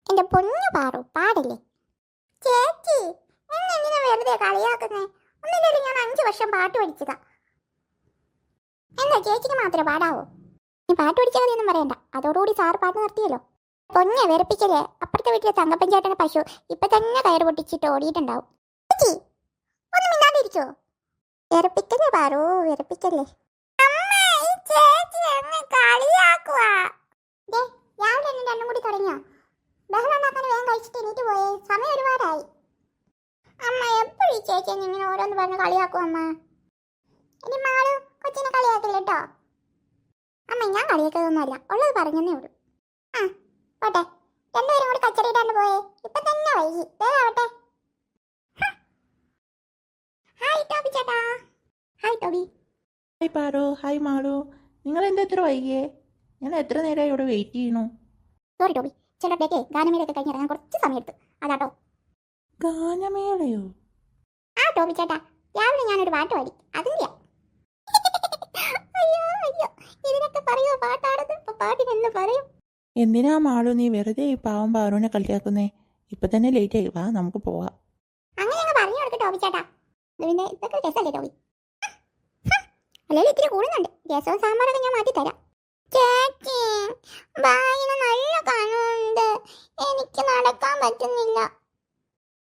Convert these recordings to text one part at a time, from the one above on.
എന്റെ പൊന്നു പാറു പാടില്ലേ ചേച്ചി? എന്നെ വെറുതെ കളിയാക്കുന്നേ? ഒന്നില്ലെങ്കിൽ ഞാൻ 5 വർഷം പാട്ട് പഠിച്ചതാ. എന്താ ചേച്ചിക്ക് മാത്രമേ പാടാവോ? നീ പാട്ട് പഠിച്ച കഥയൊന്നും പറയണ്ട, അതോടുകൂടി സാറ് പാട്ട് നിർത്തിയല്ലോ. പൊന്നെ വെറുപ്പിക്കല്ലേ? അപ്പുറത്തെ വീട്ടിലെ തങ്കപ്പൻ ചേട്ടന്റെ പശു ഇപ്പൊ തന്നെ കയറ് പൊട്ടിച്ചിട്ട് ഓടിയിട്ടുണ്ടാവും. ചേച്ചി ഒന്നും മിണ്ടാണ്ടിരിക്കോ? വെറുപ്പിക്കല്ലേ പാറു, വെറുപ്പിക്കല്ലേ. രാവിലെ തന്നെ രണ്ടും കൂടി തുടങ്ങിയോ? ബഹളം ഉണ്ടാക്കാൻ വേഗം കഴിച്ചിട്ട് എണീറ്റ് പോയേ, സമയം ഒരുപാടായി. അമ്മ എപ്പോഴും ചേച്ചി ഇങ്ങനെ ഓരോന്ന് പറഞ്ഞ് കളിയാക്കും അമ്മ. ഇനി മാളു കൊച്ചിനെ കളിയാക്കില്ല കേട്ടോ. അമ്മ ഞാൻ കളിയാക്കതൊന്നുമല്ല, ഉള്ളത് പറഞ്ഞതേ ഉള്ളൂ. ആ പോട്ടെ, രണ്ടുപേരും കൂടി കച്ചറിയിട്ടാണ്ട് പോയേ, ഇപ്പൊ തന്നെ വൈകി. വേറാവട്ടെ. ഹായ് ടോബി ചേട്ടാ. Hi Toby. Hi Paru, hi Malu. നിങ്ങൾ എന്താ എത്ര വൈകിയേ? ഞാൻ എത്ര നേരമായി ഇവിടെ വെയിറ്റ് ചെയ്യണു. സോറി ടോബി, ചിലപ്പോഴേക്ക് ഗാനമേളയൊക്കെ കഴിഞ്ഞ് ഇറങ്ങാൻ കുറച്ച് സമയം എടുത്തു, അതാട്ടോ. ഗാനമേളയോ? ആ ടോബി ചേട്ടാ, രാവിലെ ഞാനൊരു പാട്ട് പാടി, അതില്ല. അയ്യോ അയ്യോ, ഇതിനൊക്കെ പറയോ പാട്ടാണെന്ന്? ഇപ്പൊ പാട്ടിനെന്ന് പറയും. എന്തിനാ മാളു നീ വെറുതെ ഈ പാവം പാറുവിനെ കളിയാക്കുന്നേ? ഇപ്പൊ തന്നെ ലേറ്റ് ആയി, വാ നമുക്ക് പോവാം. അങ്ങനെ അങ്ങ് പറഞ്ഞു കൊടുക്ക് ടോബി ചേട്ടാ. പിന്നെ ഇതൊക്കെ രസമല്ലേ ടോബി? അല്ലെങ്കിൽ ഇത്തിരി കൂടുന്നുണ്ട്. രസവും സാമ്പാറൊക്കെ ഞാൻ മാറ്റി തരാം. ചേച്ചി വായന നല്ല കാണുന്നുണ്ട്, എനിക്ക് നടക്കാൻ പറ്റുന്നില്ല.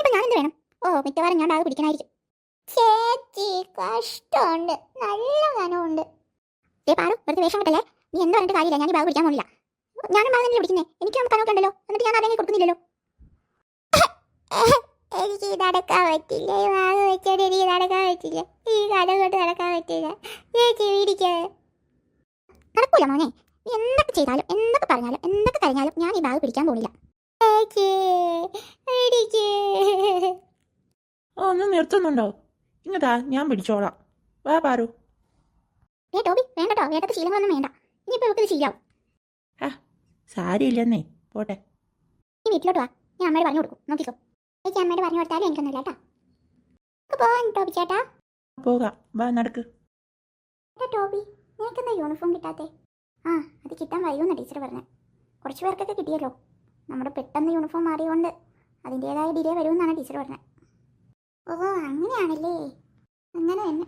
ഇപ്പൊ ഞാനെന്ത് വേണം? ഓ മിക്കവാറും ഞാൻ ബാഗ് പിടിക്കണായിരിക്കും. ചേച്ചി കഷ്ടമുണ്ട്, നല്ല കനമുണ്ട്. പാറു വെറുതെ വേഷം കിട്ടല്ലേ? നീ എന്ത് പറഞ്ഞിട്ട് കാര്യമില്ല, ഞാൻ ഈ ബാഗ് പിടിക്കാൻ പോണില്ല. ഞാനും ബാഗ് തന്നെ പിടിക്കുന്നേ, എനിക്ക് കനമൊക്കെ ഉണ്ടല്ലോ, എന്നിട്ട് ഞാൻ ആരെങ്കിലും കൊടുക്കുന്നില്ലല്ലോ. എനിക്ക് നടക്കാൻ പറ്റില്ല, ഈ ബാഗ് വെച്ചോണ്ട് എനിക്ക് നടക്കാൻ പറ്റില്ല, ഈ കനം കൊണ്ട് നടക്കാൻ പറ്റില്ല. ചേച്ചി പിടിക്കേ? നടക്കൂല മോനെ, നീ എന്തൊക്കെ ചെയ്താലും എന്തൊക്കെ പറഞ്ഞാലും എന്തൊക്കെ കഴിഞ്ഞാലും ഞാൻ ഈ ബാഗ് പിടിക്കാൻ പോണില്ല. ഒന്ന് നിർത്തുന്നുണ്ടോ? ഇങ്ങതാ ഞാൻ പിടിച്ചോളാം, വാ പാറു. ടോബി വേണ്ടട്ടോ, വേണ്ടത് ശീലങ്ങളൊന്നും വേണ്ട. ഇനിയിപ്പോ ഇവർക്ക് ശീലാവും. സാരിയില്ലെന്നേ, പോട്ടെ. നീ വീട്ടിലോട്ട് വാ, ഞാൻ അമ്മയോട് പറഞ്ഞു കൊടുക്കും, നോക്കിക്കോ. ചേച്ചി അമ്മയോട് പറഞ്ഞു കൊടുത്താലും എനിക്കൊന്നുമില്ല കേട്ടോ. പോവാൻ ടോബി ചേട്ടാ. പോകാം, വാ നടക്ക്. ടോബി നിനക്കെന്താ യൂണിഫോം കിട്ടാത്തേ? ആ അത് കിട്ടാൻ വൈകുമെന്നാണ് ടീച്ചർ പറഞ്ഞത്. കുറച്ച് പേർക്കൊക്കെ കിട്ടിയല്ലോ. നമ്മുടെ പെട്ടെന്ന് യൂണിഫോം മാറിയോണ്ട് അതിൻ്റേതായ ഡിലേ വരുമെന്നാണ് ടീച്ചർ പറഞ്ഞത്. ഓ അങ്ങനെയാണല്ലേ, അങ്ങനെ തന്നെ.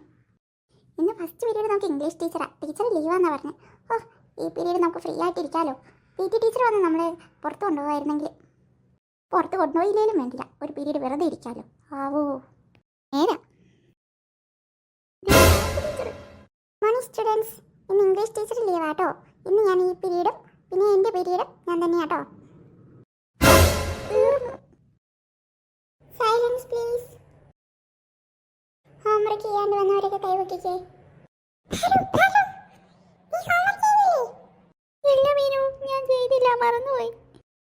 ഇന്ന് ഫസ്റ്റ് പീരീഡ് നമുക്ക് ഇംഗ്ലീഷ് ടീച്ചറാണ്, ടീച്ചർ ലീവാന്നാണ് പറഞ്ഞത്. ഓ ഈ പീരീഡ് നമുക്ക് ഫ്രീ ആയിട്ടിരിക്കാമല്ലോ. PT ടീച്ചർ വന്ന് നമ്മളെ പുറത്ത് കൊണ്ടുപോകായിരുന്നെങ്കിൽ. പുറത്ത് കൊണ്ടുപോയില്ലേലും വേണ്ടില്ല, ഒരു പീരീഡ് വെറുതെ ഇരിക്കാമല്ലോ. ആവോ നേരാ. മോർണിംഗ് സ്റ്റുഡൻസ്, ഇന്ന് ഇംഗ്ലീഷ് ടീച്ചർ ലീവാട്ടോ. ഇന്ന് ഞാൻ ഈ പീരീഡും പിന്നെ എൻ്റെ പീരീഡും ഞാൻ തന്നെയാട്ടോ. Silence please. ഹോംവർക്ക് ചെയ്യാണ്ട് വന്നവരൊക്കെ കൈവക്കിക്കേ. ഇല്ല മീനു, ഞാൻ ചെയ്തില്ല, മറന്നുപോയി.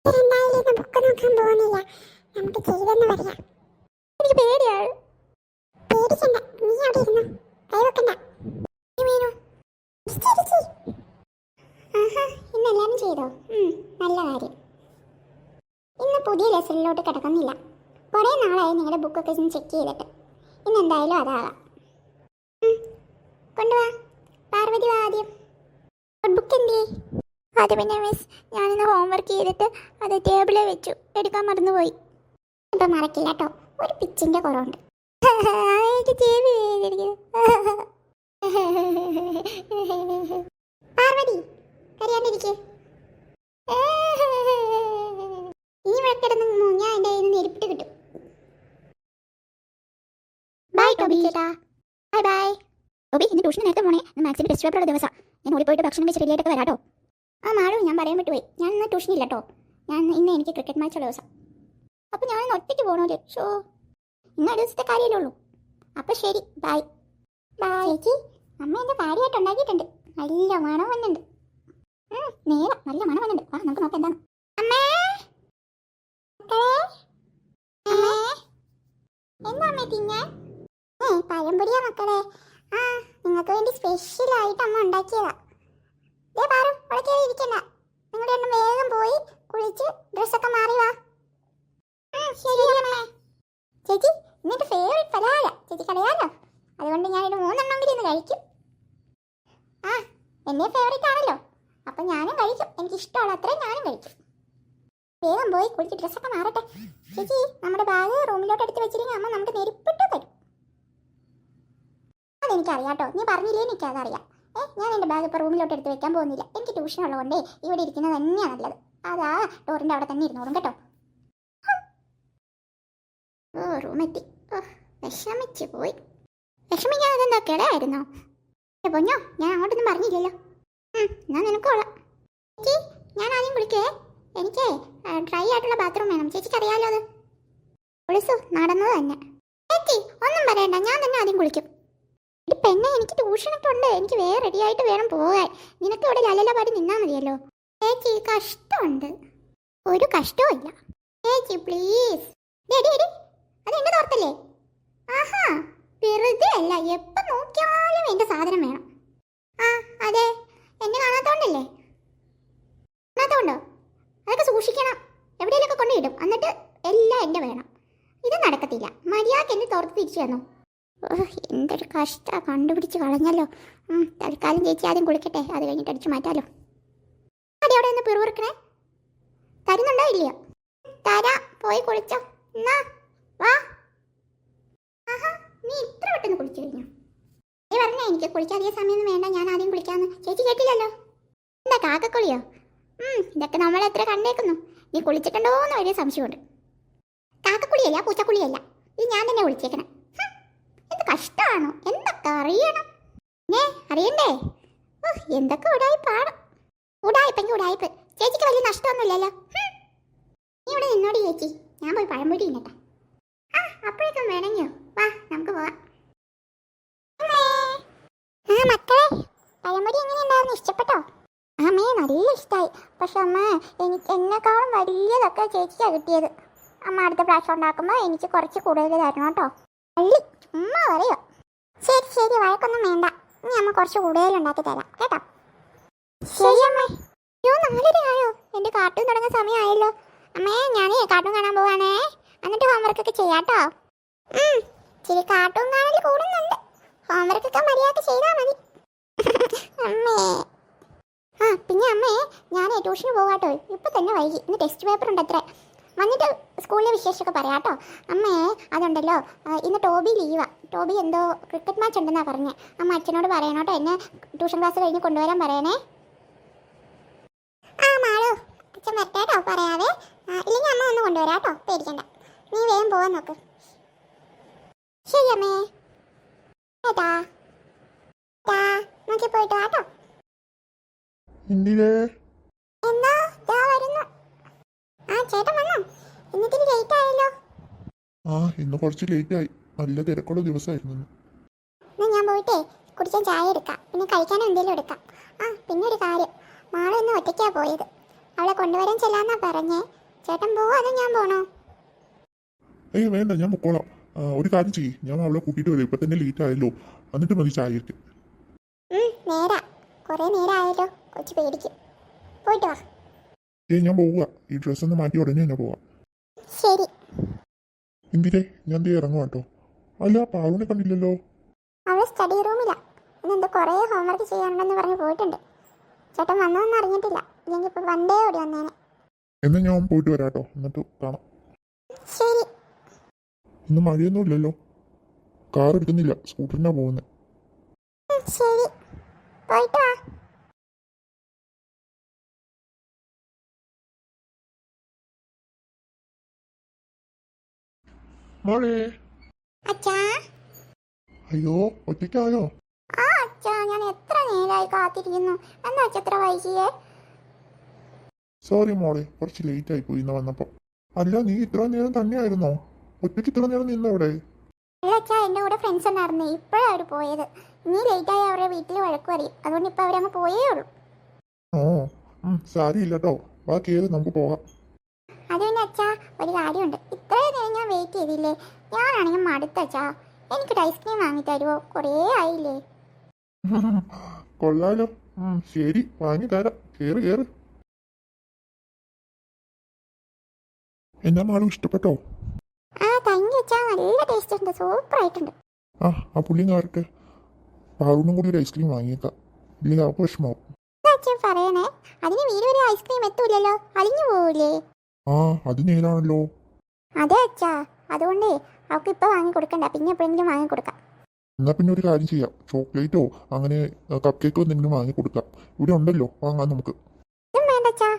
ബുക്ക് നോക്കാൻ പോകുന്നില്ല, നമുക്ക് ചെയ്തെന്ന് പറയാം. എനിക്ക് പേടിയാണ്. പേടിക്കണ്ട, നീ അവിടെ ഇരുന്നോ, കൈവക്കണ്ട. മീനു ഇന്ന് എല്ലാവരും ചെയ്തോ? നല്ല കാര്യം. ഇന്ന് പുതിയ ലെസണിലോട്ട് കിടക്കുന്നില്ല. കുറേ നാളായി നിങ്ങളുടെ ബുക്കൊക്കെ ഒന്ന് ചെക്ക് ചെയ്തിട്ട്. ഇന്ന് എന്തായാലും അതാകാം. കൊണ്ടുവാ പാർവതി, വാ ആദ്യം. ബുക്ക് എന്തി? അത് പിന്നെ മിസ്, ഞാനിന്ന് ഹോംവർക്ക് ചെയ്തിട്ട് അത് ടേബിളിൽ വെച്ചു, എടുക്കാൻ മറന്നുപോയി. ഇപ്പം മറക്കില്ല കേട്ടോ, ഒരു പിച്ചിൻ്റെ കുറവുണ്ട്. പാർവതി കരയാണ്ടിരിക്കേ. ഈ വിളക്കിടന്ന് ഞാൻ എൻ്റെ കയ്യിൽ നിന്ന് എരിപ്പിട്ട് കിട്ടും. ബൈ ടോബി ചേട്ടാ. Bye bye. ടോബി ഇന്ന് ട്യൂഷന് നേരത്തെ പോണേ. ഇന്ന് മാത്സിൻ്റെ ടെസ്റ്റ് പേപ്പറുള്ള ദിവസം. ഞാൻ ഓടിപ്പോയിട്ട് ഭക്ഷണം വെച്ച് റെഡിയായിട്ടൊക്കെ വരാട്ടോ. ആ മാളു, ഞാൻ പറയാൻ വിട്ടുപോയി. ഞാൻ ഇന്ന് ട്യൂഷനില്ല കേട്ടോ. ഇന്ന് എനിക്ക് ക്രിക്കറ്റ് മാച്ചുള്ള ദിവസം. അപ്പോൾ ഞാൻ ഇന്ന് ഒറ്റയ്ക്ക് പോകണമല്ലോ. ഇന്ന് ഒരു ദിവസത്തെ കാര്യമല്ലേ ഉള്ളൂ. അപ്പോൾ ശരി, ബൈ. ചേച്ചി, അമ്മ എൻ്റെ കാര്യമായിട്ട് ഉണ്ടാക്കിയിട്ടുണ്ട്. നല്ല മണം വന്നുണ്ട്. നേരെ നല്ല മണം വന്നുണ്ട്. വാ, നമുക്ക് നോക്കാം എന്താണ്. അമ്മേ, എന്താ അമ്മേ തിന്നാൻ? പഴംപൊടിയാ മക്കളെ. ആ, നിങ്ങൾക്ക് വേണ്ടി സ്പെഷ്യലായിട്ട് അമ്മ ഉണ്ടാക്കിയതാ. പാറു, അവിടെ കയറി ഇരിക്കണ്ട. നിങ്ങളുടെ എണ്ണം വേഗം പോയി കുളിച്ച് ഡ്രസ്സൊക്കെ മാറി വാ. ശരി അമ്മേ. ചേച്ചി, ഇന്നത്തെ ഫേവറേറ്റ് പലഹാര. ചേച്ചി കളയാലോ, അതുകൊണ്ട് ഞാനൊരു 3 എണ്ണമെങ്കിലും ഇന്ന് കഴിക്കും. ആ, എന്നെ ഫേവറേറ്റ് ആണല്ലോ, അപ്പം ഞാനും കഴിക്കും. എനിക്കിഷ്ടമുള്ള അത്രയും ഞാനും കഴിക്കും. വേഗം പോയി കുളിച്ച് ഡ്രസ്സൊക്കെ മാറട്ടെ. ചേച്ചി, നമ്മുടെ ബാഗ് റൂമിലോട്ട് എടുത്ത് വെച്ചില്ലെങ്കിൽ അമ്മ നമുക്ക് നെരിപ്പിട്ട് തരും. അതെനിക്കറിയാട്ടോ, നീ പറഞ്ഞില്ലേ, എനിക്കതറിയാം. ഞാൻ എൻ്റെ ബാഗ് ഇപ്പോൾ റൂമിലോട്ട് എടുത്ത് വെക്കാൻ പോകുന്നില്ല. എനിക്ക് ട്യൂഷൻ ഉള്ളതുകൊണ്ടേ ഇവിടെ ഇരിക്കുന്നത് തന്നെയാണ് നല്ലത്. അതാ ഡോറിൻ്റെ അവിടെ തന്നെ ഇരുന്നോളും കേട്ടോ. റൂമെത്തി. വിഷമിച്ച് പോയി. വിഷമിക്കാൻ അതെന്താ കിടയായിരുന്നോ? പൊന്നോ, ഞാൻ അങ്ങോട്ടൊന്നും പറഞ്ഞില്ലല്ലോ. എന്നാ നിനക്കോളാം. ചേച്ചി, ഞാൻ ആദ്യം കുളിക്കേ. എനിക്ക് ഡ്രൈ ആയിട്ടുള്ള ബാത്റൂം വേണം. ചേച്ചിക്ക് അറിയാലോ അത്. കുളിച്ചു നടന്നത് തന്നെ. ചേച്ചി ഒന്നും പറയണ്ട, ഞാൻ തന്നെ ആദ്യം കുളിക്കും. ഇത് പെണ്ണെ, എനിക്ക് ട്യൂഷനൊക്കെ ഉണ്ട്. എനിക്ക് വേറെ റെഡി ആയിട്ട് വേണം പോകാൻ. നിനക്ക് ഇവിടെ ലലല പാടി നിന്നാൽ മതിയല്ലോ. ചേച്ചി, കഷ്ടമുണ്ട്. ഒരു കഷ്ടവും ഇല്ല. ചേച്ചി പ്ലീസ്. അതെന്റെ തോർത്തല്ലേ? ആഹാ, വെറുതെ അല്ല, എപ്പം നോക്കിയാലും എൻ്റെ സാധനം വേണം. ആ അതെ, എന്നെ കാണാത്തോണ്ടല്ലേ? കാണാത്തോണ്ടോ? അതൊക്കെ സൂക്ഷിക്കണം. എവിടെയെങ്കിലൊക്കെ കൊണ്ടിടും, എന്നിട്ട് എല്ലാം എൻ്റെ വേണം. ഇത് നടക്കത്തില്ല. മര്യാദക്ക് എന്നെ തോർത്ത് തിരിച്ചു തന്നു. എന്തൊരു കഷ്ട, കണ്ടുപിടിച്ച് കളഞ്ഞല്ലോ. തൽക്കാലം ചേച്ചി ആദ്യം കുളിക്കട്ടെ, അത് കഴിഞ്ഞിട്ട് അടിച്ചു മാറ്റാലോ. അടി അവിടെ ഒന്ന് പിറുപിറുക്കണേ. തരുന്നുണ്ടോ ഇല്ലയോ? തരാം, പോയി കുളിച്ചോ. എന്നാ വാ. ആഹാ, നീ ഇത്ര പെട്ടെന്ന് കുളിച്ചു കഴിഞ്ഞു. നീ പറഞ്ഞേ എനിക്ക് കുളിക്കാൻ അധികം സമയമൊന്നും വേണ്ട, ഞാൻ ആദ്യം കുളിക്കാമെന്ന്. ചേച്ചി കേട്ടില്ലല്ലോ. എന്താ കാക്കക്കുളിയോ? ഇതൊക്കെ നമ്മളെത്ര കണ്ടേക്കുന്നു. നീ കുളിച്ചിട്ടുണ്ടോ എന്ന് വലിയ സംശയമുണ്ട്. കാക്കക്കുളിയല്ല, പൂച്ചക്കുളിയല്ല. ഇത് ഞാൻ തന്നെ കുളിച്ചേക്കണം. എന്ത് കഷ്ടമാണോ? എന്തൊക്കെ അറിയണം. അറിയണ്ടേ? എന്തൊക്കെ ഉടായിപ്പാണ്. ഉടായിപ്പെങ്കിൽ ഉടായിപ്പ്. ചേച്ചിക്ക് വലിയ നഷ്ടമൊന്നുമില്ലല്ലോ. നീ ഇവിടെ നിന്നോടി ചേച്ചി, ഞാൻ പോയി പഴംപൊരി തിന്നട്ടെ. അപ്പോഴേക്കും വേണമെങ്കിയോ? വാ, നമുക്ക് പോവാം. മക്കളെ, പഴംപൊരി എങ്ങനെയുണ്ടായിരുന്നു? ഇഷ്ടപ്പെട്ടോ? അമ്മേ, നല്ല ഇഷ്ടമായി. പക്ഷെ അമ്മ, എനിക്ക് എന്നെക്കാളും വലിയതൊക്കെ ചേച്ചിക്കാണ് കിട്ടിയത്. അമ്മ അടുത്ത പ്രാവശ്യം ഉണ്ടാക്കുമ്പോൾ എനിക്ക് കുറച്ച് കൂടുതൽ തരണം കേട്ടോ. അള്ളി ചുമ്മാ പറയോ. ശരി ശരി, വഴക്കൊന്നും വേണ്ട. ഇനി അമ്മ കുറച്ച് കൂടുതൽ ഉണ്ടാക്കി തരാം കേട്ടോ. ശരി അമ്മേ. 4:30 ആയോ? എൻ്റെ കാർട്ടൂൺ തുടങ്ങുന്ന സമയമായല്ലോ. അമ്മേ, ഞാനേ കാർട്ടൂൺ കാണാൻ പോവാണേ. എന്നിട്ട് ഹോംവർക്കൊക്കെ ചെയ്യാട്ടോ. ശരി, കാർട്ടൂൺ കാണൽ കൂടുന്നുണ്ട്. ഹോംവർക്കൊക്കെ മര്യാദ ചെയ്താൽ മതി. അമ്മേ. പിന്നെ അമ്മേ, ഞാനേ ട്യൂഷന് പോകാട്ടോ. ഇപ്പം തന്നെ വൈകി. ഇന്ന് ടെസ്റ്റ് പേപ്പർ ഉണ്ട് അത്ര. വന്നിട്ട് സ്കൂളിലെ വിശേഷമൊക്കെ പറയാട്ടോ. അമ്മേ, അതുണ്ടല്ലോ, ഇന്ന് ടോബി ലീവാ. ടോബി എന്തോ ക്രിക്കറ്റ് മാച്ച് ഉണ്ടെന്നാണ് പറഞ്ഞേ. അമ്മ അച്ഛനോട് പറയണോട്ടോ, എന്നെ ട്യൂഷൻ ക്ലാസ് കഴിഞ്ഞ് കൊണ്ടുവരാൻ പറയണേ. മാളു, അച്ഛൻ വരട്ടേട്ടോ, പറയാവേ. ഇല്ലെങ്കിൽ അമ്മ ഒന്ന് കൊണ്ടുവരാട്ടോ, പേടിക്കണ്ട. നീ വേഗം പോകാൻ നോക്ക്. ശരി അമ്മേ. ഏട്ടാ നോക്കി പോയിട്ട് വാട്ടോ. എന്നാ വരുന്നു. ചേട്ടൻ വന്നോ? ഇന്നത്തിന് ലേറ്റ് ആയല്ലോ. ഇന്ന് കുറച്ച് ലേറ്റ് ആയി. നല്ല തിരക്കുള്ള ദിവസമായിരുന്നു. എന്നാ ഞാൻ പോയിട്ടേ കുടിക്കാൻ ചായ എടുക്കാം, പിന്നെ കഴിക്കാനും എന്തെങ്കിലും എടുക്കാം. പിന്നെ ഒരു കാര്യം, മാളെ ഇന്ന് ഒറ്റയ്ക്കാ പോയത്. അവളെ കൊണ്ടുവരാൻ ചെല്ലാന്നാ പറഞ്ഞേ. ചേട്ടൻ പോവോ അതോ ഞാൻ പോണോ? വേണ്ട, ഞാൻ പൊക്കോളാം. ഒരു കാര്യം ചെയ്യ്, ഞാൻ അവളെ കൂട്ടിയിട്ട് വരും. ഇപ്പൊ തന്നെ ലേറ്റ് ആയല്ലോ, എന്നിട്ട് മതി ചായ ഇരിക്കും. നേരാ, കുറെ നേരം ആയല്ലോ, കൊച്ചു പേടിക്കും. പോയിട്ട് വാ. ഞാൻ പോവുക. ഈ ഡ്രസ്സ് ഒന്ന് മാറ്റി ഉടനെ തന്നെ പോവാം. ശരി. എന്തിരേ, ഞാൻ ഇറങ്ങും കേട്ടോ. അല്ല, പാളുവിനെ കണ്ടില്ലല്ലോ. അവള് സ്റ്റഡി റൂമിലാ. ഇന്നെന്തോ കുറേ ഹോംവർക്ക് ചെയ്യാനുണ്ടെന്ന് പറഞ്ഞ് പോയിട്ടുണ്ട്. ചേട്ടൻ വന്നതൊന്നും അറിഞ്ഞിട്ടില്ല, ഇല്ലെങ്കിൽ ഇപ്പൊ വണ്ടേ ഓടി വന്നേനെ. എന്നാ ഞാൻ പോയിട്ട് വരാട്ടോ, എന്നിട്ട് കാണാം. ശരി. ഇന്ന് മഴയൊന്നും ഇല്ലല്ലോ. കാർ എടുക്കുന്നില്ല, സ്കൂട്ടറിനാ പോകുന്നത്. ശരി, പോയിട്ട് വാ. മോളെ. അച്ഛാ. അയ്യോ, ഒറ്റയ്ക്കായോ? അച്ഛാ, ഞാൻ എത്ര നേരമായി കാത്തിരിക്കുന്നു. എന്താ അച്ഛാ എത്ര വൈകിയേ? സോറി മോളെ, കുറച്ച് ലേറ്റ് ആയി പോയി ഇന്ന് വന്നപ്പോൾ. അല്ല, നീ ഇത്ര നേരം തന്നെയായിരുന്നോ? ഒറ്റയ്ക്ക് ഇത്ര നേരം നിന്നവിടെ? അല്ല അച്ഛാ, എൻ്റെ കൂടെ ഫ്രണ്ട്സ് ഉണ്ടായിരുന്നേ, ഇപ്പോഴാണ് അവർ പോയത്. ഇനി ലേറ്റായി അവരുടെ വീട്ടിൽ വഴക്ക് പറയും, അതുകൊണ്ട് ഇപ്പം അവരങ്ങ് പോയേ ഉള്ളൂ. ഓ, സാരിയില്ല കേട്ടോ. വാ കയറി, നമുക്ക് പോകാം. അത് പിന്നെ അച്ഛാ, ഒരു കാര്യമുണ്ട്. ഇത്രയും നേരം ഞാൻ വെയിറ്റ് ചെയ്തില്ലേ, ഞാനാണെങ്കിൽ മടുത്തച്ഛാ. എനിക്കൊരു ഐസ്ക്രീം വാങ്ങി തരുമോ? കുറേ ആയില്ലേ. കൊള്ളാലോ. ശരി, വാങ്ങി തരാം. കയറി കയറി. എന്നാ മാളും ഇഷ്ടപ്പെട്ടോ? ആ താങ്ക് യു അച്ഛാ, നല്ല ടേസ്റ്റ് ഉണ്ട്, സൂപ്പർ ആയിട്ടുണ്ട്. ആ പുള്ളിയും കാരട്ടെ. പാറൂനും കൂടി ഒരു ഐസ്ക്രീം വാങ്ങിയേക്കാം, ഇല്ലെങ്കിൽ അവർക്ക് വിഷമാവും. എന്താ അച്ഛൻ പറയണേ? അതിന് വീട് വരെ ഐസ്ക്രീം എത്തൂലല്ലോ, അലിഞ്ഞു പോവില്ലേ? ആ, അത് നേരാണല്ലോ. അതെ അച്ഛാ, അതുകൊണ്ടേ അവൾക്ക് ഇപ്പം വാങ്ങി കൊടുക്കണ്ട, പിന്നെ എപ്പോഴെങ്കിലും വാങ്ങി കൊടുക്കാം. എന്നാ പിന്നെ ഒരു കാര്യം ചെയ്യാം, ചോക്ലേറ്റോ അങ്ങനെ കപ്പ് കേക്കോ എന്തെങ്കിലും വാങ്ങി കൊടുക്കാം. ഇവിടെ ഉണ്ടല്ലോ, വാങ്ങാം നമുക്ക്. ഇതും വേണ്ട അച്ഛാ,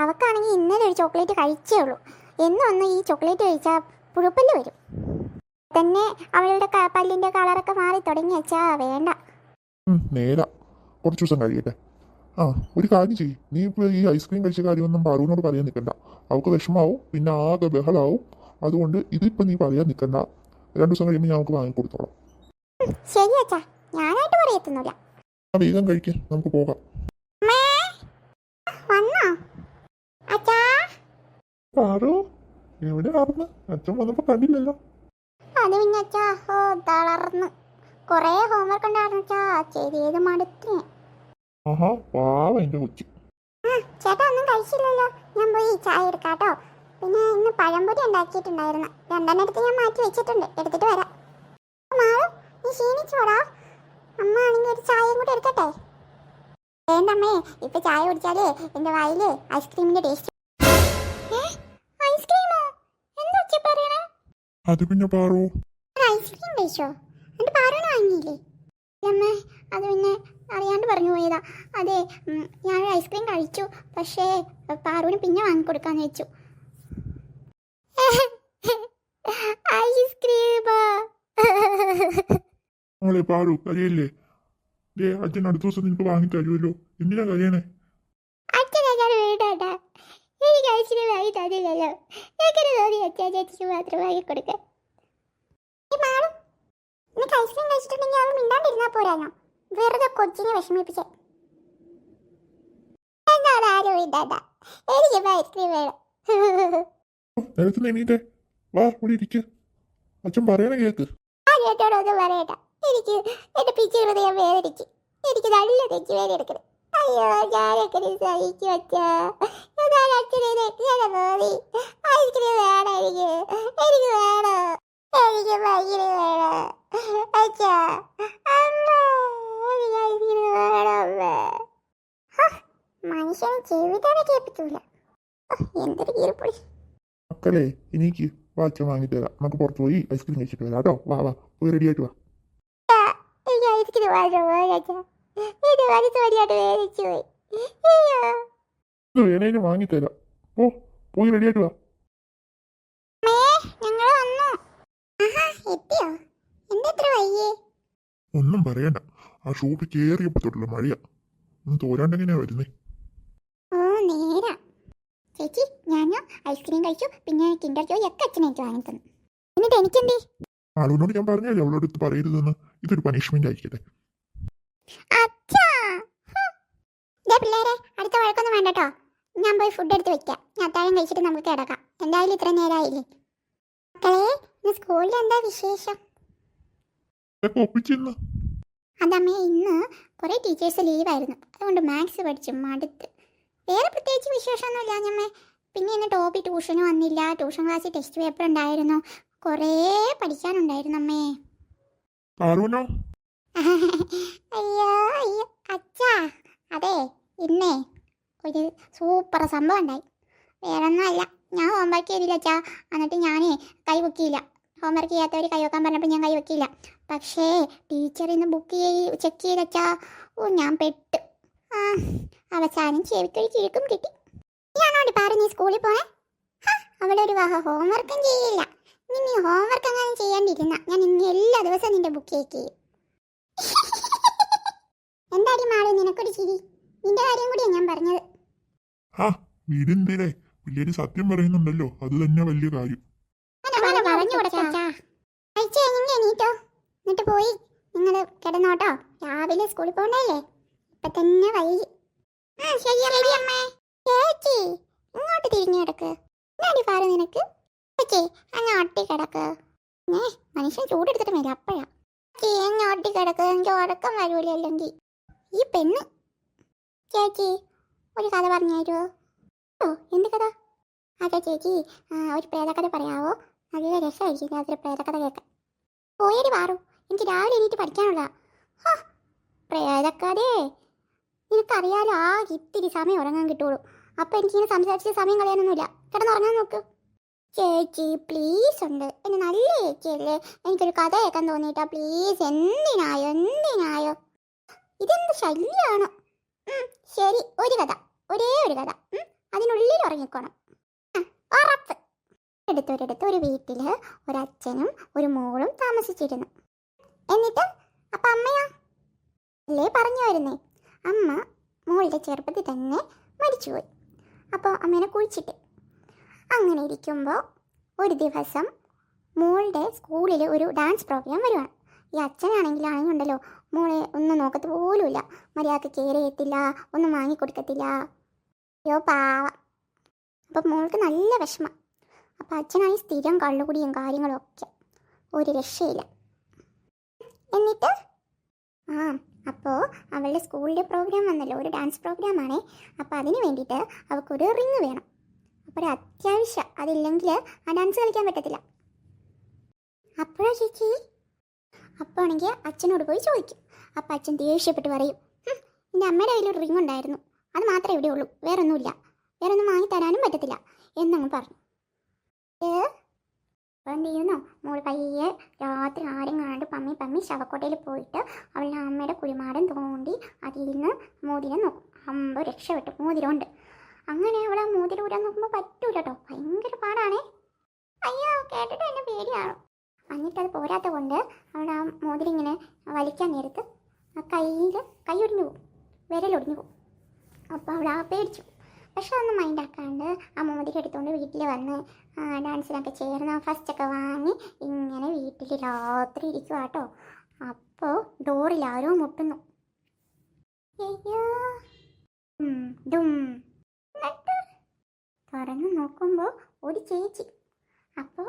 അവൾക്കാണെങ്കിൽ ഇന്നലെ ഒരു ചോക്ലേറ്റ് കഴിച്ചേ ഉള്ളൂ. എന്നും ഈ ചോക്ലേറ്റ് കഴിച്ചാൽ പുഴുപ്പല്ല് വരും. തന്നെ അവളുടെ പല്ലിൻ്റെ കളറൊക്കെ മാറി തുടങ്ങി അച്ഛാ, വേണ്ട. നേരാ, കുറച്ച് ദിവസം കഴിയട്ടെ. ആ, ഒരു കാര്യം ചെയ്യും, നീ ഇപ്പോൾ ഈ ഐസ്ക്രീം കഴിച്ച കാര്യമൊന്നും പാറുവിനോട് പറയാൻ നിൽക്കണ്ട. അവൾക്ക് വിഷമാവും, പിന്നെ ആകെ ബഹളാവും. അതുകൊണ്ട് ഇതിപ്പോൾ നീ പറയാൻ നിൽക്കണ്ട. 2 ദിവസം കഴിയുമ്പോൾ ഞാൻ അവൾക്ക് വാങ്ങിക്കൊടുത്തോളാം. ശരി അച്ഛാ, ഞാനായിട്ട് പറയത്തുന്നില്ല. ആ, വേഗം കഴിക്കാം, നമുക്ക് പോകാം. വന്നോ അച്ഛാ? പാറു, എവിടെ ആർന്ന്? അച്ഛൻ വന്നപ്പോൾ കണ്ടില്ലല്ലോ. അത് പിന്നെ അച്ഛാ, ഓ തളർന്ന്. കുറേ ഹോംവർക്ക് ഉണ്ടായിരുന്നു അച്ഛാ, ചെയ്ത് മടുത്ത്. ആഹാ, പാവ എൻ്റെ കൊച്ചി. ചേട്ടാ ഒന്നും കഴിച്ചില്ലല്ലോ. ഞാൻ പോയി ചായ എടുക്കാട്ടോ. പിന്നെ ഇന്ന് പഴംപൊരി ഉണ്ടാക്കിയിട്ടുണ്ടായിരുന്നു, 2 എടുത്ത് ഞാൻ മാറ്റി വെച്ചിട്ടുണ്ട്, എടുത്തിട്ട് വരാം. മാളു, നീ ക്ഷീണിച്ചോടാ? അമ്മ ആണെങ്കിൽ ഒരു ചായയും കൂടി എടുക്കട്ടെ? വേണ്ടമ്മേ, ഇപ്പൊ ചായ കുടിച്ചാലേ എന്റെ വായില് ഐസ്ക്രീമിന്റെ ടേസ്റ്റ്. ഐസ്ക്രീമോ? എന്താ പറയണേ? അത് പിന്നെ പാറു, ഐസ്ക്രീം കഴിച്ചോ? എന്റെ പാറുവിന് വാങ്ങിയില്ലേ? അമ്മേ, അത് പിന്നെ അറിയാണ്ട് പറഞ്ഞു പോയതാ. അതെ, ഞാൻ ഐസ്ക്രീം കഴിച്ചു, പക്ഷേ പാറുവിന് പിന്നെ വാങ്ങിക്കൊടുക്കാന്ന് വെച്ചു. ഐസ്ക്രീമോ? മോളെ പാറു, കരയല്ലേ? അച്ഛൻ അടുത്ത ദിവസം നിനക്ക് വാങ്ങി തരുമല്ലോ. എന്തിനാ കരയണേ? അച്ഛനോട് വീടാ, എനിക്ക് ഐസ്ക്രീം വാങ്ങി തന്നില്ലല്ലോ. എനിക്കൊരു തോന്നി അച്ഛൻ ചേച്ചിക്ക് മാത്രം വാങ്ങിക്കൊടുക്കാൻ. നിനക്ക് ഐസ്ക്രീം കഴിച്ചിട്ടുണ്ടെങ്കിൽ അവൾ മിണ്ടാണ്ടിരുന്നാ പോരാനോ? വെറുതെ കൊച്ചിനെ വിഷമിപ്പിച്ചേ. എന്താണ് ആരും മിണ്ടാണ്ട? എനിക്കിപ്പോ ഐസ്ക്രീം വേണം. നേരത്തെ എണീറ്റേ, വാ ഇവിടെ ഇരിക്ക. അച്ഛൻ പറയണ കേക്ക്. ആരോട്ടോടൊന്നും പറയണ്ട, എനിക്ക് എന്റെ പിച്ചി ഹൃദയം വേദനിക്ക്. എനിക്ക് നല്ല തെച്ചു വേദന എടുക്കണം. അയ്യോ, ഞാനൊക്കെ സഹിക്കും അച്ഛാ. എന്നാൽ അച്ഛനെ എങ്ങനെ തോന്നി? ഐസ്ക്രീം വേണം എനിക്ക്, എനിക്ക് വേണം, എനിക്ക് ഭയങ്കര വേണം അച്ഛാ. അമ്മ, എനിക്ക് ഐസ്ക്രീം വേണം അമ്മ. മനുഷ്യനെ ചെവിതന്നെ കേൾപ്പിക്കൂല. എന്തൊരു കീറിപ്പൊടി. മക്കളെ, എനിക്ക് വാ, അച്ഛൻ വാങ്ങിത്തരാം. നമുക്ക് പുറത്ത് പോയി ഐസ്ക്രീം കഴിച്ചിട്ട് വരാം കേട്ടോ. വാ വാ, പോയി റെഡി ആയിട്ട് വാ. എനിക്ക് ഐസ്ക്രീം വേണം അച്ഛാ. എന്റെ മനസ്സ് വഴിയായിട്ട് വേദിച്ചു പോയി. അയ്യോ, ഇത് വേണേലും വാങ്ങിത്തരാം. പോയി റെഡി ആയിട്ട് വാ. ഞങ്ങൾ വന്നു. എത്തിയോ? എന്താ ഇത്ര വയ്യേ? ഒന്നും പറയണ്ട, ആ ഷോപ്പിൽ കയറിയപ്പോ തൊട്ടുള്ള മഴയാ. ഒന്ന് തോരാണ്ടെങ്ങനെയാ വരുന്നേ. ഓ നേരാ. ചേച്ചി, ഞാനോ ഐസ്ക്രീം കഴിച്ചു, പിന്നെ കിൻഡർ ജോയ് ഒക്കെ അച്ഛനെ എനിക്ക് വാങ്ങി തന്നു. എന്നിട്ട് എനിക്കെന്തേ? ആളുവിനോട് ഞാൻ പറഞ്ഞല്ലേ അവളോട് അടുത്ത് പറയരുതെന്ന്. ഇതൊരു പണിഷ്മെന്റ് ആയിരിക്കട്ടെ. അച്ഛാ, പിള്ളേരെ അടുത്ത വഴക്കൊന്നും വേണ്ട കേട്ടോ. ഞാൻ പോയി ഫുഡ് എടുത്ത് വെക്കാം. ഞാൻ അത്താഴം കഴിച്ചിട്ട് നമുക്ക് കിടക്കാം. എന്തായാലും ഇത്ര നേരമായില്ലേ. മക്കളെ, ഇന്ന് സ്കൂളിൽ എന്താ വിശേഷം? ഒപ്പിച്ചിന്ന് അതമ്മേ, ഇന്ന് കുറേ ടീച്ചേഴ്സ് ലീവായിരുന്നു, അതുകൊണ്ട് മാത്സ് പഠിച്ചു മടുത്ത്. വേറെ പ്രത്യേകിച്ച് വിശേഷമൊന്നുമില്ല ഞമ്മേ. പിന്നെ ഇന്ന് ടോപ്പി ട്യൂഷന് വന്നില്ല. ട്യൂഷൻ ക്ലാസ്സിൽ ടെസ്റ്റ് പേപ്പർ ഉണ്ടായിരുന്നു, കുറേ പഠിക്കാനുണ്ടായിരുന്നു അമ്മേ. പാറുവിനോ? അയ്യോ അയ്യോ അച്ഛാ, അതെ ഇന്നേ ഒരു സൂപ്പർ സംഭവം ഉണ്ടായി. വേറെ ഒന്നുമല്ല, ഞാൻ ഹോംവർക്ക് ചെയ്തില്ല അച്ഛാ. എന്നിട്ട് ഞാനേ കൈ വെക്കിയില്ല. ഹോംവർക്ക് ചെയ്യാത്തവർ കൈ വെക്കാൻ പറഞ്ഞപ്പോൾ ഞാൻ കൈ വെക്കില്ല. പക്ഷേ ടീച്ചർ ഇന്ന് ബുക്ക് ചെക്ക് ചെയ്തച്ചാ. ഓ, ഞാൻ പെട്ട്. അവസാനം ചെവിക്കൊരു കിഴക്കും കിട്ടി. ഞാനോടി പറഞ്ഞു നീ സ്കൂളിൽ പോണേ. അവിടെ ഒരു വക ഹോംവർക്കും ചെയ്യില്ല. നീ ഹോംവർക്ക് അങ്ങനെ ചെയ്യാണ്ടിരുന്ന ഞാൻ ഇന്ന് എല്ലാ ദിവസവും നിന്റെ ബുക്ക് ചെക്ക് ചെയ്യും. എന്താടി മാളു നിനക്കൊരു ചിരി? നിന്റെ കാര്യം കൂടിയാണ് ഞാൻ പറഞ്ഞത്. ആ വീടെന്തേലേ പിള്ളേര് സത്യം പറയുന്നുണ്ടല്ലോ അത് തന്നെ വലിയ കാര്യം. പറഞ്ഞു കൊടുക്കാ. കഴിച്ചു കഴിഞ്ഞെങ്കിൽ എണീറ്റോ, എന്നിട്ട് പോയി നിങ്ങൾ കിടന്നോട്ടോ. രാവിലെ സ്കൂളിൽ പോകണ്ടല്ലേ, ഇപ്പൊ തന്നെ വൈകി. ശരി അമ്മേ. ചേച്ചി ഇങ്ങോട്ട് തിരിഞ്ഞു കിടക്ക്. എന്നാടി പാറ നിനക്ക്? ചേച്ചി അങ്ങോട്ടി കിടക്ക്. മനുഷ്യൻ ചൂടെടുത്തിട്ട് വരും അപ്പഴാ. ചേച്ചി അങ്ങോട്ടി കിടക്ക്, എനിക്ക് ഉറക്കം വരൂല അല്ലെങ്കിൽ. ഈ പെണ്ണ്. ചേച്ചി ഒരു കഥ പറഞ്ഞു തരുമോ? ഓ എന്ത് കഥ? അതെ ചേച്ചി, ഒരു പ്രേതകഥ പറയാവോ? നല്ല രസമായിരിക്കും രാത്രി പ്രേതകഥ കേൾക്കാൻ. പോയേടി പാറു, എനിക്ക് രാവിലെ എണീറ്റ് പഠിക്കാനുള്ള. പ്രേതക്കഥേ നിനക്കറിയാലോ, ആ ഇത്തിരി സമയം ഉറങ്ങാൻ കിട്ടുള്ളൂ. അപ്പം എനിക്കിങ്ങനെ സംസാരിച്ച് സമയം കളയാനൊന്നുമില്ല. കിടന്നുറങ്ങാൻ നോക്ക്. ചേച്ചി പ്ലീസ് ഉണ്ട്, എന്നെ നല്ല ചേച്ചിയല്ലേ, എനിക്കൊരു കഥ കേൾക്കാൻ തോന്നിയിട്ടാ. പ്ലീസ് എന്തിനായോ ഇതെന്ത് ശല്യമാണോ? ശരി ഒരു കഥ, ഒരേ ഒരു കഥ, അതിനുള്ളിൽ ഉറങ്ങിക്കോണം. ഉറപ്പ്. അടുത്തൊരിടത്ത് ഒരു വീട്ടിൽ ഒരച്ഛനും ഒരു മോളും താമസിച്ചിരുന്നു. എന്നിട്ട് അപ്പം അമ്മയാ അല്ലേ പറഞ്ഞു വരുന്നേ. അമ്മ മോളുടെ ചെറുപ്പത്തിൽ തന്നെ മരിച്ചുപോയി. അപ്പോൾ അമ്മേനെ കുഴിച്ചിട്ട്. അങ്ങനെ ഇരിക്കുമ്പോൾ ഒരു ദിവസം മോളുടെ സ്കൂളിൽ ഒരു ഡാൻസ് പ്രോഗ്രാം വരുവാണ്. ഈ അച്ഛനാണെങ്കിലാണെന്നുണ്ടല്ലോ മോളെ ഒന്നും നോക്കത്ത് പോലുമില്ല, മര്യാദക്ക് കയറി എത്തില്ല, ഒന്നും വാങ്ങിക്കൊടുക്കത്തില്ല. അയ്യോ പാവ. അപ്പം മോൾക്ക് നല്ല വിഷമം. അപ്പം അച്ഛനായി സ്ഥിരം കള്ളുകുടിയും കാര്യങ്ങളും ഒക്കെ, ഒരു രക്ഷയില്ല. എന്നിട്ട് അപ്പോൾ അവളുടെ സ്കൂളിലെ പ്രോഗ്രാം വന്നല്ലോ, ഒരു ഡാൻസ് പ്രോഗ്രാമാണേ. അപ്പോൾ അതിന് വേണ്ടിയിട്ട് അവൾക്കൊരു റിങ് വേണം. അപ്പോൾ ഒരു അത്യാവശ്യം, അതില്ലെങ്കിൽ ആ ഡാൻസ് കളിക്കാൻ പറ്റത്തില്ല. അപ്പോഴാ ചേച്ചി, അപ്പോൾ ആണെങ്കിൽ അച്ഛനോട് പോയി ചോദിക്കും. അപ്പം അച്ഛൻ ദേഷ്യപ്പെട്ട് പറയും, എൻ്റെ അമ്മയുടെ കയ്യിലൊരു റിങ് ഉണ്ടായിരുന്നു, അത് മാത്രമേ ഇവിടെ ഉള്ളൂ, വേറൊന്നുമില്ല, വേറൊന്നും വാങ്ങി തരാനും പറ്റത്തില്ല എന്നങ്ങ് പറഞ്ഞു. അപ്പോൾ എന്ത് ചെയ്യുന്നു, മോൾ പയ്യെ രാത്രി ആരും കാണാണ്ട് പമ്മി ശവക്കോട്ടയിൽ പോയിട്ട് അവളുടെ അമ്മയുടെ കുഴിമാടം തോണ്ടി അതിൽ നിന്ന് മോതിരം നോക്കും. അമ്പോ രക്ഷപ്പെട്ടു, മോതിരമുണ്ട്. അങ്ങനെ അവൾ ആ മോതിരം ഊരാൻ നോക്കുമ്പോൾ പറ്റൂല കേട്ടോ, ഭയങ്കര പാടാണേ. അയ്യോ കേട്ടിട്ട് എന്നെ പേടിയാണോ. എന്നിട്ടത് പോരാത്ത കൊണ്ട് അവിടെ ആ മോതിരം ഇങ്ങനെ വലിക്കാൻ നേരത്ത് ആ കൈ ഒടിഞ്ഞു പോകും, വിരലൊടിഞ്ഞു പോകും. അപ്പോൾ അവൾ ആ പേടിച്ചു. പക്ഷെ അതൊന്നും മൈൻഡാക്കാണ്ട് ആ മോതിരം എടുത്തുകൊണ്ട് വീട്ടിൽ വന്ന് ഡാൻസിനൊക്കെ ചേർന്ന് ഫസ്റ്റൊക്കെ വാങ്ങി ഇങ്ങനെ വീട്ടിൽ രാത്രി ഇരിക്കുക കേട്ടോ. അപ്പോൾ ഡോറിൽ ആരോ മുട്ടുന്നു. അയ്യോ ഡും. എന്നിട്ട് തുറന്ന് നോക്കുമ്പോൾ ഒരു ചേച്ചി. അപ്പോൾ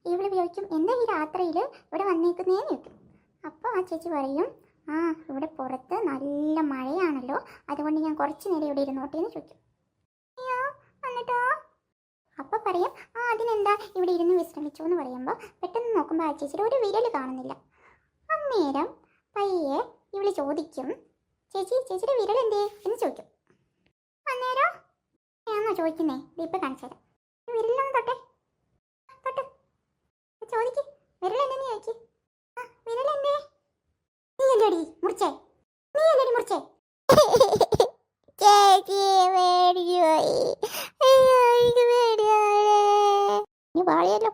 ഇവിടെ ചോദിക്കും, എന്താ ഈ രാത്രിയിൽ ഇവിടെ വന്നേക്കുന്നേന്ന് ചോദിക്കും. അപ്പോൾ ആ ചേച്ചി പറയും, ഇവിടെ പുറത്ത് നല്ല മഴയാണല്ലോ, അതുകൊണ്ട് ഞാൻ കുറച്ച് നേരം ഇവിടെ ഇരുന്നോട്ടേന്ന് ചോദിക്കും. എന്നിട്ടോ അപ്പോൾ പറയും, അതിനെന്താ ഇവിടെ ഇരുന്ന് വിശ്രമിച്ചു എന്ന് പറയുമ്പോൾ പെട്ടെന്ന് നോക്കുമ്പോൾ ആ ചേച്ചിയുടെ ഒരു വിരൽ കാണുന്നില്ല. അന്നേരം പയ്യെ ഇവള് ചോദിക്കും, ചേച്ചിയുടെ വിരൽ എന്തേ എന്ന് ചോദിക്കും. അന്നേരം ഞാനോ ചോദിക്കുന്നേ, ഇപ്പം കാണിച്ചു തരാം. വിരലൊന്ന് തൊട്ടെ ചോദിക്ക്, വിരൽ എന്തെന്ന് ചോദിക്ക്. വിരൽ എന്തേ? നീ അല്ലേടി മുറിച്ചേ ചേച്ചി പേടിയോയി. അയ്യോ എനിക്ക് പേടിയോളേ. നീ പാളിയല്ലോ.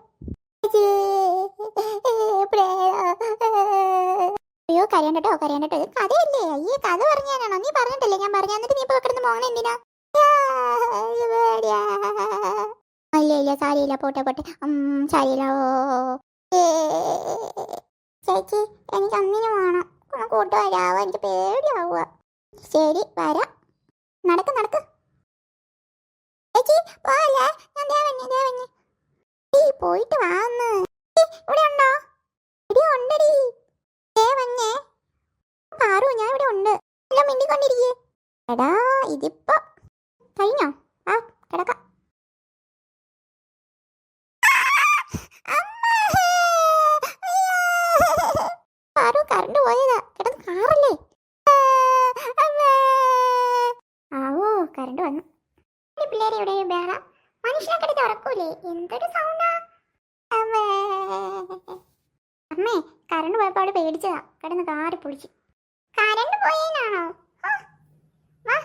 അയ്യോ കരയണ്ടോ ഇത് കഥയല്ലേ. അയ്യേ കഥ പറഞ്ഞാണോ? നീ പറഞ്ഞിട്ടില്ലേ ഞാൻ പറഞ്ഞു, എന്നിട്ട് നീ ഇപ്പൊ കിടന്ന് മോനെ എന്തിനാ? ഇല്ല സാരിയില്ല, പോട്ടെ സാരിയില്ല. ചേച്ചി എനിക്ക് അന്നിന് വേണം, കൂട്ട് വരാവോ, എനിക്ക് പേടിയാവുക. ശരി വരാം, നടക്ക് ചേച്ചി പോയല്ലേ, ഞാൻ ദേവഞ്ഞ് പോയിട്ട് വാന്ന്. ഇവിടെ ഉണ്ടോ? ഇവിടെ ഉണ്ടടി ദേവഞ്ഞേ. പാറു ഞാൻ ഇവിടെ ഉണ്ട്, എല്ലാം മിണ്ടിക്കൊണ്ടിരിക്കേ. എടാ ഇതിപ്പോ കഴിഞ്ഞോ? കിടക്കാം. പാറു കറണ്ട് പോയതാ, കിടന്ന് കാറല്ലേ. ആവോ കറണ്ട് വന്നു. പിള്ളേരെ ഇവിടെ ബേള, മനുഷ്യനെ കിടന്ന് ഉറക്കൂലേ, എന്തൊരു സൗണ്ടാ. അമ്മേ കറണ്ട് പോയപ്പോൾ അവിടെ പേടിച്ചതാ, കിടന്ന് കാറി പൊളിച്ചു. കറണ്ട് പോയേനാണോ? വാ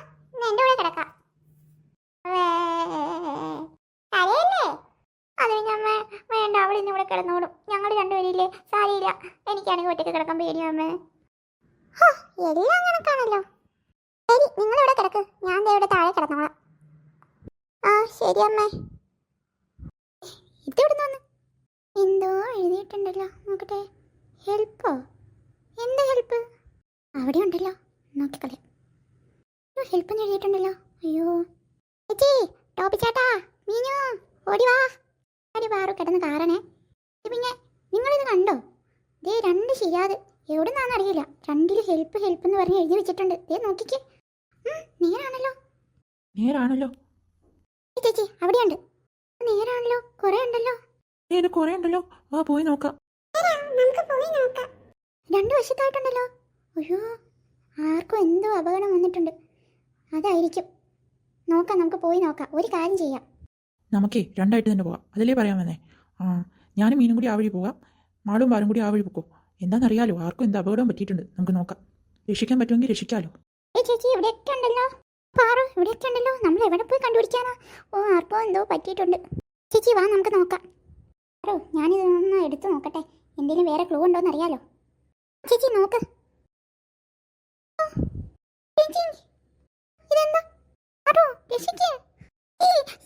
എന്റെ കൂടെ കിടക്കാം. കരയല്ലേ? അത് ഞമ്മ വേണ്ട, അവൾ ഇന്ന് ഇവിടെ കിടന്നോളും. ഞങ്ങൾ രണ്ടുപേരില്ലേ, സാരിയില്ല, എനിക്കാണെങ്കിൽ ഒറ്റയ്ക്ക് കിടക്കാൻ പേടിയാ അമ്മേ. ഹോ, എല്ലാം കണക്കാണല്ലോ. ശരി, നിങ്ങളിവിടെ കിടക്ക്, ഞാൻ ദേ ഇവിടെ താഴെ കിടന്നോളാം. ആ ശരി അമ്മേ. ഇതെവിടുന്ന് വന്ന്? എന്തോ എഴുതിയിട്ടുണ്ടല്ലോ, നോക്കട്ടെ. ഹെൽപ്പോ? എന്താ ഹെൽപ്പ്? അവിടെ ഉണ്ടല്ലോ, നോക്കിക്കളെ. ഹെൽപ്പ് എന്ന് എഴുതിയിട്ടുണ്ടല്ലോ. അയ്യോ ചേച്ചി, ടോപ്പി ചേട്ടാ, മീനു, ഓടി വാ. അടി പാറു കിടന്ന് കാറണേ. പിന്നെ നിങ്ങളിത് കണ്ടോ? ദേ 2 ശരിയാത് എവിടുന്നാന്ന് അറിയില്ല. 2 ഹെൽപ്പ് ഹെൽപ്പ് എന്ന് പറഞ്ഞ് എഴുതി വെച്ചിട്ടുണ്ട്. ദേ നോക്കിക്കേ. നേരാണല്ലോ. നേരാണല്ലോ. ചേച്ചി അവിടെയുണ്ട്. നേരാണല്ലോ, കുറെ ഉണ്ടല്ലോ. ഇത് കുറേ ഉണ്ടല്ലോ. ആ പോയി നോക്കാം. നമുക്ക് പോയി നോക്കാം. 2 വശത്തായിട്ടുണ്ടല്ലോ. അയ്യോ, ആർക്കും എന്തോ അപകടം വന്നിട്ടുണ്ട്. അതായിരിക്കും. നോക്കാം, നമുക്ക് പോയി നോക്കാം. ഒരു കാര്യം ചെയ്യാം. നമുക്കേ 2ആയിട്ട് തന്നെ പോവാം. അതിലേ പറയാൻ വന്നേ. ഞാനും മീനും കൂടി ആ വഴി പോകാം, മാളും പാലും കൂടി ആ വഴി പോക്കോ. എന്താണെന്നറിയാലോ, ആർക്കും എന്ത് അപകടം പറ്റിയിട്ടുണ്ട്. നമുക്ക് നോക്കാം. രക്ഷിക്കാൻ പറ്റുമെങ്കിൽ രക്ഷിക്കാമല്ലോ. ചേച്ചി ഇവിടെയൊക്കെ ഉണ്ടല്ലോ. പാറു ഇവിടെയൊക്കെ ഉണ്ടല്ലോ. നമ്മൾ എവിടെ പോയി കണ്ടുപിടിക്കാനാ? ഓ, ആർക്കോ എന്തോ പറ്റിയിട്ടുണ്ട്. ചേച്ചി വാ, നമുക്ക് നോക്കാം. പാറു, ഞാനിതൊന്ന് എടുത്തു നോക്കട്ടെ. എന്തെങ്കിലും വേറെ ക്ലൂ ഉണ്ടോന്ന് അറിയാലോ. ചേച്ചി നോക്ക്. ചേച്ചി ഇതെന്താ? പാറു രക്ഷിക്കേ.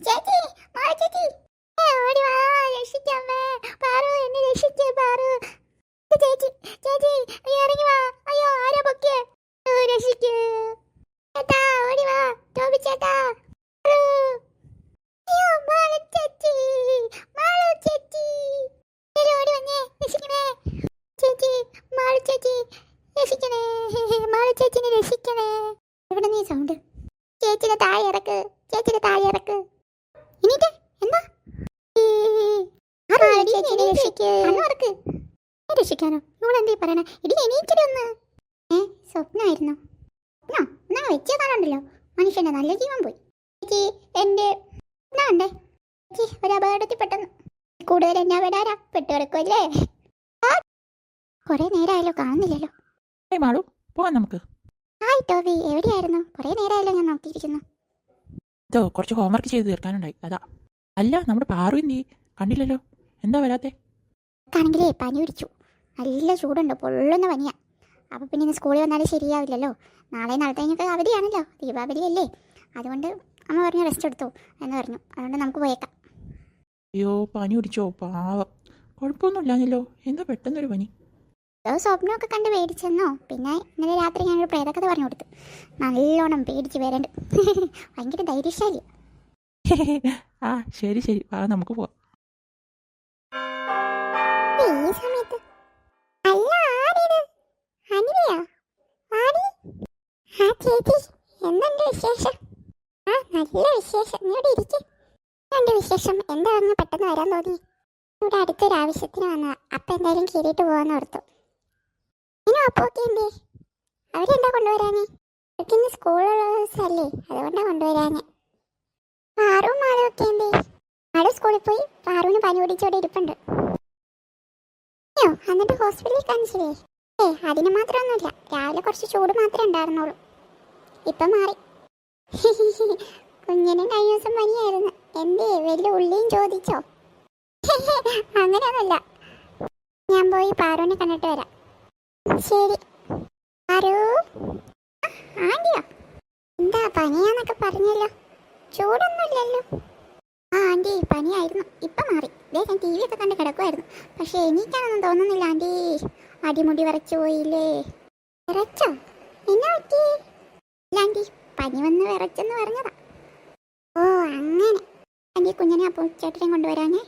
ചേച്ചി, മാളു ചേച്ചി, ഓടി വാ, രക്ഷിക്കമ്മേ. പാറു എന്നെ രക്ഷിക്കേ. പാറു ചേച്ചി, ചേച്ചി ഇറങ്ങി വാ. അയ്യോ, ആരാ പൊക്കിയേ? രക്ഷിക്കേ ചേട്ടാ, ഓടി വാ. ടോബി ചേട്ടാ. അയ്യോ, മാളു ചേച്ചി, മാളു ചേച്ചി, ഓടി വന്നേ, രക്ഷിക്കണേ. ചേച്ചി, മാളു ചേച്ചി രക്ഷിക്കണേ. മാളു ചേച്ചിനെ രക്ഷിക്കണേ. എവിടെ നീ സൗണ്ട്? ചേച്ചിനെ താഴെ ഇറക്ക്, ചേച്ചിനെ താഴെ ഇറക്ക്. ഇനിട്ട് എന്താ? ചേച്ചിനെ രക്ഷിക്ക്. രക്ഷിക്കാനോ? ഇവളെന്തീ പറയണേ? ഇടി എണീറ്റിട്ട് ഒന്ന്. സ്വപ്നമായിരുന്നു. സ്വപ്നോ? എന്നാ വെച്ചേ കാണണ്ടല്ലോ. മനുഷ്യന്റെ നല്ല ജീവൻ പോയി. ചേച്ചി എന്റെ ഉണ്ടേ. ചേച്ചി ഒരു അപകടത്തിൽ പെട്ടെന്ന്. കൂടുതൽ എന്നാ വിടാരാ? പെട്ടുകിടക്കുമല്ലേ? കുറെ നേരമായല്ലോ, കാണുന്നില്ലല്ലോ. മാളു പോവാം നമുക്ക്. ഹായ് ടോബി, എവിടെയായിരുന്നു? കുറെ നേരമായല്ലോ ഞാൻ നോക്കിയിരിക്കുന്നു. ഇതോ കുറച്ച് ഹോംവർക്ക് ചെയ്ത് തീർക്കാനുണ്ടായി, അതാ. അല്ല, നമ്മുടെ പാറു എന്തി കണ്ടില്ലല്ലോ. എന്താ വരാത്തെ? ആണെങ്കിലേ പനി പിടിച്ചു. നല്ല ചൂടുണ്ട്, പൊള്ളുന്ന പനിയാ. അപ്പോൾ പിന്നെ ഇന്ന് സ്കൂളിൽ വന്നാലും ശരിയാവില്ലല്ലോ. നാളെ നാളത്തെ കഴിഞ്ഞൊക്കെ അവധിയാണല്ലോ, ദീപാവലി അല്ലേ. അതുകൊണ്ട് അമ്മ പറഞ്ഞു റെസ്റ്റ് എടുത്തു എന്ന് പറഞ്ഞു. അതുകൊണ്ട് നമുക്ക് പോയേക്കാം. അയ്യോ, പനി പിടിച്ചോ? പാവം. കുഴപ്പമൊന്നുമില്ലാഞ്ഞല്ലോ. എന്താ പെട്ടെന്നൊരു പനി? സ്വപ്നമൊക്കെ കണ്ട് പേടിച്ചെന്നോ. പിന്നെ ഇന്നലെ രാത്രി ഞാനൊരു പ്രേതകഥ പറഞ്ഞു കൊടുത്തു. നല്ലോണം പേടിച്ച് വരണ്ട്. ഭയങ്കര ധൈര്യശാലി. ആ ശരി ശരി, വാ നമുക്ക് പോവാം. ഈ സമയത്ത് അല്ല, ആരിത്? അനിലയാ? ആരി? ആ ചേച്ചി, എന്തുണ്ട് വിശേഷം? ആ നല്ല വിശേഷം. നീ ഇവിടെ ഇരിക്കും. എൻ്റെ വിശേഷം എന്താ? അങ്ങ് പെട്ടെന്ന് വരാൻ തോന്നി. ഇവിടെ അടുത്തൊരു ആവശ്യത്തിന് വന്നതാ. അപ്പം എന്തായാലും കയറിയിട്ട് പോകാമെന്ന് ഓർത്തു. ഇനി അപ്പൊക്കെ എന്തേ? അവരെന്താ കൊണ്ടുവരാനേ? അവർക്കിന്ന് സ്കൂളുള്ള ദിവസമല്ലേ, അതുകൊണ്ടാണ് കൊണ്ടുവരാന്. പാറും മാളും ഒക്കെ എന്തേ? മാളു സ്കൂളിൽ പോയി. പാറുവിന് പനി പിടിച്ചോടെ ഇരിപ്പുണ്ട്. എന്നിട്ട് ഹോസ്പിറ്റലിൽ കാണിച്ചില്ലേ? അതിന് മാത്രമൊന്നുമില്ല. രാവിലെ കുറച്ച് ചൂട് മാത്രമേ ഉണ്ടായിരുന്നുള്ളൂ. ഇപ്പം മാറി. കുഞ്ഞിനും കഴിഞ്ഞ ദിവസം പനിയായിരുന്നു. എന്തേ, വലിയ ഉള്ളിയും ചോദിച്ചോ? അങ്ങനെയൊന്നുമില്ല. ഞാൻ പോയി പാറുവിനെ കണ്ടിട്ട് വരാം. ശരി. പാറു, ആൻറ്റിയോ? എന്താ പനിയാന്നൊക്കെ പറഞ്ഞല്ലോ. ചൂടൊന്നുമില്ലല്ലോ. ആ ആൻറ്റി, പനിയായിരുന്നു. ഇപ്പം മാറി. ദേ ഞാൻ TV ഒക്കെ കണ്ട് കിടക്കുമായിരുന്നു. പക്ഷേ എനിക്കാണെന്ന് തോന്നുന്നില്ല ആൻറ്റി. അടിമുടി വിറച്ചു പോയില്ലേ? വിറച്ചോ? എന്നാ പറ്റി? ഇല്ല ആൻറ്റി, പനി വന്ന് വിറച്ചെന്ന് പറഞ്ഞതാ. ഓ അങ്ങനെ. ആൻറ്റി കുഞ്ഞിനെ അപ്പോൾ ചേട്ടനെയും കൊണ്ടുവരാനേ?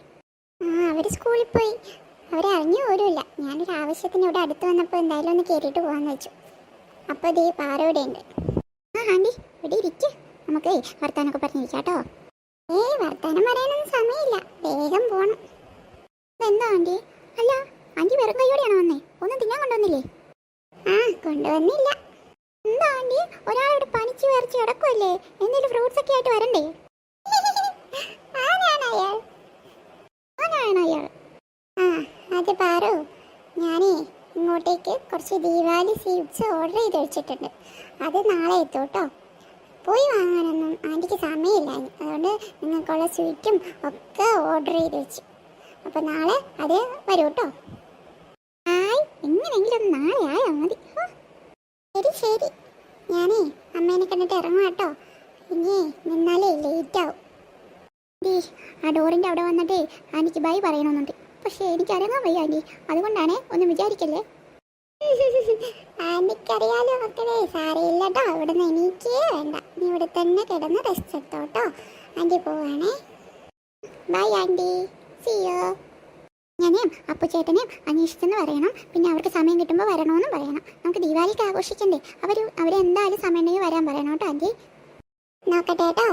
അവർ സ്കൂളിൽ പോയി. അവരറിഞ്ഞു പോലുമില്ല. ഞാനൊരു ആവശ്യത്തിന് ഇവിടെ അടുത്ത് വന്നപ്പോൾ എന്തായാലും ഒന്ന് കയറിയിട്ട് പോകാമെന്ന് വെച്ചു. അപ്പോൾ ദേ പാറ ഇവിടെ ഉണ്ട്. ആ ആൻറ്റി, ഇവിടെ ഇരിക്കുക. നമുക്ക് വർത്താനൊക്കെ പറഞ്ഞിരിക്കാം കേട്ടോ. വർത്താനം പറയാനൊന്നും സമയമില്ല, വേഗം പോണം. എന്താ ആൻറ്റി? അല്ല, ആൻറ്റി വെറും കൈയോടെയാണോ വന്നേ? ഒന്നും തിന്നാൻ കൊണ്ടുവന്നില്ലേ? ആ കൊണ്ടുവന്നില്ല. എന്താ ആൻറ്റി, ഒരാളോട് പനിച്ച് വിറച്ച് കിടക്കുമല്ലേ? എന്തെങ്കിലും ഫ്രൂട്ട്സ് ഒക്കെ ആയിട്ട് വരണ്ടേ? ആരാണ് അയാൾ? ആരാണ് അയാൾ? ആ അത് പാറു, ഞാനേ ഇങ്ങോട്ടേക്ക് കുറച്ച് ദീപാവലി സ്വീറ്റ്സ് ഓർഡർ ചെയ്ത് വെച്ചിട്ടുണ്ട്. അത് നാളെ എത്തും കേട്ടോ. പോയി വാങ്ങാനൊന്നും ആൻറ്റിക്ക് സമയമില്ല. അതുകൊണ്ട് നിങ്ങൾക്കുള്ള സ്വീറ്റും ഒക്കെ ഓർഡർ ചെയ്ത് വെച്ചു. അപ്പോൾ നാളെ അത് വരും കേട്ടോ. ആയി, എങ്ങനെയെങ്കിലും നാളെ ആയാൽ മതി. ശരി, ഞാനേ അമ്മേനെ കണ്ടിട്ട് ഇറങ്ങും കേട്ടോ. ഇനി നിന്നാലേ ലേറ്റ് ആവും. ഡീ, ആ ഡോറിൻ്റെ അവിടെ വന്നിട്ടേ ആൻറ്റിക്ക് ബൈ പറയണമെന്നുണ്ട്. പക്ഷേ എനിക്ക് ഇറങ്ങാൻ വയ്യ ആൻറ്റി, അതുകൊണ്ടാണേ ഒന്നും വിചാരിക്കല്ലേ. ആൻറ്റിക്കറിയാലോ മക്കളെ, സാരയില്ല കേട്ടോ. ഇവിടെ നിന്ന് എനിക്കേ വേണ്ട, നീ ഇവിടെ തന്നെ കിടന്ന് റെസ്റ്റ് എടുത്തോ കേട്ടോ. ആൻറ്റി പോവാണേ. Bye aunty, see you. ഞാനേ അപ്പുചേട്ടനെയും അന്വേഷിച്ചെന്ന് പറയണം. പിന്നെ അവർക്ക് സമയം കിട്ടുമ്പോൾ വരണമെന്നും പറയണം. നമുക്ക് ദീപാവലിക്ക് ആഘോഷിക്കണ്ടേ. അവരെന്തായാലും സമയം ഉണ്ടെങ്കിൽ വരാൻ പറയണം കേട്ടോ ആൻറ്റി. നോക്കട്ടെ കേട്ടോ.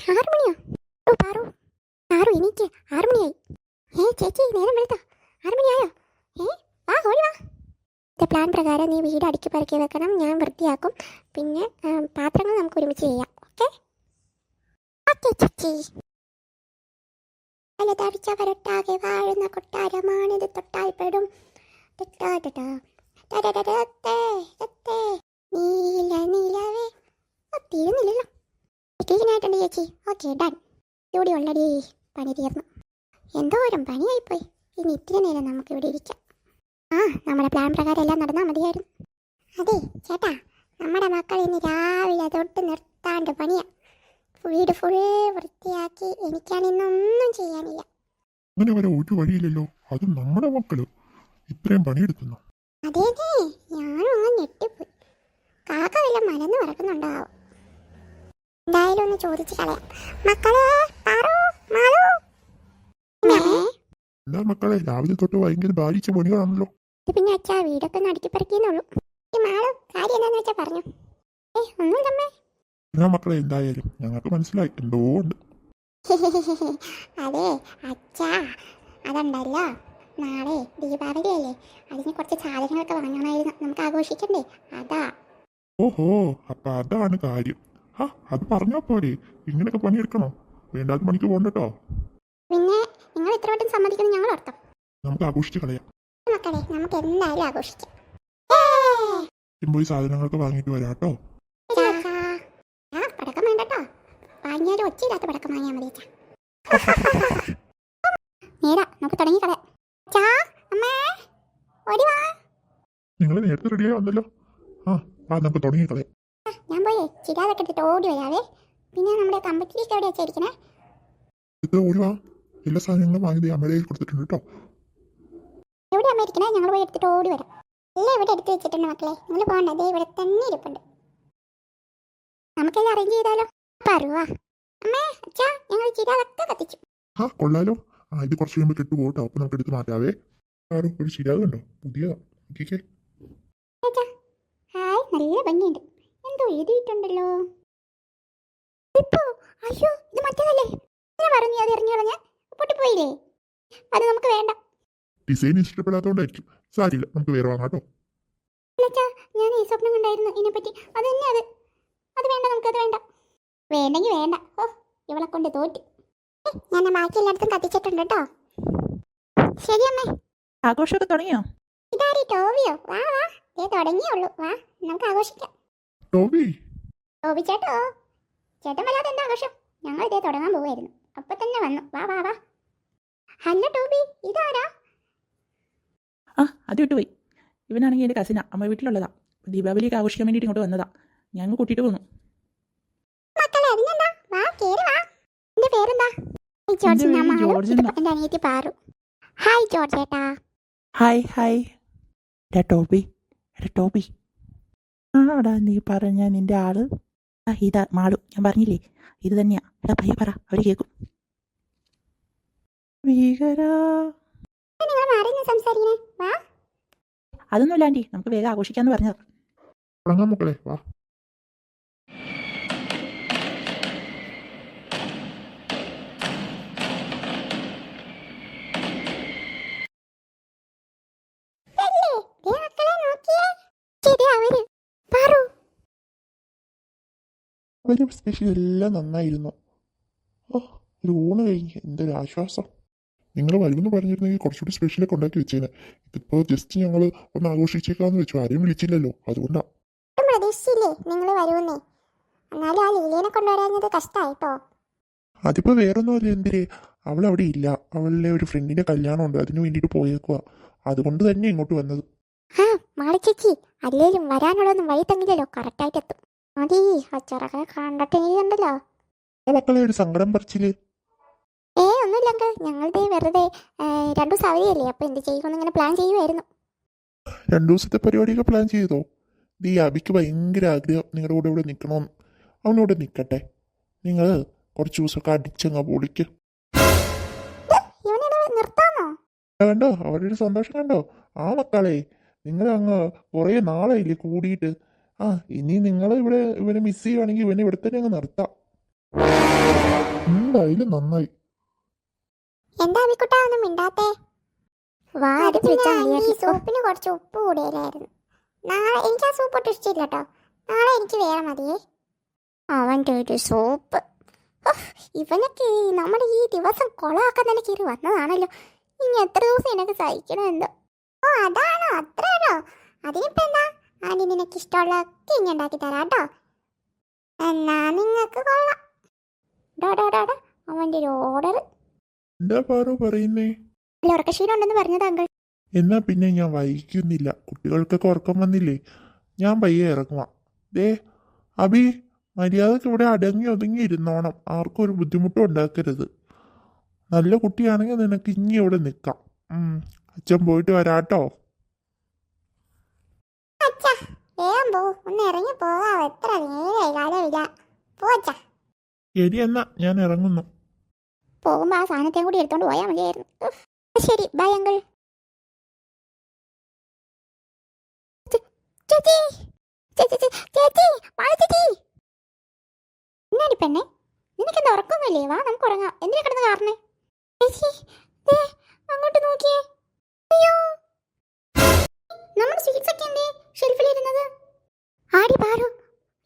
6 മണിയോ? ഓ പാറു, പാറു എനിക്ക് 6 മണിയായി. ചേച്ചി നേരം വെളുത്തോ? 6 മണിയായോ? വാ ഓടി വാ. പ്ലാൻ പ്രകാരം നീ വീട് അടുക്കി പറക്കി വെക്കണം, ഞാൻ വൃത്തിയാക്കും. പിന്നെ പാത്രങ്ങൾ നമുക്ക് ഒരുമിച്ച് ചെയ്യാം. ഓക്കെ ഓക്കെ ചേച്ചി. അലതടിച്ച വരട്ടാകെ വാഴുന്ന കൊട്ടാരമാണിത്, തൊട്ടാൽ പെടും. നീല നീലവേ. തീരുന്നില്ലല്ലോ. ക്ലീനായിട്ടുണ്ട് ചേച്ചി. Okay done. ഇവിടെ ഉള്ളടി പണി തീർന്നു. എന്തോരം പണിയായിപ്പോയി. ഇനി ഇത്തിരി നേരം നമുക്ക് ഇവിടെ ഇരിക്കാം. നമ്മുടെ പ്ലാൻ പ്രകാരം എല്ലാം നടന്നാൽ മതിയായിരുന്നു. അതെ ചേട്ടാ, നമ്മുടെ മക്കൾ ഇന്ന് രാവിലെ തൊട്ട് നിർത്താണ്ട് പണിയാ. വീട് ഫുൾ വൃത്തിയാക്കി. എനിക്കാണ് ഇന്നൊന്നും ചെയ്യാനില്ല. അങ്ങനെ വരെ ഒരു വഴിയില്ലല്ലോ. അത് നമ്മുടെ മക്കള് ഇത്രയും പണിയെടുക്കുന്നു. അതേ, ഞാനും അങ്ങ് ഞെട്ടിപ്പോയി. കാക്ക വല്ല മലന്ന് പറക്കുന്നുണ്ടാവും. എന്തായാലും ഒന്ന് ചോദിച്ചു കളയാം. മക്കളെ, പാറു, മാളു. എന്താ മക്കളെ, രാവിലെ തൊട്ട് ഭയങ്കര ഭാരിച്ച പണികളാണല്ലോ. പിന്നെ അച്ഛാ, വീടൊക്കെ ഒന്ന് അടുക്കി പറക്കിയെന്നുള്ളൂ. മാളു, കാര്യം എന്താന്ന് വെച്ചാ പറഞ്ഞു. ഒന്നും തമ്മേ. എന്നാ മക്കളെ, എന്തായാലും ഞങ്ങൾക്ക് മനസ്സിലായി എന്തോ ഉണ്ട്. അതെ അച്ഛാ, അതുണ്ടല്ലോ, നാളെ ദീപാവലി അല്ലേ, അതിന് കുറച്ച് സാധനങ്ങളൊക്കെ വാങ്ങണമായിരുന്നു. നമുക്ക് ആഘോഷിക്കണ്ടേ, അതാ. ഓഹോ, അപ്പൊ അതാണ് കാര്യം. അത് പറഞ്ഞാ പോരെ. ഇങ്ങനെയൊക്കെ പണിയെടുക്കണോ? വേണ്ടാത്ത പണിക്ക് പോകണ്ടോ. പിന്നെ നിങ്ങൾ എത്ര വട്ടം സമ്മതിക്കണം ഞങ്ങൾ ഓർത്തോ. നമുക്ക് ആഘോഷിച്ച് കളയാം മക്കളെ, നമുക്ക് എന്തായാലും ആഘോഷിക്കാം. പോയി സാധനങ്ങളൊക്കെ വാങ്ങിയിട്ട് വരാം കേട്ടോ. പടക്കം വേണ്ടട്ടോ, വാങ്ങിയാലും ഒച്ചയില്ലാത്ത പടക്കം വാങ്ങിയാൽ മതി അച്ഛാ. നേരാ, നമുക്ക് തുടങ്ങി കളയാം. നിങ്ങൾ നേരത്തെ റെഡിയായി വന്നല്ലോ. നമുക്ക് തുടങ്ങി കളയാം. ഞാൻ പോയേ ചിരാതൊക്കെ എടുത്തിട്ട് ഓടി വരാവേ. പിന്നെ നമ്മുടെ കമ്പറ്റിലേക്ക് എവിടെ വെച്ചായിരിക്കണേ? ഇത് ഓടി വാ. എല്ലാ സാധനങ്ങളും വാങ്ങി അമ്മയുടെ കയ്യിൽ കൊടുത്തിട്ടുണ്ട് കേട്ടോ. എവിടെ അമ്മ ഇരിക്കണേ? ഞങ്ങൾ പോയി എടുത്തിട്ട് ഓടി വരാം. എല്ലാം ഇവിടെ എടുത്ത് വെച്ചിട്ടുണ്ട് മക്കളെ, നിങ്ങൾ പോകണ്ട. അതേ ഇവിടെ തന്നെ ഇരിപ്പുണ്ട്. നമുക്കെല്ലാം അറേഞ്ച് ചെയ്താലോ? പറവാ അമ്മേ, അച്ഛാ, ഞങ്ങൾ ചിരാതൊക്കെ കത്തിച്ചു. കൊള്ളാലോ. ഇത് കുറച്ച് കഴിയുമ്പോൾ കെട്ടു പോകട്ടോ. അപ്പൊ നമുക്ക് എടുത്ത് മാറ്റാവേ. ഒരു ചിരാത് കണ്ടോ? പുതിയതാ. ഹായ്, നല്ല ഭംഗിയുണ്ട്. എന്തോ എഴുതിയിട്ടുണ്ടല്ലോ. അയ്യോ, ഇത് മറ്റേതല്ലേ? ഞാൻ പറഞ്ഞു അത് എറിഞ്ഞു കളഞ്ഞ പൊട്ടിപ്പോയില്ലേ? അത് നമുക്ക് വേണ്ട. ഡിസൈൻ ഇഷ്ടപ്പെടാത്തോണ്ടായിരിക്കും. സാരില്ല, നമുക്ക് വേറെ വാങ്ങാം കേട്ടോ. ഞാൻ ഈ സ്വപ്നം കണ്ടായിരുന്നു ഇതിനെപ്പറ്റി. അത് തന്നെ അത് വേണ്ട, നമുക്കത് വേണ്ട. വേണ്ടെങ്കിൽ വേണ്ട. ഇവളെ കൊണ്ട് തോറ്റി. ഞാൻ ബാക്കി എല്ലായിടത്തും കത്തിച്ചിട്ടുണ്ട് കേട്ടോ. ശരി അമ്മേ. ആഘോഷമൊക്കെ തുടങ്ങിയോ? ഇതാരീ ടോവിയോ? വാ വാ, തുടങ്ങിയുള്ളൂ. വാ, നമുക്ക് ആഘോഷിക്കാം. ടോബി ചേട്ടോ, ചേട്ടൻ വല്ലാതെ എന്താ ആഘോഷം? ഞങ്ങൾ ഇതേ തുടങ്ങാൻ പോവായിരുന്നു, അപ്പൊ തന്നെ വന്നു. വാ വാ വാ. ഹലോ ടോബി, ഇതാരാ? അത് വിട്ടുപോയി. ഇവനാണെങ്കിൽ എൻ്റെ കസിനാ, അമ്മ വീട്ടിലുള്ളതാ. ദീപാവലിയൊക്കെ ആഘോഷിക്കാൻ വേണ്ടിയിട്ട് ഇങ്ങോട്ട് വന്നതാ. ഞങ്ങൾ കൂട്ടിയിട്ട് പോന്നു. മക്കളെ, അതിനെന്താ? വാ, കേറി വാ. എന്റെ പേരെന്താ? എന്റെ അനിയത്തി പാറു. ഹായ് ജോർജ് ചേട്ടാ. Hi hi. എടാ ടോബി, ആടാ നീ പറഞ്ഞ നിന്റെ ആള്? ഇതാ മാളു, ഞാൻ പറഞ്ഞില്ലേ ഇത് തന്നെയാ. എടാ പയ്യെ പറ, അവര് കേൾക്കും. അതൊന്നുമില്ല ആൻറ്റി, നമുക്ക് വേഗം ആഘോഷിക്കാന്ന് പറഞ്ഞതാ. തുടങ്ങാം മക്കളെ, വാ. സ്പെഷ്യൽ എല്ലാം നന്നായിരുന്നു. ഒരു ഊണ് കഴിഞ്ഞ് എന്തൊരു ആശ്വാസം. നിങ്ങൾ വരുമെന്ന് പറഞ്ഞിരുന്നെങ്കിൽ കുറച്ചുകൂടി സ്പെഷ്യലൊക്കെ ഉണ്ടാക്കി വെച്ചേനെ. ഇതിപ്പോൾ ജസ്റ്റ് ഞങ്ങൾ ഒന്ന് ആഘോഷിച്ചേക്കാന്ന് വെച്ചു. ആരെയും വിളിച്ചില്ലല്ലോ, അതുകൊണ്ടാ. അതിപ്പോ വേറൊന്നും അല്ല എന്തിരേ, അവൾ അവിടെ ഇല്ല. അവളുടെ ഒരു ഫ്രണ്ടിന്റെ കല്യാണം ഉണ്ട്, അതിന് വേണ്ടിയിട്ട് പോയേക്കുക. അതുകൊണ്ട് തന്നെ ഇങ്ങോട്ട് വന്നത്. ആ മാളി ചേച്ചി അല്ലേലും വരാനുള്ളതൊന്നും വഴി തങ്ങില്ലല്ലോ കറക്റ്റായിട്ട് എത്തും. മതി ആ ചെറുക്കനെ കണ്ടിട്ട് ഉണ്ടല്ലോ. മക്കളെ ഒരു സങ്കടം പറിച്ചില്. ഒന്നുമില്ല അങ്കിൾ, ഞങ്ങളുടെ വെറുതെ 2 ദിവസം അവധിയല്ലേ, അപ്പോൾ എന്ത് ചെയ്യുമെന്ന് ഇങ്ങനെ പ്ലാൻ ചെയ്യുമായിരുന്നു. 2 ദിവസത്തെ പരിപാടിയൊക്കെ പ്ലാൻ ചെയ്തോ? ഈ അബിക്ക് ഭയങ്കര ആഗ്രഹം നിങ്ങളുടെ കൂടെ ഇവിടെ നിൽക്കണമെന്ന്. അവനോട് നിൽക്കട്ടെ. നിങ്ങൾ കുറച്ച് ദിവസമൊക്കെ അടിച്ചങ്ങ് പൊളിക്ക്. ഇവനെ നിർത്താമോ? കണ്ടോ അവരുടെ ഒരു സന്തോഷം കണ്ടോ? ആ മക്കളെ, നിങ്ങൾ അങ്ങ് കുറേ നാളായില്ലേ കൂടിയിട്ട്. ഇനി നിങ്ങൾ ഇവിടെ ഇവനെ മിസ് ചെയ്യുവാണെങ്കിൽ ഇവനെ ഇവിടെ തന്നെ അങ്ങ് നിർത്താം. എന്തായാലും നന്നായി. എന്താ അവിക്കുട്ടാ ഒന്നും മിണ്ടാത്തേ? സൂപ്പിന് കുറച്ച് ഉപ്പ് കൂടിയായിരുന്നു. നാളെ എനിക്ക് ആ സൂപ്പ് ഒട്ടും ഇഷ്ടമില്ല കേട്ടോ. നാളെ എനിക്ക് വേറെ മതിയേ. അവൻ്റെ ഒരു സൂപ്പ്. ഇവനൊക്കെ നമ്മുടെ ഈ ദിവസം കൊളാക്കാൻ തന്നെ കയറി വന്നതാണല്ലോ. ഇനി എത്ര ദിവസം എനിക്ക് സഹിക്കണം എന്തോ. അതാണോ? അത്രയാണോ? അതിനിപ്പോ എന്താ? ആദ്യം നിനക്ക് ഇഷ്ടമുള്ളതൊക്കെ ഇനി ഉണ്ടാക്കി തരാം കേട്ടോ. എന്നാ നിങ്ങൾക്ക് കൊള്ളാം. അവൻ്റെ ഒരു ഓർഡർ. എന്താ പാറു പറയുന്നേ? അല്ല, ഉറക്കക്ഷീണം ഉണ്ടെന്ന് പറഞ്ഞത് അങ്കിൾ. എന്നാ പിന്നെ ഞാൻ വൈകുന്നില്ല. കുട്ടികൾക്കൊക്കെ ഉറക്കം വന്നില്ലേ? ഞാൻ പയ്യെ ഇറങ്ങുക. ദേ അബി, മര്യാദക്ക് ഇവിടെ അടങ്ങി ഒതുങ്ങി ഇരുന്നോണം. ആർക്കും ഒരു ബുദ്ധിമുട്ടും ഉണ്ടാക്കരുത്. നല്ല കുട്ടിയാണെങ്കിൽ നിനക്ക് ഇനി ഇവിടെ നിൽക്കാം. അച്ഛൻ പോയിട്ട് വരാട്ടോ. ശരി എന്നാ ഞാൻ ഇറങ്ങുന്നു. പോകുമ്പോ ആ സാധനത്തെയും കൂടി എടുത്തോണ്ട് പോയാൽ മതിയായിരുന്നു. ശരി, ബൈ അങ്കിൾ. എന്നാടി പെണ്ണെ, നിനക്കെന്താ ഉറക്കൊന്നുമില്ലേ? വാ നമുക്ക് ഉറങ്ങാം. എന്തിനാ കിടന്ന് കാരണേ? അങ്ങോട്ട് നോക്കിയേ. അയ്യോ, നമ്മുടെ സ്വീറ്റ്സ് ഒക്കെ എന്തേ ഷെൽഫിലിരുന്നത്? ആടി പാറു,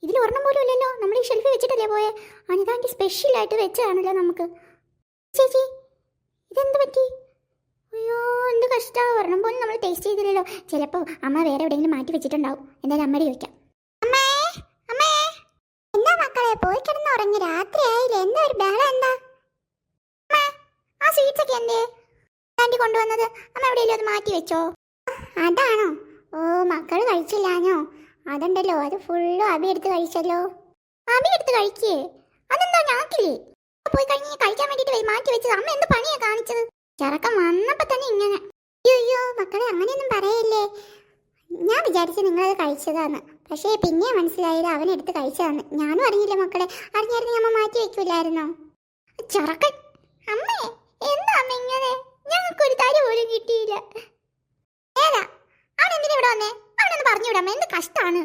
ഇതിൽ ഒരെണ്ണം പോലും ഇല്ലല്ലോ. നമ്മൾ ഈ ഷെൽഫിൽ വെച്ചിട്ടല്ലേ പോയെ? അനിതാൻ്റെ സ്പെഷ്യലായിട്ട് വെച്ചതാണല്ലോ നമുക്ക്. ചേച്ചി, ഇതെന്ത് പറ്റി? അയ്യോ, എന്ത് കഷ്ടമാണ്. ഒരെണ്ണം പോലും നമ്മൾ ടേസ്റ്റ് ചെയ്തില്ലല്ലോ. ചിലപ്പോൾ അമ്മ വേറെ എവിടെയെങ്കിലും മാറ്റി വെച്ചിട്ടുണ്ടാവും. എന്തായാലും അമ്മയുടെ ചോദിക്കാം. അമ്മേ, അമ്മേ, എന്താ മക്കളെ പോയി കിടന്ന് ഉറങ്ങി? രാത്രി ആയില്ലേ? എന്താ ഒരു ബഹളം? എന്താ ആ സ്വീറ്റ്സ് ഒക്കെ എന്തേ ആൻറ്റി കൊണ്ടുവന്നത്? അമ്മ എവിടെയെങ്കിലും അത് മാറ്റി വെച്ചോ? അതാണോ? ഓ, മക്കൾ കഴിച്ചില്ലാഞ്ഞോ? അതുണ്ടല്ലോ, അത് ഫുള്ളും അബി എടുത്ത് കഴിച്ചല്ലോ. അബി എടുത്ത് കഴിക്കേ? അതെന്താ ഞാക്കില്ലേ? പോയി കഴിഞ്ഞ് കഴിക്കാൻ വേണ്ടിട്ട് മാറ്റി വെച്ചത്. അമ്മ എന്ത് പണിയാ കാണിച്ചത്? ചെറുക്കം വന്നപ്പോ തന്നെ ഇങ്ങനെ. അയ്യോ മക്കളെ, അങ്ങനെയൊന്നും പറയല്ലേ. ഞാൻ വിചാരിച്ചു നിങ്ങളത് കഴിച്ചതാന്ന്. പക്ഷേ പിന്നെ മനസ്സിലായത് അവനെടുത്ത് കഴിച്ചതാന്ന്. ഞാനും അറിഞ്ഞില്ല മക്കളെ. അറിഞ്ഞായിരുന്നു അമ്മ മാറ്റി വെക്കൂലായിരുന്നോ? ചെറുക്കൻ. അമ്മേ, എന്താ അമ്മ ഇങ്ങനെ? ഞങ്ങൾക്കൊരു തരി പോലും കിട്ടിയില്ല. ഏതാ അവൻ? എന്തിനാ ഇവിടെ വന്നേ? അവനൊന്ന് പറഞ്ഞു വിടാമ. എന്ത് കഷ്ടാണ്.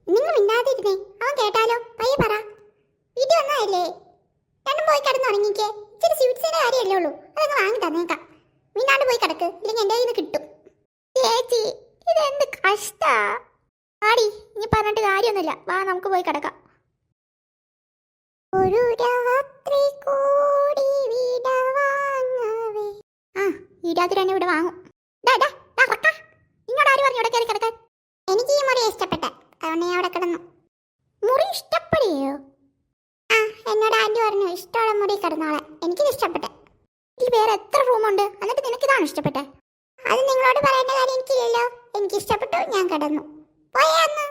നിങ്ങൾ മിണ്ടാതിരുന്നേ, അവൻ കേട്ടാലോ. പയ്യെ പറ. വീട്ടിൽ വന്നതല്ലേ? രണ്ടും പോയി കിടന്നുറങ്ങിക്കേ. ഇച്ചിരി സ്വീറ്റ്സിന്റെ കാര്യമല്ലേ ഉള്ളൂ, അതങ്ങ് വാങ്ങി തന്നേക്കാം. മിണ്ടാണ്ട് പോയി കിടക്ക്, ഇല്ലെങ്കിൽ എൻ്റെ കയ്യിൽ നിന്ന് കിട്ടും. ചേച്ചി, ഇതെന്ത് കഷ്ടാ. ആടി, ഇനി പറഞ്ഞിട്ട് കാര്യമൊന്നുമില്ല. വാ നമുക്ക് പോയി കിടക്കാം. ഒരു രാത്രി കൂടി വിടവാങ്ങവേ. ഈ രാത്രി തന്നെ ഇവിടെ വാങ്ങും. നിന്നോട് ആര് പറഞ്ഞു ഇവിടെ കയറി കിടക്കാൻ? എനിക്ക് ഈ മുറി ഇഷ്ടപ്പെട്ടെ, അതുകൊണ്ട് ഞാൻ അവിടെ കിടന്നു. മുറി ഇഷ്ടപ്പെടുകയോ? എന്നോട് ആന്റി പറഞ്ഞു ഇഷ്ടമുള്ള മുറി കിടന്നോളെ. എനിക്കിത് ഇഷ്ടപ്പെട്ടെ. ഇതിൽ വേറെ എത്ര റൂമുണ്ട്? എന്നിട്ട് നിനക്കിതാണ് ഇഷ്ടപ്പെട്ടെ? അത് നിങ്ങളോട് പറയേണ്ട കാര്യം എനിക്കില്ലല്ലോ. എനിക്ക് ഇഷ്ടപ്പെട്ടു, ഞാൻ കിടന്നു. പോയേന്നോ?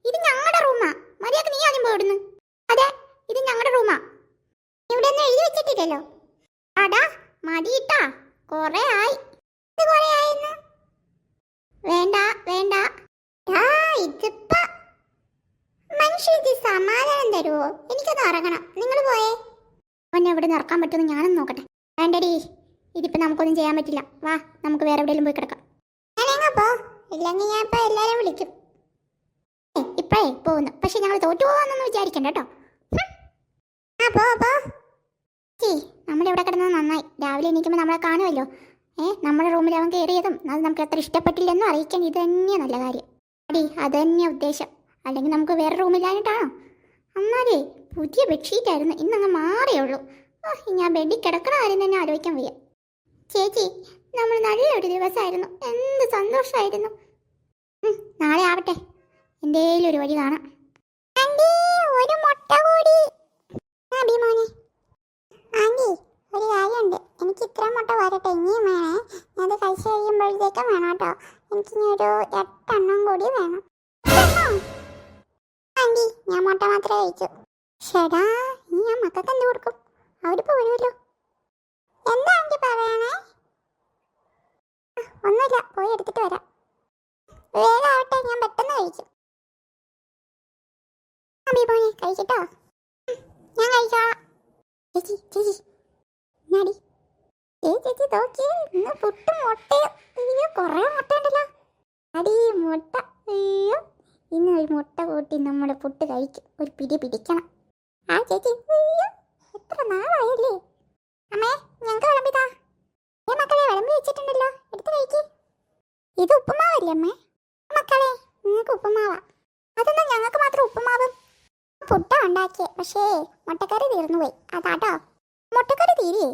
ഇത് ഞങ്ങളുടെ റൂമാ. മര്യാദക്ക് നീ ആദ്യം പോയിടുന്നു. അതെ, ഇത് ഞങ്ങളുടെ റൂമാ. ഇവിടെ ഒന്നും എഴുതി വെച്ചിട്ടില്ലല്ലോ. അടാ മതിയിട്ടാ, കൊറേ ആയി. വേണ്ട വേണ്ട. ഇതിപ്പ മനുഷ്യർക്ക് സമാധാനം തരുവോ? എനിക്കത് ഇറങ്ങണം. നിങ്ങൾ പോയേ. അവനെ എവിടെ നിന്ന് ഇറക്കാൻ പറ്റുമെന്ന് ഞാനൊന്ന് നോക്കട്ടെ. വേണ്ടടി, ഇതിപ്പോ നമുക്കൊന്നും ചെയ്യാൻ പറ്റില്ല. വാ, നമുക്ക് വേറെ എവിടെയെങ്കിലും പോയി കിടക്കാം. പോ, ഇല്ലെങ്കിൽ ഞാൻ ഇപ്പൊ എല്ലാരും വിളിക്കും. ഇപ്പഴേ പോകുന്നു. പക്ഷെ ഞങ്ങൾ തോറ്റു പോവാന്നൊന്നും വിചാരിക്കണ്ട കേട്ടോ. നമ്മളിവിടെ കിടന്നത് നന്നായി. രാവിലെ എണീക്കുമ്പോൾ നമ്മളെ കാണുമല്ലോ. നമ്മുടെ റൂമിൽ അവൻ കയറിയതും അത് നമുക്ക് അത്ര ഇഷ്ടപ്പെട്ടില്ലെന്നും അറിയിക്കാൻ ഇത് തന്നെയാണ് നല്ല കാര്യം. അടി, അത് തന്നെയാണ് ഉദ്ദേശം. അല്ലെങ്കിൽ നമുക്ക് വേറെ റൂമില്ലാഞ്ഞിട്ടാണോ? എന്നാലേ പുതിയ ബെഡ്ഷീറ്റായിരുന്നു, ഇന്നങ്ങ് മാറിയുള്ളൂ. ഞാൻ ബെഡിൽ കിടക്കണ കാര്യം തന്നെ ആലോചിക്കാൻ വയ്യ. ചേച്ചി, നമ്മൾ നല്ലൊരു ദിവസമായിരുന്നു. എന്ത് സന്തോഷമായിരുന്നു. നാളെ ആവട്ടെ, എന്തേലും ഒരു വഴി കാണാം. ഒരു മുട്ട കൂടി. അഭിമാനി ആന്റി, ഒരു കാര്യമുണ്ട്. എനിക്ക് എനിക്ക് ഇത്ര മുട്ട വരട്ടെ, ഇനിയും വേണേ. ഞാൻ അത് കഴിച്ച് കഴിയുമ്പോഴത്തേക്കും വേണം കേട്ടോ. എനിക്കിനി ഒരു 8 കൂടി വേണം. ആൻറ്റി, ഞാൻ മുട്ട മാത്രമേ കഴിച്ചു. ഷെടാ, ഇനി ഞാൻ മക്കൾക്ക് എന്ത് കൊടുക്കും? അവരിപ്പോ വരുമല്ലോ. എന്താ ആൻറ്റി പറയണേ? ഒന്നുമില്ല, പോയി എടുത്തിട്ട് വരാം. വേഗം ആവട്ടെ, ഞാൻ പെട്ടെന്ന് കഴിച്ചു. അഭിമോനെ കഴിക്കട്ടോ. ഞാൻ കഴിച്ചോളാം. ചേച്ചി ചേച്ചി നാടി ചേച്ചി നോക്കിയേ, ഇന്ന് പുട്ടും മുട്ടയും. അയ്യോ, കുറേ മുട്ട ഉണ്ടല്ലോ. അടി മുട്ട. അയ്യോ, ഇന്ന് ഒരു മുട്ട കൂട്ടി നമ്മൾ പുട്ട് കഴിക്കും. ഒരു പിടി പിടിക്കണം. ആ ചേച്ചി, അയ്യോ എത്ര നാളായല്ലേ. അമ്മേ, ഞങ്ങൾക്ക് വിളമ്പിതാ. മക്കളെ വിളമ്പി വെച്ചിട്ടുണ്ടല്ലോ, എടുത്ത് കഴിക്ക്. ഇത് ഉപ്പുമാവല്ലേ അമ്മേ? മക്കളെ, നിങ്ങൾക്ക് ഉപ്പുമാവാ. അതൊന്നും ഞങ്ങൾക്ക് മാത്രം ഉപ്പുമാവും. പുട്ട ഉണ്ടാക്കിയേ, പക്ഷേ മുട്ടക്കറി തീർന്നു പോയി. അതാട്ടോ. മുട്ടക്കറി തീരെ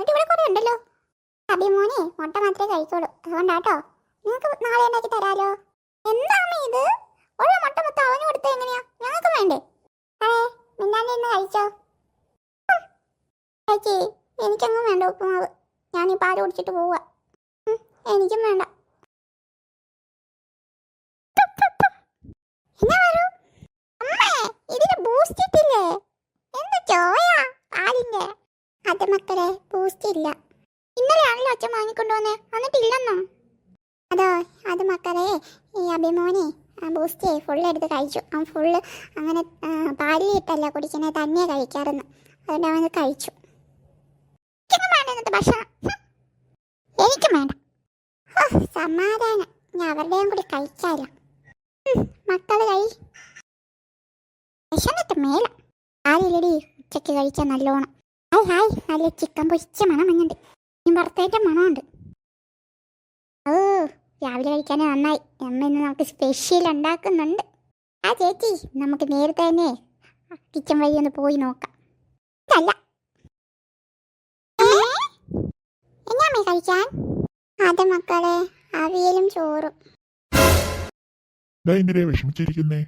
എന്നിട്ട് ഇവിടെ കുറേ ഉണ്ടല്ലോ. അഭിമോനെ മുട്ട മാത്രമേ കഴിക്കുള്ളൂ, അതുകൊണ്ടാട്ടോ. നിങ്ങൾക്ക് നാളെ ഉണ്ടാക്കി തരാലോ. എന്താണ് ഇത്? ഉള്ള മുട്ട മൊത്തം അവന് കൊടുത്താൽ എങ്ങനെയാ? ഞങ്ങൾക്ക് വേണ്ടേ? അതെ, മിന്നാണ്ട് ഇന്ന് കഴിച്ചോ. ചേച്ചി, എനിക്കൊന്നും വേണ്ട ഉപ്പുമാവ്. ഞാൻ ഈ പാല് കുടിച്ചിട്ട് പോവുക. എനിക്കും വേണ്ട. എന്നാ വരൂ. അമ്മേ, ഇതിന് ബൂസ്റ്റ് ഇട്ടില്ലേ? എന്ത് ചോയാ പാലിന്റെ? അത് മക്കളെ, ബൂസ്റ്റ് ഇല്ല. ഇന്നലെയാണല്ലോ അച്ഛൻ വാങ്ങിക്കൊണ്ടുവന്നേ, എന്നിട്ടില്ലെന്നോ? അത് മക്കളെ, ഈ അഭിമോനെ ബൂസ്റ്റ് ഫുള്ള് എടുത്ത് കഴിച്ചു. അവൻ ഫുള്ള് അങ്ങനെ പാലിലിട്ടല്ല കുടിക്കുന്നത്, തന്നെ കഴിക്കാറെന്ന്. അതുകൊണ്ട് അവന് കഴിച്ചു. എനിക്കൊന്നും വേണ്ട ഇന്നത്തെ ഭക്ഷണം. എനിക്കും വേണ്ട. സമാധാനം, ഞാൻ അവരുടെയും കൂടി കഴിച്ചാലോ. മക്കള് വിശന്നിട്ട് മേല. ആരില്ലടി ഉച്ചയ്ക്ക് കഴിച്ചാൽ നല്ലോണം. ഹായ്, നല്ല ചിക്കൻ പൊരിച്ച മണം വന്നുണ്ട്. ഈ വറുത്തേറ്റ മണമുണ്ട്. ഓ, രാവിലെ കഴിക്കാൻ നന്നായി. അമ്മ ഇന്ന് നമുക്ക് സ്പെഷ്യൽ ഉണ്ടാക്കുന്നുണ്ട്. ആ ചേച്ചി, നമുക്ക് നേരത്തെ തന്നെ കിച്ചൺ വഴി ഒന്ന് പോയി നോക്കാം. അല്ല എന്നാ കഴിക്കാൻ? അത് മക്കളെ, അവിയലും ചോറും. എന്തിനാ വിഷമിച്ചിരിക്കുന്നേ?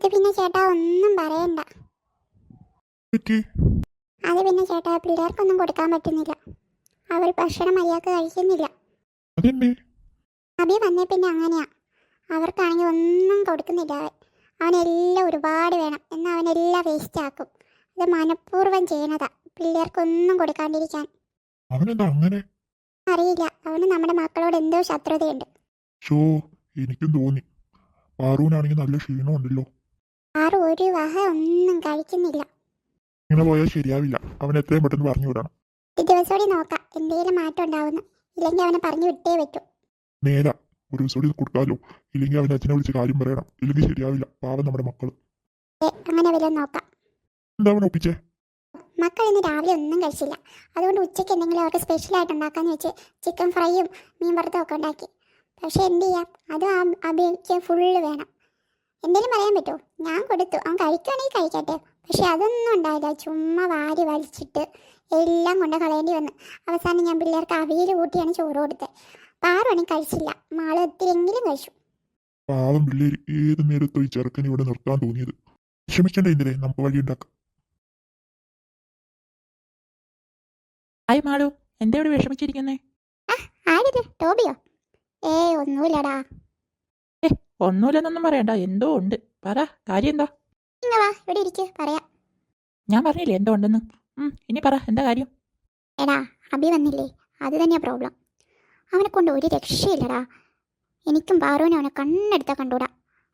അത് പിന്നെ ചേട്ടാ ഒന്നും പറയണ്ട. അത് പിന്നെ ചേട്ടാ, പിള്ളേർക്കൊന്നും കൊടുക്കാൻ പറ്റുന്നില്ല. അവർ ഭക്ഷണം മര്യാദക്ക് കഴിക്കുന്നില്ല. അഭി വന്നേ പിന്നെ അങ്ങനെയാ. അവർക്കാണെങ്കിൽ ഒന്നും കൊടുക്കുന്നില്ല. അവനെല്ലാം ഒരുപാട് വേണം, എന്നാൽ അവനെല്ലാം വേസ്റ്റ് ആക്കും. അത് മനഃപൂർവ്വം ചെയ്യണതാ, പിള്ളേർക്കൊന്നും കൊടുക്കാണ്ടിരിക്കാൻ. അറിയില്ല, അവന് നമ്മുടെ മക്കളോട് എന്തോ ശത്രുതയുണ്ട്. എനിക്കും തോന്നി. പാറുവിനാണെങ്കിൽ നല്ല ക്ഷീണമുണ്ടല്ലോ. പാറു ഒരു വക ഒന്നും കഴിക്കുന്നില്ല. ഇങ്ങനെ പോയാൽ ശരിയാവില്ല. അവൻ എത്രയും പെട്ടെന്ന് പറഞ്ഞു വിടണം. ഒരു ദിവസം കൂടി നോക്കാം, എന്തെങ്കിലും മാറ്റം ഉണ്ടാവുന്നു. ഇല്ലെങ്കിൽ അവനെ പറഞ്ഞു വിട്ടേ പറ്റൂ. നേരാ, ഒരു ദിവസം കൂടി കൊടുക്കാമല്ലോ. ഇല്ലെങ്കിൽ അവൻ അച്ഛനെ വിളിച്ച് കാര്യം പറയണം. ഇല്ലെങ്കിൽ ശരിയാവില്ല. പാവം നമ്മുടെ മക്കള്. അങ്ങനെ വല്ലതും നോക്കാം. എന്താ അവൻ ഒപ്പിച്ചേ? മക്കൾ ഇന്ന് രാവിലെ ഒന്നും കഴിച്ചില്ല. അതുകൊണ്ട് ഉച്ചയ്ക്ക് എന്തെങ്കിലും അവർക്ക് സ്പെഷ്യലായിട്ട് ഉണ്ടാക്കാന്ന് വെച്ച് ചിക്കൻ ഫ്രൈയും മീൻ വറുത്തും ഒക്കെ ഉണ്ടാക്കി. പക്ഷെ എന്ത് ചെയ്യാം, അതും അഭിക്ക് ഫുള്ള് വേണം. എന്തെങ്കിലും പറയാൻ പറ്റുമോ? ഞാൻ കൊടുത്തു, അവൻ കഴിക്കുകയാണെങ്കിൽ കഴിക്കട്ടെ. പക്ഷെ അതൊന്നും ഉണ്ടായില്ല. ചുമ്മാ വാരി വലിച്ചിട്ട് എല്ലാം കൊണ്ട് കളയേണ്ടി വന്നു. അവസാനം ഞാൻ പിള്ളേർക്ക് അവിയൽ കൂട്ടിയാണ് ചോറ് കൊടുത്തത്. പാറുവാണെങ്കിൽ കഴിച്ചില്ല. മാള് ഒത്തിരിയെങ്കിലും കഴിച്ചു. പാവം പിള്ളേര്, ഏത് നേരത്തോ ഈ ചെറുക്കൻ ഇവിടെ നിർത്താൻ തോന്നിയത്. വിഷമിക്കണ്ട, എന്തിനെ, നമുക്ക് വഴിയുണ്ടാക്കാം. ഹായ് മാളു, എന്താ ഇവിടെ വിഷമിച്ചിരിക്കുന്നേ? ആരിത്, ടോബിയോ? ഒന്നുമില്ലടാ. ഒന്നുമില്ലെന്നൊന്നും പറയണ്ട, എന്തോ ഉണ്ട്. പറ, കാര്യം എന്താ? വാ, ഇവിടെ ഇരിക്ക്, പറയാം. ഞാൻ പറഞ്ഞില്ലേ എന്തോ ഉണ്ടെന്ന്. ഇനി പറ, എന്താ കാര്യം? എടാ, അഭി വന്നില്ലേ, അത് തന്നെയാ പ്രോബ്ലം. അവനെ കൊണ്ട് ഒരു രക്ഷയില്ലടാ. എനിക്കും പാറുവിനും അവനെ കണ്ണെടുത്താൽ കണ്ടൂടാ.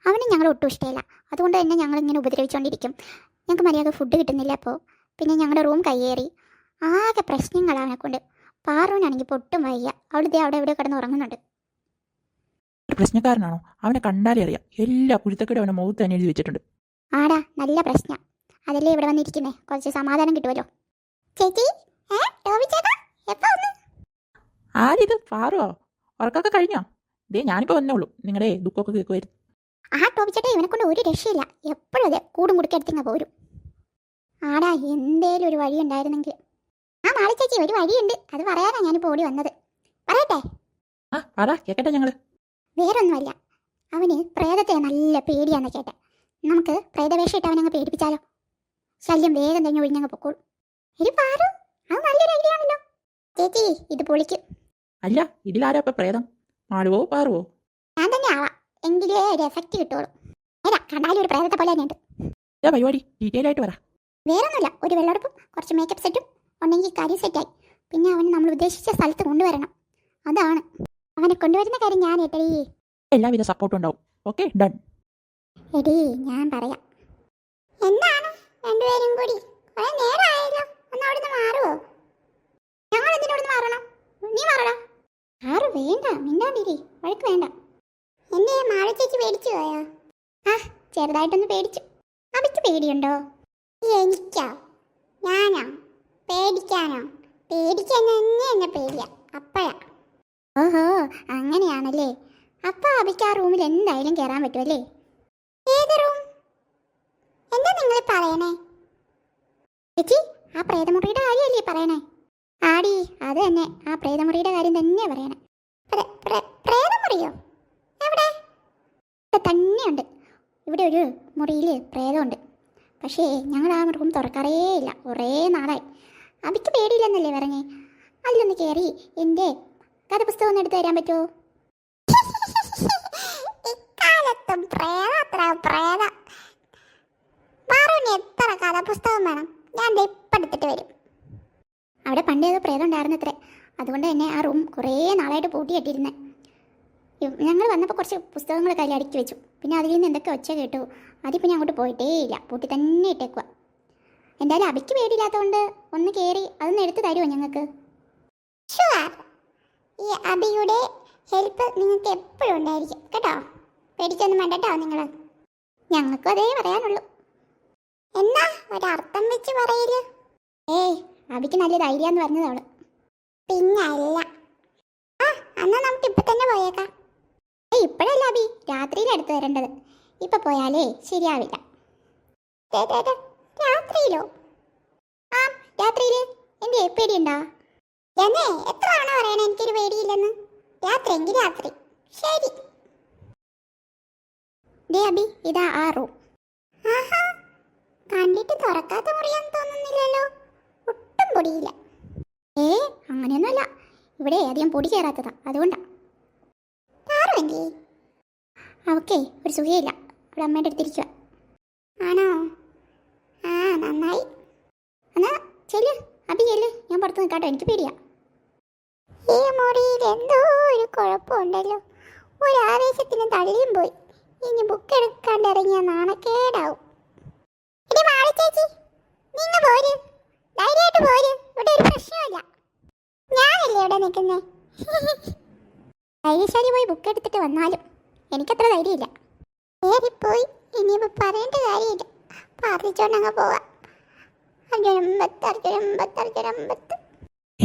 അവനും ഞങ്ങൾ ഒട്ടും ഇഷ്ടമില്ല. അതുകൊണ്ട് തന്നെ ഞങ്ങളിങ്ങനെ ഉപദ്രവിച്ചുകൊണ്ടിരിക്കും. ഞങ്ങൾക്ക് മര്യാദ ഫുഡ് കിട്ടുന്നില്ല. അപ്പോൾ പിന്നെ ഞങ്ങളുടെ റൂം കയ്യേറി. ആകെ പ്രശ്നങ്ങളാണ് അവനെ കൊണ്ട്. പാറുവിനാണെങ്കിൽ പൊട്ടും വയ്യ. അവിടെ എവിടെ കിടന്ന് ഉറങ്ങുന്നുണ്ട്. ഒരു പ്രശ്നക്കാരനാണോ? അവനെ കണ്ടാലേ അറിയാം. എല്ലാ കുരുത്തക്കേടും അവനെ മുഖത്ത് തന്നെ എഴുതി വെച്ചിട്ടുണ്ട്. ആടാ, നല്ല പ്രശ്നം. അതല്ലേ ഇവിടെ വന്നിരിക്കുന്നേ, കുറച്ച് സമാധാനം കിട്ടുമല്ലോ. ചേച്ചി, ടോബി ചേട്ടാ, എപ്പോ വന്നു? ആരിത്, പാറുവോ? ഉറക്കൊക്കെ കഴിഞ്ഞോ? ദേ ഞാനിപ്പോൾ വന്നോളൂ. നിങ്ങളുടെ ദുഃഖമൊക്കെ കേൾക്കുമായിരുന്നു. ടോബി ചേട്ടാ, ഇവനെ കൊണ്ട് ഒരു രക്ഷയില്ല. എപ്പോഴും അതെ, കൂടും കുടുക്കെടുത്തിങ്ങ പോരും. ആടാ, എന്തേലും ഒരു വഴി ഉണ്ടായിരുന്നെങ്കിൽ. മാളി ചേച്ചി, ഒരു വഴിയുണ്ട്. അത് പറയാനാ ഞാനിപ്പോൾ ഓടി വന്നത്. പറയട്ടെ? പറ, കേക്കട്ടെ ഞങ്ങള്. വേറൊന്നുമല്ല, അവന് പ്രേതത്തെ നല്ല പേടിയാന്ന് കേട്ടെ. നമുക്ക് പ്രേതവേഷം ഇട്ട് അവനങ്ങ് പേടിപ്പിച്ചാലോ? ശല്യം വേഗം തന്നെ ഒഴിഞ്ഞങ്ങ് പൊക്കോളൂ. ഒരു പാറു, അത് നല്ലൊരു ഐഡിയ ആണല്ലോ. ചേച്ചി ഇത് പൊളിക്കും. അല്ല ഇതിലാരാ ഇപ്പം പ്രേതം? മാളുവോ പാറുവോ? ഞാൻ തന്നെ ആവാം, എങ്കിലേ ഒരു എഫക്റ്റ് കിട്ടുള്ളൂ. ഏതാ കണ്ടാലും ഒരു പ്രേതത്തെ പോലെ തന്നെയുണ്ട്. ഇതാ പരിപാടി, ഡീറ്റെയിൽ ആയിട്ട് പറ. വേറൊന്നുമില്ല, ഒരു വെള്ളമെടുപ്പും കുറച്ച് മേക്കപ്പ് സെറ്റും ഉണ്ടെങ്കിൽ കാര്യം സെറ്റായി. പിന്നെ അവനെ നമ്മൾ ഉദ്ദേശിച്ച സ്ഥലത്ത് കൊണ്ടുവരണം. അതാണ് അവനെ കൊണ്ടുവരുന്ന കാര്യം ഞാൻ എടീ. എല്ലാവിധ സപ്പോർട്ടും ഉണ്ടാവും. Okay done. എടീ ഞാൻ പറയാം. എന്താണ് രണ്ടുപേരും കൂടി കുറെ നേരമായല്ലോ, ഒന്ന് അവിടുന്ന് മാറുവോ? ഞങ്ങൾ എന്തിനോടുന്ന് മാറണം? നീ മാറടാ. ആറ് വേണ്ട, മിണ്ടാണ്ടിരി, വഴക്ക് വേണ്ട. എന്നെ മാഴ ചേച്ചി പേടിച്ചു പോയോ? ആ ചെറുതായിട്ടൊന്ന് പേടിച്ചു. അവിക്ക് പേടിയുണ്ടോ? എനിക്കോ? ഞാനോ? പേടിക്കാനോ? പേടിക്കാൻ തന്നെ എന്നെ പേടിയാ അപ്പഴാ. ഓഹോ അങ്ങനെയാണല്ലേ. അപ്പൊ അബിക്ക് ആ റൂമിൽ എന്തായാലും കയറാൻ പറ്റുമല്ലേ? ഏത് റൂം? എന്താ നിങ്ങൾ പറയണേ ചേച്ചി? ആ പ്രേതമുറിയുടെ കാര്യമല്ലേ പറയണേ? ആടി അത് തന്നെ, ആ പ്രേതമുറിയുടെ കാര്യം തന്നെയാ പറയണേ. പ്രേതമുറിയോ? എവിടെ? ഇവിടെ തന്നെയുണ്ട്. ഇവിടെ ഒരു മുറിയിൽ പ്രേതമുണ്ട്. പക്ഷേ ഞങ്ങൾ ആ റൂം തുറക്കാറേ ഇല്ല, കുറേ നാളായി. അബിക്ക് പേടിയില്ലെന്നല്ലേ പറഞ്ഞേ? അതിലൊന്ന് കയറി എൻ്റെ കഥപുസ്തകം ഒന്ന് എടുത്ത് തരാൻ പറ്റുമോ? ഇക്കാലത്തും പ്രേതം എത്ര കഥാപുസ്തകം വേണം? ഞാൻ ഇപ്പം എടുത്തിട്ട് വരും. അവിടെ പണ്ടേതോ പ്രേതം ഉണ്ടായിരുന്നത്രേ. അതുകൊണ്ട് തന്നെ ആ റൂം കുറേ നാളായിട്ട് പൂട്ടിയിട്ടിരുന്നേ. ഞങ്ങൾ വന്നപ്പോൾ കുറച്ച് പുസ്തകങ്ങൾ കയ്യിൽ അടുക്കി വെച്ചു. പിന്നെ അതിൽ നിന്ന് എന്തൊക്കെ ഒച്ച കേട്ടു. അതിപ്പോൾ ഞാൻ അങ്ങോട്ട് പോയിട്ടേ ഇല്ല, പൂട്ടി തന്നെ ഇട്ടേക്കുക. എന്തായാലും അബിക്ക് പേടിയില്ലാത്തതുകൊണ്ട് ഒന്ന് കയറി അതൊന്ന് എടുത്ത് തരുമോ ഞങ്ങൾക്ക്? ഈ അബിയുടെ ഹെൽപ്പ് നിങ്ങൾക്ക് എപ്പോഴും ഉണ്ടായിരിക്കും കേട്ടോ. പേടിക്കൊന്നും വേണ്ടട്ടോ നിങ്ങൾ. ഞങ്ങൾക്കും അതേ പറയാനുള്ളൂ. എന്നാ ഒരർത്ഥം വെച്ച് പറയില്ല. ഏയ് അബിക്ക് നല്ല ധൈര്യം എന്ന് പറഞ്ഞത് അവള്. പിന്നെ അല്ല. ആ എന്നാ നമുക്ക് ഇപ്പൊ തന്നെ പോയേക്കാം. ഏയ് ഇപ്പോഴല്ല അബി, രാത്രിയിൽ എടുത്തു തരേണ്ടത്. ഇപ്പൊ പോയാലേ ശരിയാവില്ല. രാത്രിയിലോ? ആ രാത്രിയില്. എന്തേ പേടിയുണ്ടോ? എന്നേ എത്ര തവണ പറയണേ എനിക്കൊരു പേടിയില്ലെന്ന്? രാത്രി എങ്കിൽ രാത്രി. ശരി ദേ അബി, ഇതാ ആ റൂം. ആഹാ കണ്ടിട്ട് തുറക്കാത്ത മുറിയാന്ന് തോന്നുന്നില്ലല്ലോ. ഒട്ടും പൊടിയില്ല. അങ്ങനെയൊന്നുമല്ല, ഇവിടെ അധികം പൊടി കയറാത്തതാ, അതുകൊണ്ടാ. പാറുവെങ്കിൽ അവക്കേ ഒരു സുഖയില്ല, അവിടെ അമ്മയുടെ അടുത്തിരിക്കുക. ആണോ? ആ നന്നായി. എന്നാ ചെല്ല് അബി ചെല്ല്, ഞാൻ പുറത്ത് നിൽക്കാട്ടോ, എനിക്ക് പേടിയാ. ഈ മുറിയിൽ എന്തോ ഒരു കുഴപ്പമുണ്ടല്ലോ. ഒരു ആവേശത്തിന് തള്ളിയും പോയി. ഇനി ബുക്ക് എടുക്കാണ്ട് ഇറങ്ങിയ നാണക്കേടാവും. ചേച്ചി നിങ്ങൾ പോര്, ധൈര്യമായിട്ട് പോര്, ഇവിടെ ഒരു പ്രശ്നമില്ല. ഞാനല്ലേ ഇവിടെ നിൽക്കുന്നേ. ധൈര്യശാലി പോയി ബുക്ക് എടുത്തിട്ട് വന്നാലും എനിക്കത്ര ധൈര്യമില്ല. കയറിപ്പോയി ഇനിയിപ്പോൾ പറയേണ്ട കാര്യമില്ല, പറഞ്ഞിച്ചോണ്ടങ്ങ് പോവാം. അർജുനമ്പത്ത്.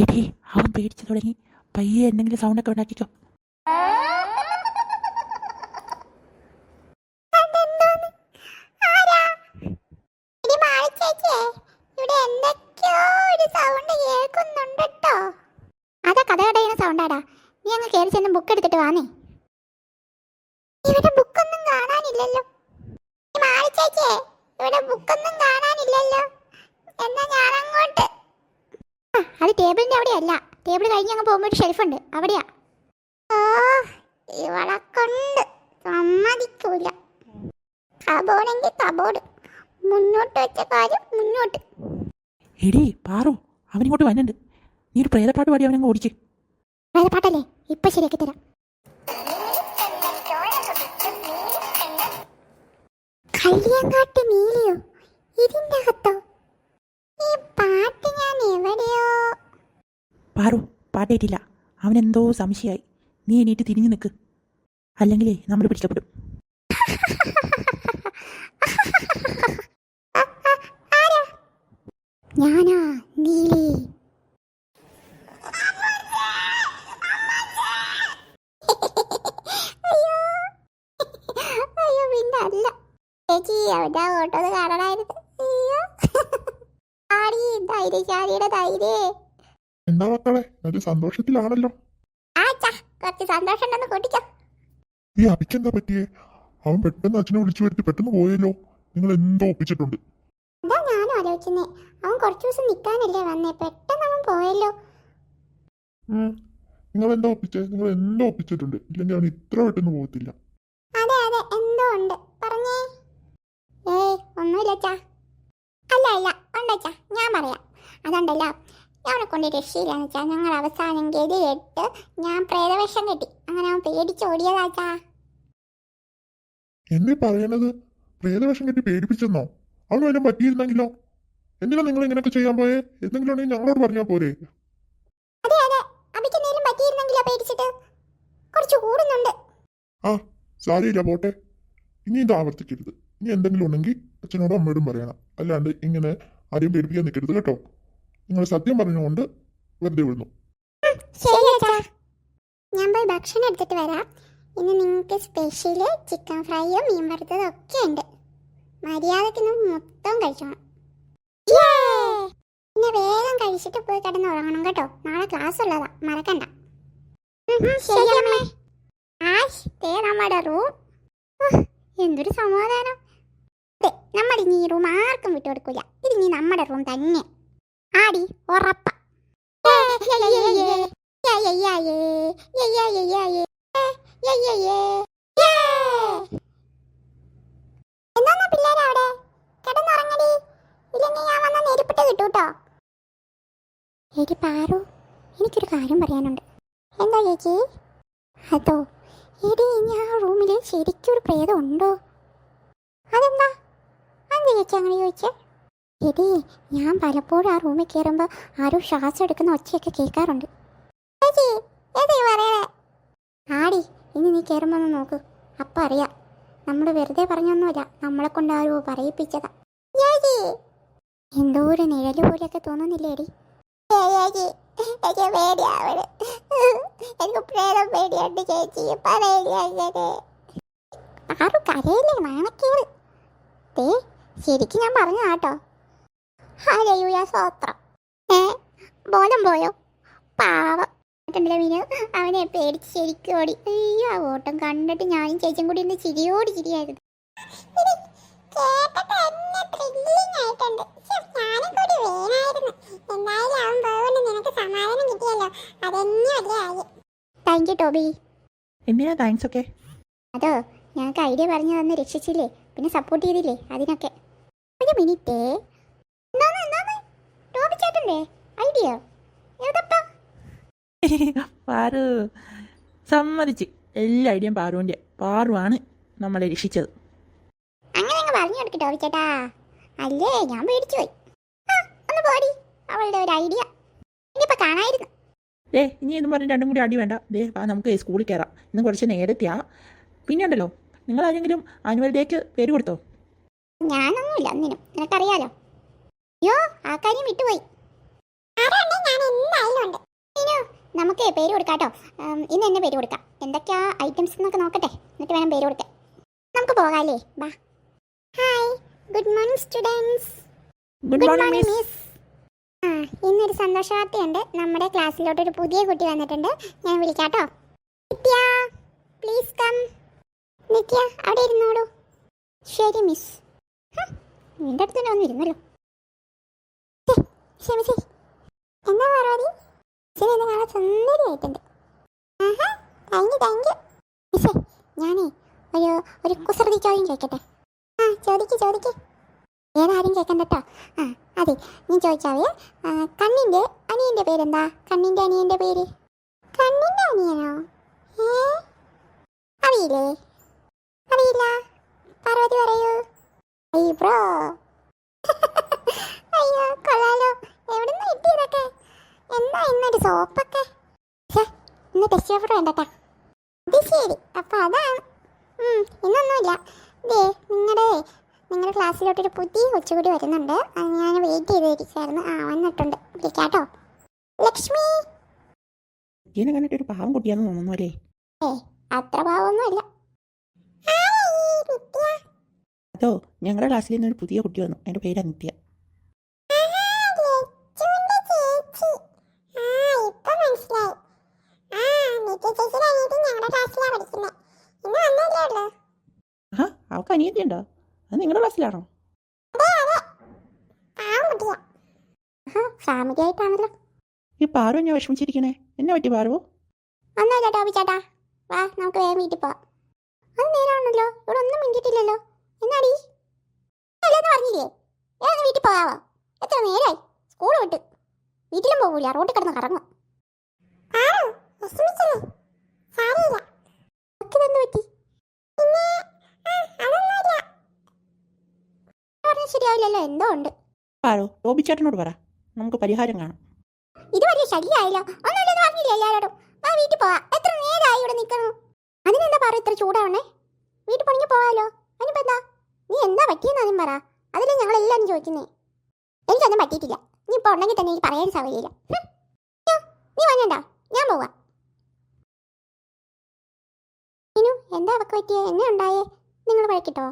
എടീ അവൻ പേടിച്ചു തുടങ്ങി. പയ്യെ എന്തെങ്കിലും സൗണ്ടൊക്കെ ഉണ്ടാക്കിക്കോ. അതാ കഥ കടയുന്ന സൗണ്ടാടാ. നീ അങ്ങ് കയറി ചെന്ന് ബുക്ക് എടുത്തിട്ട് വാന്നേ. ഇവിടെ ബുക്കൊന്നും കാണാനില്ലല്ലോ. ഇവിടെ ബുക്കൊന്നും കാണാനില്ലല്ലോ. എന്നാ ഞാൻ അങ്ങോട്ട്. അത് ടേബിളിന്റെ അവിടെയല്ല, ടേബിൾ കഴിഞ്ഞ് അങ്ങ് പോകുമ്പോൾ ഒരു ഷെൽഫുണ്ട്, അവിടെയാ. ഓ ഇവളെ കൊണ്ട് സമ്മതിക്കൂല. കബോർഡെങ്കിൽ കബോർഡ്, മുന്നോട്ട് വെച്ച കാര്യം മുന്നോട്ട്. എടീ പാറു, അവനിങ്ങോട്ട് വന്നിട്ടുണ്ട്. നീ ഒരു പ്രേതപ്പാട്ട് പാടി അവനങ്ങ് ഓടിക്ക്. പ്രേതപ്പാട്ടല്ലേ? ഇപ്പൊ ശരിയാക്കി തരാം. കല്യാങ്കാട്ട് നീലിയോ? ഇതിന്റെ അകത്തോ? ഈ പാട്ട് ഞാൻ എവിടെയോ. പാറു പാട്ടേറ്റില്ല. അവനെന്തോ സംശയമായി. നീ എണീറ്റ് തിരിഞ്ഞു നിൽക്ക്, അല്ലെങ്കിലേ നമ്മൾ പിടിക്കപ്പെടും. ഞാനാ നീലി. അയ്യോ പിന്നെ അല്ല ചേച്ചി, അവന്റെ ഓട്ടോ കാണണായിരുന്നു. അയ്യോ ആടി ധൈര്യശാലിയുടെ ധൈര്യേ. എന്താ മക്കളെ ഒരു സന്തോഷത്തിലാണല്ലോ. കുറച്ച് സന്തോഷം ഉണ്ടെന്ന് കൂട്ടിക്കോ. ഈ അബിക്കെന്താ പറ്റിയേ? അവൻ പെട്ടെന്ന് അച്ഛനെ വിളിച്ചു വരുത്തി പെട്ടെന്ന് പോയല്ലോ. നിങ്ങൾ എന്തോ ഒപ്പിച്ചിട്ടുണ്ട്. അതാ ഞാനും ആലോചിക്കുന്നേ. അവൻ കുറച്ചു ദിവസം നിൽക്കാനല്ലേ വന്നേ, പെട്ടെന്ന് അവൻ പോയല്ലോ. നിങ്ങൾ എന്താ ഒപ്പിച്ചേ? നിങ്ങൾ എന്തോ ഒപ്പിച്ചിട്ടുണ്ട്, ഇല്ലെങ്കിൽ അവൻ ഇത്ര പെട്ടെന്ന് പോകത്തില്ല. അതെ അതെ എന്തോ ഉണ്ട് പറഞ്ഞേ. ഒന്നുമില്ല അച്ഛാ. അല്ല ഉണ്ടച്ചാ, ഞാൻ പറയാം. അതുണ്ടല്ലോ, അവനെ കൊണ്ട് രക്ഷയില്ലാന്ന് വെച്ചാൽ ഞങ്ങൾ അവസാനം ഗതികെട്ട് ഞാൻ പ്രേതവേഷം കെട്ടി, അങ്ങനെ അവൻ പേടിച്ചോടിയതാച്ചാ. എന്നീ പറയണത്? പ്രേതവേഷം കെട്ടി പേടിപ്പിച്ചെന്നോ? അവന് വല്ലതും പറ്റിയിരുന്നെങ്കിലോ? എന്തിനാ നിങ്ങൾ ഇങ്ങനെയൊക്കെ ചെയ്യാൻ പോയേ? എന്തെങ്കിലും ഉണ്ടെങ്കിൽ ഞങ്ങളോട് പറഞ്ഞാൽ പോരെ? അതെ അബിക്ക് എന്തെങ്കിലും പറ്റിയിരുന്നെങ്കിലോ പേടിച്ചിട്ട്? കുറച്ച് കൂടുന്നുണ്ട്. സാരിയില്ല, പോട്ടെ. ഇനി ഇത് ആവർത്തിക്കരുത്. ഇനി എന്തെങ്കിലും ഉണ്ടെങ്കിൽ അച്ഛനോടും അമ്മയോടും പറയണം. അല്ലാണ്ട് ഇങ്ങനെ ആരെയും പേടിപ്പിക്കാൻ നിൽക്കരുത് കേട്ടോ. നിങ്ങൾ സത്യം പറഞ്ഞുകൊണ്ട് വെറുതെ വിടുന്നു. ശരി അച്ഛാ, ഞാൻ പോയി ഭക്ഷണം എടുത്തിട്ട് വരാം. ഇന്ന് നിങ്ങൾക്ക് സ്പെഷ്യല് ചിക്കൻ ഫ്രൈയും മീൻ വറുത്തതും ഒക്കെ ഉണ്ട്. മര്യാദക്ക് മൊത്തം കഴിച്ചോണം. പിന്നെ വേഗം കഴിച്ചിട്ട് പോയി കിടന്ന് ഉറങ്ങണം കേട്ടോ. നാളെ ക്ലാസ് ഉള്ളതാ, മറക്കണ്ട. ശരി അമ്മേ. നമ്മുടെ റൂം എന്തൊരു സമാധാനം. നമ്മൾ ഇനി ഈ റൂം ആർക്കും വിട്ടുകൊടുക്കില്ല. ഇത് ഇനി നമ്മുടെ റൂം തന്നെ. ആടി ഉറപ്പ. എന്താ പിള്ളേരെ അവിടെ കിടന്നുറങ്ങടി, ഇല്ലെങ്കിൽ ഞാൻ വന്ന നേരിപ്പിട്ട് കിട്ടൂട്ടോ. എടി പാറു, എനിക്കൊരു കാര്യം പറയാനുണ്ട്. എന്താ ചേച്ചി? അതോ എടി, ഞാൻ റൂമിൽ ശരിക്കും ഒരു പ്രേതം ഉണ്ടോ? അതെന്താ ചേച്ചി അങ്ങനെ ചോദിച്ചേ? എടി, ഞാൻ പലപ്പോഴും ആ റൂമിൽ കയറുമ്പോൾ ആരോ ശ്വാസം എടുക്കുന്ന ഒച്ചയൊക്കെ കേൾക്കാറുണ്ട്. ആടി, ഇനി നീ കയറുമ്പോൾ ഒന്ന് നോക്ക്, അപ്പം അറിയാം. നമ്മൾ വെറുതെ പറഞ്ഞൊന്നുമില്ല, നമ്മളെ കൊണ്ട് ആരോ പറയിപ്പിച്ചതാ. എന്തോ ഒരു നിഴല് പോലെയൊക്കെ തോന്നുന്നില്ലേടി? എനിക്ക് പ്രേതം പേടിയുണ്ട് ചേച്ചി, ആരും കരയില്ലേ, നാണക്കേട്. ശരിക്കും ഞാൻ പറഞ്ഞു കേട്ടോ. ഹല്ലേലൂയ, സ്തോത്രം. ബോധം പോയോ? പാവം മീന്, അവനെ പേടിച്ച് ശരിക്കും ഓടി. അയ്യോ, ആ ഓട്ടം കണ്ടിട്ട് ഞാനും ചേച്ചിയും കൂടി ഇന്ന് ചിരിയായിരുന്നു. Thank you Toby. എന്തിനാ താങ്ക്സ് ഒക്കെ? അതോ, ഞങ്ങൾക്ക് ഐഡിയ പറഞ്ഞു തന്ന് രക്ഷിച്ചില്ലേ, പിന്നെ സപ്പോർട്ട് ചെയ്തില്ലേ, അതിനൊക്കെ. ഒരു മിനിറ്റ്, എന്താണ് ടോബി ചേട്ടൻ്റെ ഐഡിയ? ഏതപ്പാ? പാറു സമ്മതിച്ച്. എല്ലാ ഐഡിയയും പാറുവിൻ്റെ. പാറുവാണ് നമ്മളെ രക്ഷിച്ചത്. അങ്ങനെ അങ്ങ് പറഞ്ഞു കൊടുക്ക് ടോബി ചേട്ടാ. അല്ലേ, ഞാൻ പേടിച്ചു പോയി. ഒന്ന് പോടി, അവളുടെ ഒരു ഐഡിയ ഇനിയിപ്പോൾ കാണായിരുന്നു. ഇനി ഇതും പറഞ്ഞ് രണ്ടും കൂടി അടി വേണ്ട. നമുക്ക് സ്കൂളിൽ കയറാം. ഇന്ന് കുറച്ച് നേരത്തെയാ. പിന്നെ ഉണ്ടല്ലോ, നിങ്ങൾ ആരെങ്കിലും ആനുവൽ ഡേക്ക് പേര് കൊടുത്തോ? ഞാനൊന്നുമില്ല, ഒന്നിനും. നിനക്കറിയാലോ. അയ്യോ, ആ കാര്യം വിട്ടുപോയി. നമുക്ക് പേര് കൊടുക്കാട്ടോ. ഇന്ന് തന്നെ പേര് കൊടുക്കാം. എന്തൊക്കെയാ ഐറ്റംസ് എന്നൊക്കെ നോക്കട്ടെ, എന്നിട്ട് വേണം പേര് കൊടുക്കാൻ. നമുക്ക് പോകാല്ലേ? ബാ. Hi, good morning students. Good morning miss. ഇന്നൊരു സന്തോഷ വാർത്തയുണ്ട്. നമ്മുടെ ക്ലാസ്സിലോട്ട് ഒരു പുതിയ കുട്ടി വന്നിട്ടുണ്ട്. ഞാൻ വിളിക്കാട്ടോ. നിത്യ, പ്ലീസ് കം. നിത്യ, അവിടെ ഇരുന്നോളൂ. ശരി മിസ്. നിന്റെ അടുത്ത് തന്നെ വന്നിരുന്നല്ലോ. ക്ഷമിച്ചേ, എന്താ പാർവതി? ശരി, എന്നെ കാണാൻ സുന്ദരിയായിട്ടുണ്ട്. താങ്ക് യു മിസ്സേ, ഞാനേ ഒരു കുസൃതി ചോദ്യം ചോദിക്കട്ടെ? ചോദിക്ക്. ഏതാരും കേൾക്കണ്ട കേട്ടോ. അതെ, നീ ചോദിച്ചാവേ. കണ്ണിൻ്റെ അനിയൻ്റെ പേരെന്താ? കണ്ണിൻ്റെ അനിയൻ്റെ പേര്? കണ്ണിൻ്റെ അനിയനോ? അറിയില്ലേ? അറിയില്ല. പാർവതി പറയൂ. ബ്രോ. അയ്യോ, കൊള്ളാലോ. എവിടെ നിന്ന് കിട്ടിയതൊക്കെ? എന്താ ഇന്നൊരു സോപ്പൊക്കെ? ഇന്ന് ടെസ്റ്റ് പേപ്പർ വേണ്ടട്ടാ. അത് ശരി, അപ്പം അതാണ്. ഇന്നൊന്നുമില്ല. നിങ്ങളുടെ ക്ലാസ്സിലോട്ടൊരു പുതിയ കൊച്ചുകൂടി വരുന്നുണ്ട്. അത് ഞാൻ വെയിറ്റ് ചെയ്തിരിക്കുകയായിരുന്നു. വന്നിട്ടുണ്ട്. വിളിക്കാട്ടോ. ലക്ഷ്മി. ഇതിനെ കണ്ടിട്ട് ഒരു പാവം കുട്ടിയാന്ന് തോന്നുന്നു അല്ലേ? അത്ര പാവമൊന്നുമില്ല. അതോ, ഞങ്ങളുടെ ക്ലാസ്സിൽ നിന്നൊരു പുതിയ കുട്ടി വന്നു. എൻ്റെ പേരാ നിത്യ. അവൾക്ക് അനിയത്തി ഉണ്ടോ? അത് നിങ്ങളുടെ ക്ലാസ്സിലാണോ? ഫാമിലി ആയിട്ടാണല്ലോ. ഈ പാറു ഞാൻ വിഷമിച്ചിരിക്കണേ, എന്നെ പറ്റി പാറു? ഒന്നുമില്ല ടോബി ചേട്ടാ, വാ നമുക്ക് വേഗം വീട്ടിൽ പോവാം. അത് നേരാണല്ലോ, ഇവിടെ ഒന്നും മിണ്ടിയിട്ടില്ലല്ലോ. എന്നാടി അല്ലെന്ന് പറഞ്ഞില്ലേ? ഏതൊന്ന് വീട്ടിൽ പോകാവോ? എത്ര നേരായി സ്കൂൾ വിട്ട്. വീട്ടിലും പോകൂല, റോട്ടിൽ കിടന്ന് കറങ്ങും. ശരിയാവില്ലല്ലോ, എന്തോ ഉണ്ട്. പാറു, ടോബി ചേട്ടനോട് പറ, നമുക്ക് പരിഹാരം കാണാം. ഇത് വലിയ ശല്യമായല്ലോ. ഒന്നുമില്ലെന്ന് പറഞ്ഞില്ലേ എല്ലാവരോടും? വാ വീട്ടിൽ പോവാ. എത്ര നേരമായി ഇവിടെ നിൽക്കണു. അതിനെന്താ പറ ഇത്ര ചൂടാവണേ? വീട്ടിൽ പണിക്ക് പോവാലോ. അതിനിപ്പോ എന്താ? നീ എന്താ പറ്റിയെന്നാദ്യം പറ. അതിലെ ഞങ്ങളെല്ലാവരും ചോദിക്കുന്നേ. എനിക്കൊന്നും പറ്റിയിട്ടില്ല. നീ ഇപ്പോൾ ഉണ്ടെങ്കിൽ തന്നെ എനിക്ക് പറയാൻ സൗകര്യമില്ല. നീ വന്നണ്ട, ഞാൻ പോവാ. എന്താ അവക്ക് പറ്റിയേ? എന്നെ ഉണ്ടായേ? നിങ്ങൾ വഴക്കിട്ടോ?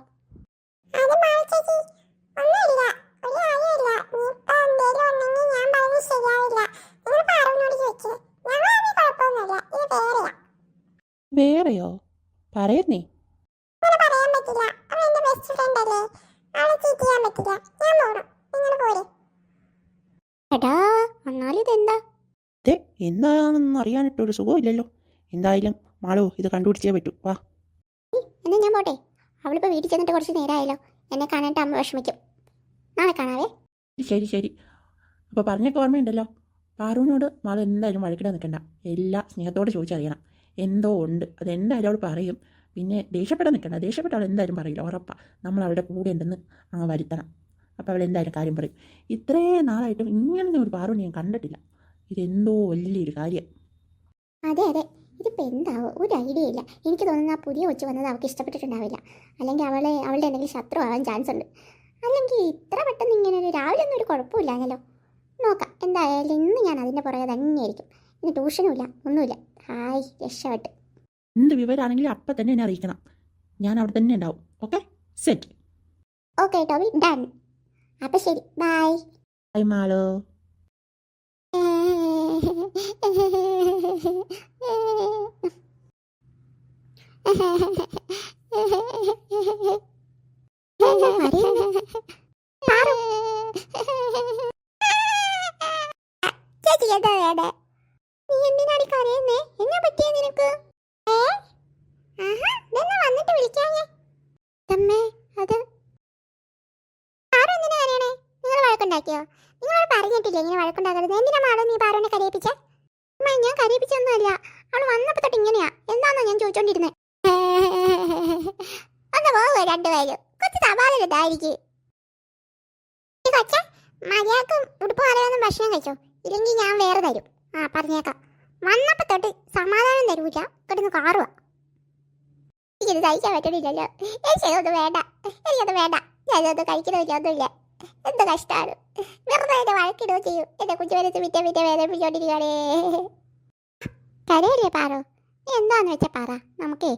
വേറെയോ? പറയുന്നേ. എടാ എന്നാലും ഇതെന്താ? അതെ, എന്താണെന്ന് അറിയാനിട്ടൊരു സുഖമില്ലല്ലോ. എന്തായാലും മാളു ഇത് കണ്ടുപിടിച്ചേ പറ്റൂ. വാ. എന്നാ ഞാൻ പോട്ടെ. അവളിപ്പോൾ വീട്ടിൽ ചെന്നിട്ട് കുറച്ച് നേരമായല്ലോ. എന്നെ കാണാനായിട്ട് അമ്മ വിഷമിക്കും. നാളെ കാണാവേ. ശരി ശരി. അപ്പോൾ പറഞ്ഞൊക്കെ ഓർമ്മയുണ്ടല്ലോ. പാറുവിനോട് മാളു എന്തായാലും വഴക്കിടാൻ നിൽക്കണ്ട. എല്ലാം സ്നേഹത്തോടെ ചോദിച്ചറിയണം. എന്തോ ഉണ്ട്, അതെന്തായാലും അവൾ പറയും. പിന്നെ ദേഷ്യപ്പെടാൻ നിൽക്കണ്ട. ദേഷ്യപ്പെട്ട അവൾ എന്തായാലും പറയില്ല, ഉറപ്പാണ്. നമ്മൾ അവളുടെ കൂടെ ഉണ്ടെന്ന് അങ്ങ് വരുത്തണം. അപ്പോൾ അവൾ എന്തായാലും കാര്യം പറയും. ഇത്രയും നാളായിട്ടും ഇങ്ങനത്തെ ഒരു പാറുവിനെ ഞാൻ കണ്ടിട്ടില്ല. ഇതെന്തോ വലിയൊരു കാര്യം. അതെ അതെ, ഇതിപ്പോൾ എന്താവും ഒരു ഐഡിയ ഇല്ല. എനിക്ക് തോന്നുന്നു ആ പുതിയ കൊച്ചു വന്നത് അവൾക്ക് ഇഷ്ടപ്പെട്ടിട്ടുണ്ടാവില്ല. അല്ലെങ്കിൽ അവളുടെ എന്തെങ്കിലും ശത്രു ആവാൻ ചാൻസ് ഉണ്ട്. അല്ലെങ്കിൽ ഇത്ര പെട്ടെന്ന് ഇങ്ങനെ രാവിലെ ഒന്നും ഒരു കുഴപ്പമില്ലാഞ്ഞല്ലോ. നോക്കാം. എന്തായാലും ഇന്ന് ഞാൻ അതിൻ്റെ പുറകെ തന്നെയായിരിക്കും. ഇന്ന് ട്യൂഷനും ഇല്ല, ഒന്നുമില്ല. ഹായ്, രക്ഷപ്പെട്ട്. എന്ത് വിവരമാണെങ്കിലും അപ്പം തന്നെ എന്നെ അറിയിക്കണം. ഞാൻ അവിടെ തന്നെ ഉണ്ടാവും. Okay, set. Okay Toby, done. അപ്പം ശരി, ബൈ. ബൈ മാളു. ചേച്ചി എന്താ വേണ്ടേ? നീ എന്തിനാടി കരയുന്നേ? എന്നാ പറ്റിയ നിനക്ക്? വന്നിട്ട് വിളിക്കാഞ്ഞേ തമ്മേ. അത് പാറു എന്തിനാ കരയണേ? നിങ്ങൾ വഴക്കുണ്ടാക്കിയോ? നിങ്ങളോട് പറഞ്ഞിട്ടില്ലേ ഇങ്ങനെ വഴക്കുണ്ടാക്കരുത്? എന്തിനാ മാളു നീ പാറുവിനെ കരയിപ്പിച്ചേ? അമ്മ ഞാൻ കരയിപ്പിച്ചൊന്നുമല്ല. അവൾ വന്നപ്പോ തൊട്ട് ഇങ്ങനെയാ. എന്താന്നാ ഞാൻ ചോദിച്ചോണ്ടിരുന്നേ. ഒന്ന് പോവുക രണ്ടുപേരും. കുറച്ച് സമാധാനമായിരിക്കും. കൊച്ച മര്യാദക്കും ഉടുപ്പ് അറിയാവുന്ന ഭക്ഷണം കഴിച്ചോ? ഇല്ലെങ്കിൽ ഞാൻ വേറെ തരും. പറഞ്ഞേക്കാം. വന്നപ്പോ തൊട്ട് സമാധാനം തരൂല, കിടന്ന് കാറുക. എനിക്കിത് കഴിക്കാൻ പറ്റണില്ലല്ലോ. എനിക്കതൊന്നും വേണ്ട, എനിക്കത് വേണ്ട. ഞാനത് കഴിക്കണമില്ല, ഒന്നുമില്ല. എന്ത് കഷ്ടമാണ്. വെറുതെ എന്നെ വഴക്കിടുകയും ചെയ്യും. എന്റെ കുഞ്ഞുവരത്ത് വിറ്റ വേദനിപ്പിച്ചോണ്ടിരിക്കുകയാണേ. കരയല്ലേ പാറോ? നീ എന്താന്ന് വെച്ചാ പറ, നമുക്കേ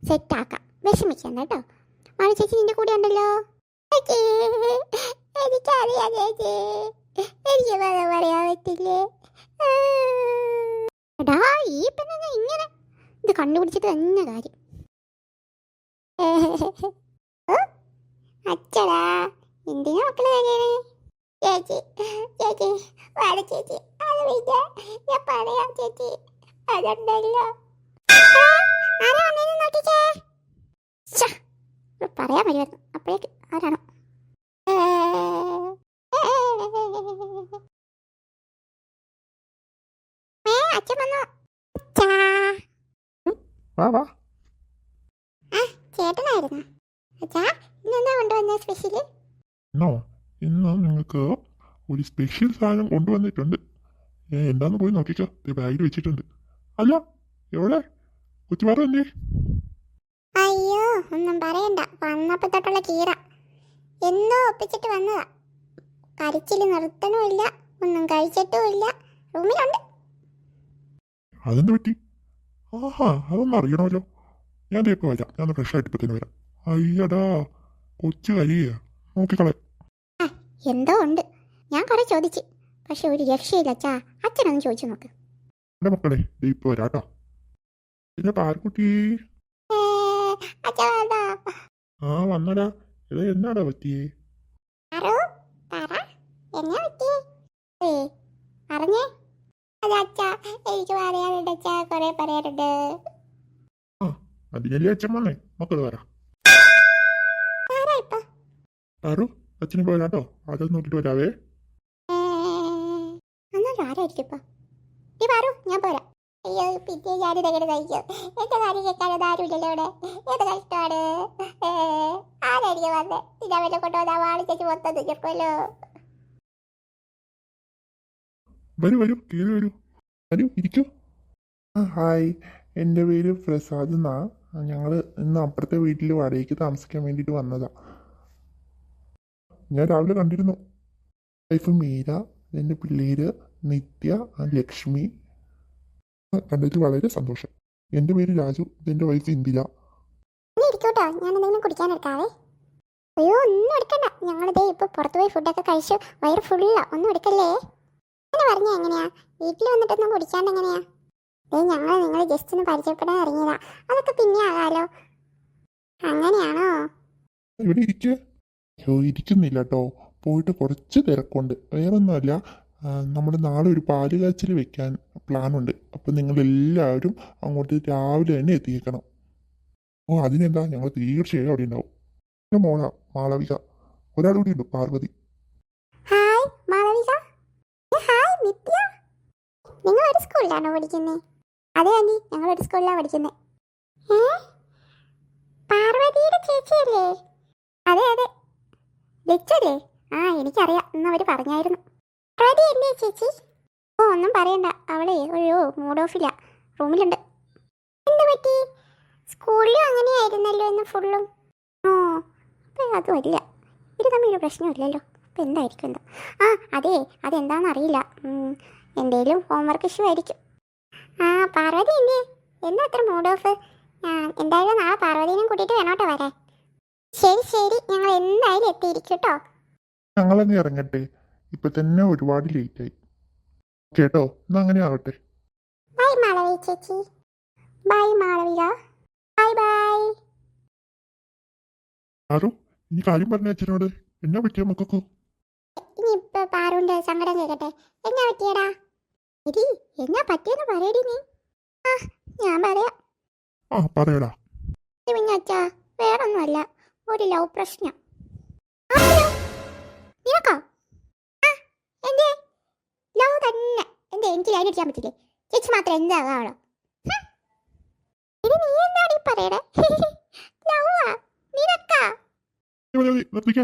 സെറ്റാക്കാം. വിഷമിക്കണ്ട കേട്ടോ. മഴ ചേച്ചി നിന്റെ കൂടെ ഉണ്ടല്ലോ. എനിക്കറിയാം ചേച്ചി, എനിക്ക് പറയാൻ പറ്റില്ലേ. എടാ ഈ പെണ്ണ ഇങ്ങനെ ഇത് കണ്ടുപിടിച്ചിട്ട് തന്നെ കാര്യം. അച്ചടാ, എന്തിനാ മക്കളെ കരയണേ? ചേച്ചി ചേച്ചി വാട ചേച്ചി, അത് പിന്നെ ഞാൻ പറയാം ചേച്ചി. അതുണ്ടല്ലോ ആരാ വന്നേന്ന് നോക്കിച്ചേ. പറയാൻ വരുമായിരുന്നു അപ്പോഴേക്ക് ആരാണോ. അച്ഛൻ വന്നു. ചേട്ടനായിരുന്നു അച്ഛാ. ഇന്നെന്താ കൊണ്ടുവന്ന സ്പെഷ്യല്? ഇന്ന് നിങ്ങൾക്ക് ഒരു സ്പെഷ്യൽ സാധനം കൊണ്ടുവന്നിട്ടുണ്ട്. എന്താന്ന് പോയി നോക്കിക്കോ, ബാഗിൽ വെച്ചിട്ടുണ്ട്. അല്ല, എവിടെ കൊച്ചുപാറ എന്തേ? അയ്യോ ഒന്നും പറയണ്ട, വന്നപ്പോ തൊട്ടുള്ള കീറ. എന്തോ ഒപ്പിച്ചിട്ട് വന്നതാ. കരച്ചിൽ നിർത്തണമില്ല, ഒന്നും കഴിച്ചിട്ടുമില്ല. റൂമിലുണ്ട്. അതെന്ത് പറ്റി? ആഹാ, അതൊന്നും അറിയണമല്ലോ. ഞാൻ ഇപ്പൊ വരാം. ഞാൻ ഫ്രഷ് ആയിട്ട് ഇപ്പൊ തന്നെ വരാം. അയ്യടാ, കൊച്ചു കരിയ നോക്കിക്കളെ. എന്തോ ഉണ്ട്. ഞാൻ കുറെ ചോദിച്ചു, പക്ഷെ ഒരു രക്ഷയില്ല അച്ഛാ. അച്ഛനൊന്ന് ചോദിച്ചു നോക്ക്. എന്റെ മക്കളെ ഇപ്പൊ വരാട്ടോ. പിന്നെ പാർക്കുട്ടി വന്നടാ. ഇത് എന്നാടാ പറ്റിയേ? പറഞ്ഞേ. അത് അച്ഛാ, എനിക്ക് പറയാനുണ്ട് അച്ഛാ, കുറെ പറയാനുണ്ട്. ആ അതിനല്ലേ അച്ഛൻ വന്നേ. മക്കള് പറ. ആരാ ഇപ്പൊ? പാറു അച്ഛന് പോരാട്ടോ. അതൊന്ന് നോക്കിട്ട് വരാവേ. എന്നാലും ആരായിരിക്കും ഇപ്പൊ? ഈ പാറു, ഞാൻ പോരാ. അയ്യോ, പിന്നെ ഞാനിത് എങ്ങനെ കഴിക്കും? എന്റെ കാര്യം കേൾക്കാനത് ആരുമില്ലല്ലോ ഇവിടെ. ഏത് കഷ്ടമാണ്. ആരായിരിക്കും വന്നേ? ഞാൻ വല്ല കൊണ്ടുവന്നാ വാളി ചേച്ചി മൊത്തം തിരിക്കുമല്ലോ. വരൂ വരൂ, കയറി വരൂ. വരൂ, ഇരിക്കൂ. ഹായ്, എൻ്റെ പേര് പ്രസാദ് എന്നാ. ഞങ്ങൾ ഇന്ന് അപ്പുറത്തെ വീട്ടിൽ വാടകയ്ക്ക് താമസിക്കാൻ വേണ്ടിയിട്ട് വന്നതാ. ഞാൻ രാവിലെ കണ്ടിരുന്നു. വൈഫ് മീര, എൻ്റെ പിള്ളേര് നിത്യ, ലക്ഷ്മി. കണ്ടിട്ട് വളരെ സന്തോഷം. എൻ്റെ പേര് രാജു, ഇതെൻ്റെ വൈഫ് ഇന്ദിര. ഇരിക്കൂട്ടോ, ഞാൻ എന്തെങ്കിലും കുടിക്കാൻ എടുക്കാവേ. അയ്യോ, ഒന്നും എടുക്കണ്ട. ഞങ്ങളിതേ ഇപ്പൊ പുറത്തു പോയി ഫുഡൊക്കെ കഴിച്ചു. വയറ് ഫുള്ളാ. ഒന്നും എടുക്കല്ലേ. അങ്ങനെ പറഞ്ഞ എങ്ങനെയാ? വീട്ടിൽ വന്നിട്ടൊന്നും കുടിക്കാണ്ട് എങ്ങനെയാ? നിങ്ങൾ ജസ്റ്റ് ഒന്ന് പരിചയപ്പെടാൻ ഇറങ്ങിയതാ. അതൊക്കെ പിന്നെ ആകാലോ. അങ്ങനെയാണോ? ഇവിടെ ഇരിക്കുക. അയ്യോ, ഇരിക്കുന്നില്ല കേട്ടോ. പോയിട്ട് കുറച്ച് തിരക്കുണ്ട്. വേറൊന്നുമല്ല, നമ്മൾ നാളെ ഒരു പാല് കാച്ചൽ വെക്കാൻ പ്ലാനുണ്ട്. അപ്പം നിങ്ങളെല്ലാവരും അങ്ങോട്ട് രാവിലെ തന്നെ എത്തിക്കണം. ഓ അതിനെന്താ, ഞങ്ങൾ തീർച്ചയായും അവിടെ ഉണ്ടാവും. എൻ്റെ മോളാ മാളവിക. ഒരാൾ കൂടി ഉണ്ട്, പാർവതി. ഹായ് മാളവിക. ഹായ് നിത്യ. നിങ്ങൾ ഒരു സ്കൂളിലാണോ പഠിക്കുന്നത്? അതെ ആൻറ്റി, ഞങ്ങൾ ഒരു സ്കൂളിലാണ് പഠിക്കുന്നത്. പാർവതിയുടെ ചേച്ചിയല്ലേ? അതെ അതെ. ലച്ചല്ലേ? ആ എനിക്കറിയാം, ഇന്ന് അവർ പറഞ്ഞായിരുന്നു. പാർവതി അല്ലേ ചേച്ചി? ഓ ഒന്നും പറയണ്ട, അവളെ ഒരു മൂഡ് ഓഫില്ല, റൂമിലുണ്ട്. എന്ത് പറ്റി? സ്കൂളിലും അങ്ങനെയായിരുന്നല്ലോ ഇന്ന് ഫുള്ളും. ഓ അപ്പം അതുമല്ല, ഇത് തമ്മിലൊരു പ്രശ്നമില്ലല്ലോ. അപ്പം എന്തായിരിക്കും എന്താ? ആ അതെ, അതെന്താണെന്നറിയില്ല. എന്തേലും ഹോംവർക്ക് ഇഷ്യൂ ആയിരിക്കും. ആ പാർവതി അല്ലേ? എന്നാ അത്ര മൂഡ് ഓഫ്? എന്തായാലും നാളെ പാർവതിനെയും കൂട്ടിയിട്ട് വേണോട്ടോ വരാൻ. ശരി ശരി, ഞങ്ങൾ എന്തായാലും എത്തിയിരിക്കും കേട്ടോ. ഞങ്ങളങ്ങ് ഇറങ്ങട്ടെ, ഇപ്പൊ തന്നെ ഒരുപാട് ലേറ്റായി കേട്ടോ. എന്നാ അങ്ങനെ ആവട്ടെ. ബൈ മാളവി ചേച്ചി. ബൈ മാളവിക. Bye bye. ആറു, ഈ കാര്യം പറഞ്ഞ അച്ഛനോട്. എന്നാ പറ്റിയ മക്കൾക്കു? ഇനിയിപ്പോ പാറുണ്ട് സങ്കടം കേൾക്കട്ടെ. എന്നാ പറ്റിയടാ? എടി എന്നാ പറ്റിയെന്ന് പറയടി നീ. ആ ഞാൻ പറയാം. ആ പറയടാ. കുഞ്ഞച്ചാ, വേറൊന്നുമല്ല, ഒരു ലവ് പ്രശ്നം. നിനക്കോ? ആ എന്തേ? ലവ് തന്നെ. എന്തേ എനിക്ക് ലൈൻ അടിക്കാൻ പറ്റില്ലേ? ചേച്ചി മാത്രം എന്താകാവളോ? ഇത് നീ എന്താണ് ഈ പറയണേ? ലവാ നിനക്കാ? നിർത്തിക്ക.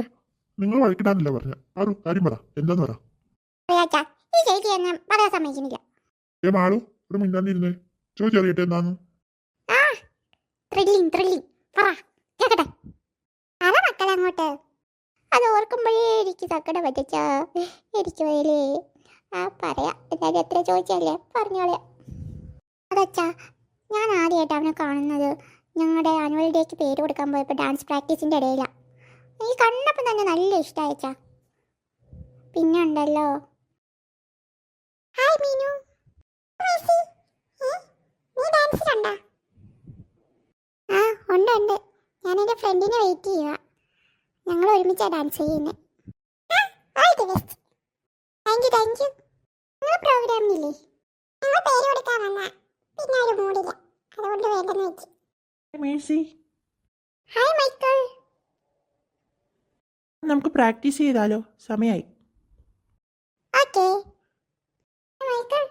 നിങ്ങൾ വഴക്കിടാനല്ല പറഞ്ഞ. ആറു കാര്യം പറ, എന്താന്ന് പറ. ഈ ചേച്ചി എന്നെ പറയാൻ സമ്മതിക്കുന്നില്ല. മാളു ഒരു മിണ്ടാണ്ടിരുന്നേ. ചോദിച്ചറിയട്ടെ എന്താന്ന്. ആ ത്രില്ലിങ് പറ കേക്കട്ടെ. പറ മക്കളെ അങ്ങോട്ട്. അത് ഓർക്കുമ്പോഴേ എനിക്ക് സങ്കടം പറ്റിച്ചാ. എനിക്ക് വയലേ. ആ പറയാം, എന്തായാലും എത്ര ചോദിച്ചല്ലേ, പറഞ്ഞോളെ. അതച്ചാ, ഞാൻ ആദ്യമായിട്ട് അവനെ കാണുന്നത് ഞങ്ങളുടെ ആനുവൽ ഡേക്ക് പേര് കൊടുക്കാൻ പോയപ്പോൾ ഡാൻസ് പ്രാക്ടീസിൻ്റെ ഇടയിലാണ്. എനിക്ക് കണ്ടപ്പോൾ തന്നെ നല്ല ഇഷ്ടമായച്ചാ. പിന്നെ ഉണ്ടല്ലോ. ഹായ് മീനു. നീ ഡാൻസ് കണ്ടാ? ആ ഉണ്ട്. ഞാൻ എൻ്റെ ഫ്രണ്ടിനെ വെയിറ്റ് ചെയ്യുക. ഞങ്ങൾ ഒരുമിച്ചാണ് ഡാൻസ് ചെയ്യുന്നത്. Thank you. നിങ്ങൾ പ്രോഗ്രാമിനില്ലേ? ഞങ്ങൾ പേര് കൊടുക്കാൻ വന്ന, പിന്നെ ഒരു മൂടില്ല, അതുകൊണ്ട് വേണ്ടെന്ന് വെച്ചു. Mercy, hi Michael. നമുക്ക് പ്രാക്ടീസ് ചെയ്താലോ? സമയമായി. Okay Michael.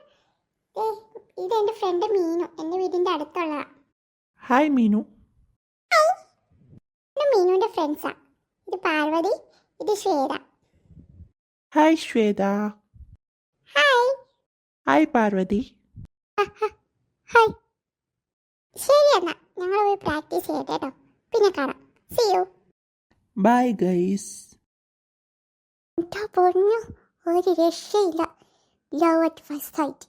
ഇത് എൻ്റെ ഫ്രണ്ട് മീനു, എൻ്റെ വീടിൻ്റെ അടുത്തുള്ള. ഹായ് മീനു. ഇത് മീനുവിൻ്റെ ഫ്രണ്ട്സാ. ഇത് പാർവതി, ഇത് Shweta. Hi Shweta. Hi. Hi Parvathi. Hi. ശരി എന്നാ ഞങ്ങൾ പോയി പ്രാക്ടീസ് ചെയ്യട്ടെ കേട്ടോ. പിന്നെ കാണാം. See you. Bye guys. എന്താ പൊന്നു, ഒരു രക്ഷയില്ല. Love at first sight.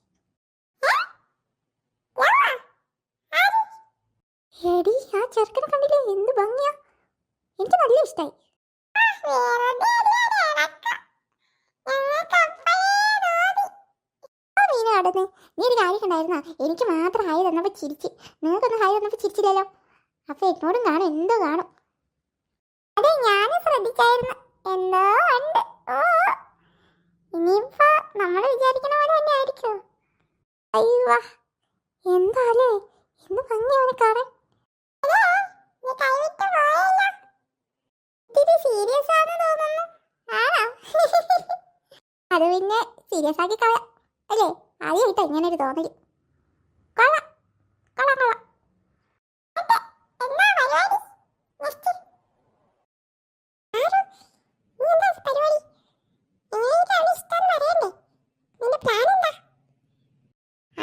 എടി ആ ചെറുക്കനെ കണ്ടില്ലേ, എന്ത് ഭംഗിയാ. എനിക്ക് നല്ല ഇഷ്ടമായി. നീ ഒരു കാര്യം കണ്ടായിരുന്ന, എനിക്ക് മാത്രം ഹായ് തന്നപ്പോൾ ചിരിച്ച്, നിങ്ങൾക്കൊന്ന് ഹായ് തന്നപ്പോൾ ചിരിച്ചില്ലല്ലോ. അപ്പൊ എന്നോടും കാണും, എന്തോ കാണും. അതെ ഞാനും ശ്രദ്ധിച്ചായിരുന്നു, എന്തോ ഉണ്ട്. ഓ ഇനിയിപ്പോ നമ്മൾ വിചാരിക്കണ പോലെ തന്നെ ആയിരിക്കും. അയ്യോ എന്താലേ ഇന്ന് ഭംഗി അവനെ കാണാൻ. സീരിയസ് ആണെന്ന് തോന്നുന്നു. ആണോ? അത് പിന്നെ സീരിയസ് ആക്കി കളയാം അല്ലേ? ആദ്യമായിട്ടോ ഇങ്ങനെ ഒരു തോന്നല്. കൊള്ളാം കൊള്ളാം കൊള്ളാം.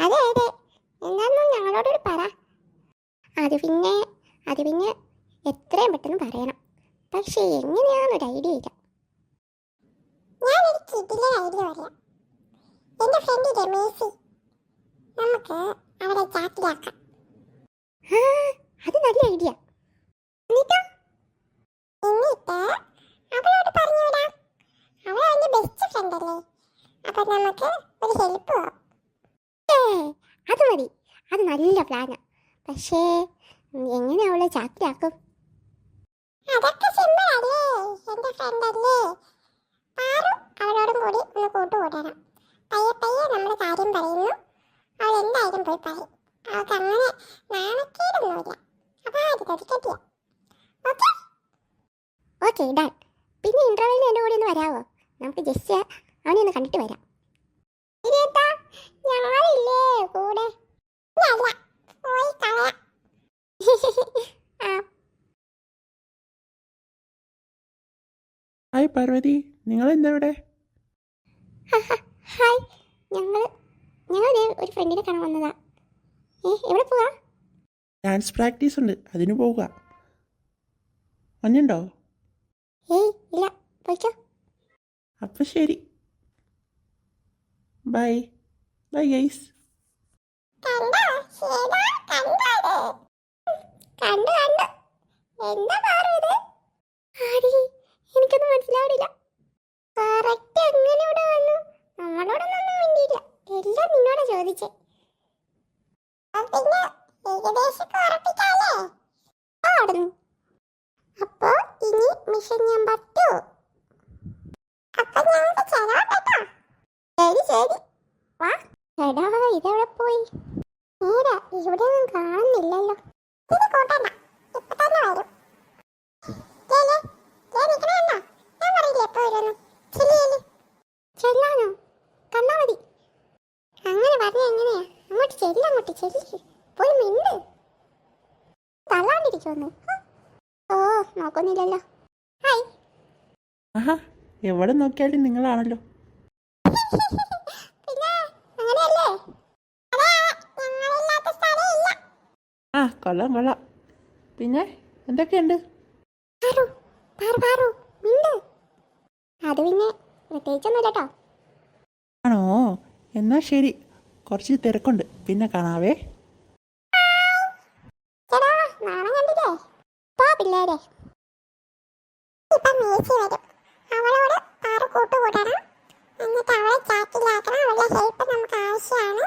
അതെ അതെ എന്നാന്നും ഞങ്ങളോടൊരു പറ. അത് പിന്നെ എത്രയും പെട്ടെന്ന് പറയണം. പക്ഷേ എങ്ങനെയാണെന്നൊരു ഐഡിയ ഇല്ല. ഞാനൊരു കിടിലൻ ഐഡിയ പറയാം. എൻ്റെ ഫ്രണ്ടിന്റെ മേസി നമുക്ക് അവളെ ചാറ്റിലാക്കാം. അത് നല്ല ഐഡിയ. എന്നിട്ട് അവളോട് പറഞ്ഞു വിടാം. അവൾ അവന്റെ ബെസ്റ്റ് ഫ്രണ്ട് അല്ലേ, അപ്പൊ നമുക്ക് ഒരു ഹെൽപ്പ് ആവും. അത് മതി, അത് നല്ല പ്ലാനാ. പക്ഷേ എങ്ങനെ അവളെ ചാറ്റിലാക്കും? അതൊക്കെ സിമ്പിൾ അല്ലേ, എന്റെ ഫ്രണ്ട് അല്ലേ. പാറു അവളോടും കൂടി ഒന്ന് കൂട്ടുകൂടണം. പയ്യെ പയ്യെ നമ്മുടെ കാര്യം പറയുന്നു. അവൾ എന്തായാലും പോയി പറയും. അവൾക്ക് അങ്ങനെ നാണക്കേടൊന്നുമില്ല. അപ്പൊ ആദ്യം കെട്ടിയ ഓക്കെ ഡൺ. പിന്നെ ഇന്റർവ്യൂവിന് എൻ്റെ കൂടെ ഒന്ന് വരാവോ? നമുക്ക് ജസ്റ്റ് അവനെ ഒന്ന് കണ്ടിട്ട് വരാം. ഞങ്ങളില്ലേ കൂടെ? പോയി കളയാം. ഹായ് പാർവതി, നിങ്ങളെന്താ ഇവിടെ? ഹായ്, ഞങ്ങൾ ഒരു ഫ്രണ്ടിനെ കാണാൻ വന്നതാ. എവിടെ പോവാ? ഡാൻസ് പ്രാക്ടീസ് ഉണ്ട്, അതിന് പോവുക. മഞ്ഞുണ്ടോ? ഇല്ല, പോയിക്കോ. അപ്പം ശരി, ബൈ ബൈ ഗൈസ്. എനിക്കൊന്നും മനസ്സിലാവില്ല. കറക്റ്റ് എങ്ങനെ ഇവിടെ വന്നു? നമ്മളോടൊന്നും മിണ്ടിയില്ല, എല്ലാം നിന്നോടാ ചോദിച്ചേ. അപ്പോ ഇനി മിഷൻ ഞാൻ പറ്റൂ. ശരി ശരി വാ. എടാ ഇതെവിടെ പോയി? നേരാ, ഇവിടെ ഒന്നും കാണുന്നില്ലല്ലോ. ഇത് കൂട്ടണ്ട, ഇപ്പൊ തന്നെ വരും. ഞാൻ പറയില്ല എപ്പോ വരുന്നു. ചെല്ലാനോ? കണ്ണാ മതി. അങ്ങനെ പറഞ്ഞ എങ്ങനെയാ? അങ്ങോട്ട് ചെല്ലി പോയി മിണ്ട്. തള്ളാണ്ടിരിക്കുമെന്ന്. ഓ നോക്കുന്നില്ലല്ലോ. ഹായ്. ആഹാ, എവിടെ നോക്കിയാലും നിങ്ങളാണല്ലോ. പിന്നെ അങ്ങനെയല്ലേ? ആ കൊള്ളാം കൊള്ളാം. പിന്നെ എന്തൊക്കെയുണ്ട്? അത് പിന്നെ പ്രത്യേകിച്ചൊന്നുമില്ല കേട്ടോ. ആണോ? എന്നാ ശരി, കുറച്ച് തിരക്കുണ്ട്, പിന്നെ കാണാവേ. നാളെ കണ്ടില്ലേ? പോ പിള്ളേരെ. ഇപ്പൊ മേച്ചി വരും. അവളോട് പാറ കൂട്ടുകൂടണം. എന്നിട്ട് അവളെ ചാറ്റിലാക്കണം. അവളുടെ ഹെൽപ്പ് നമുക്ക് ആവശ്യമാണ്.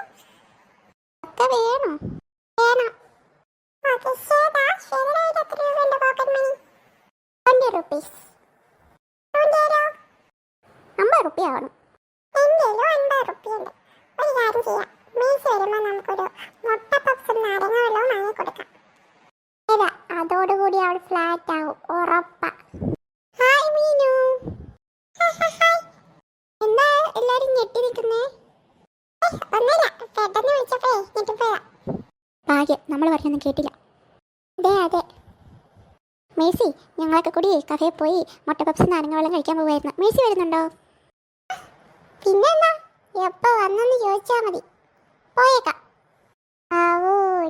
ഒക്കെ വേണം. 20 rupees. 50 റുപ്യ ആവണം. എൻ്റെ 50 റുപ്യ ഉണ്ട്. ഒരു കാര്യം ചെയ്യാം, മീസ് വരുമ്പോൾ നമുക്കൊരു മുട്ട പപ്സും നാരങ്ങ വെള്ളവും വാങ്ങിക്കൊടുക്കാം. ഇതാ, അതോടുകൂടി അവൾ ഫ്ലാറ്റ് ആവും, ഉറപ്പാ. ഹായ് മീനു. എന്താ എല്ലാരും ഞെട്ടി നിൽക്കുന്നേ? ഒന്നുമില്ല, പെട്ടെന്ന് വിളിച്ചപ്പോഴേ ഞെട്ടിപ്പോയതാ. ഭാഗ്യം, നമ്മൾ പറഞ്ഞൊന്നും കേട്ടില്ല. അതെ മേസി, ഞങ്ങളൊക്കെ കൂടി കഫേ പോയി മുട്ട പപ്സ് നാരങ്ങ വെള്ളം കഴിക്കാൻ പോകുമായിരുന്നു. മേസി വരുന്നുണ്ടോ? പിന്നെന്താ, എപ്പോ വന്നെന്ന് ചോദിച്ചാൽ മതി. പോയേക്കാം.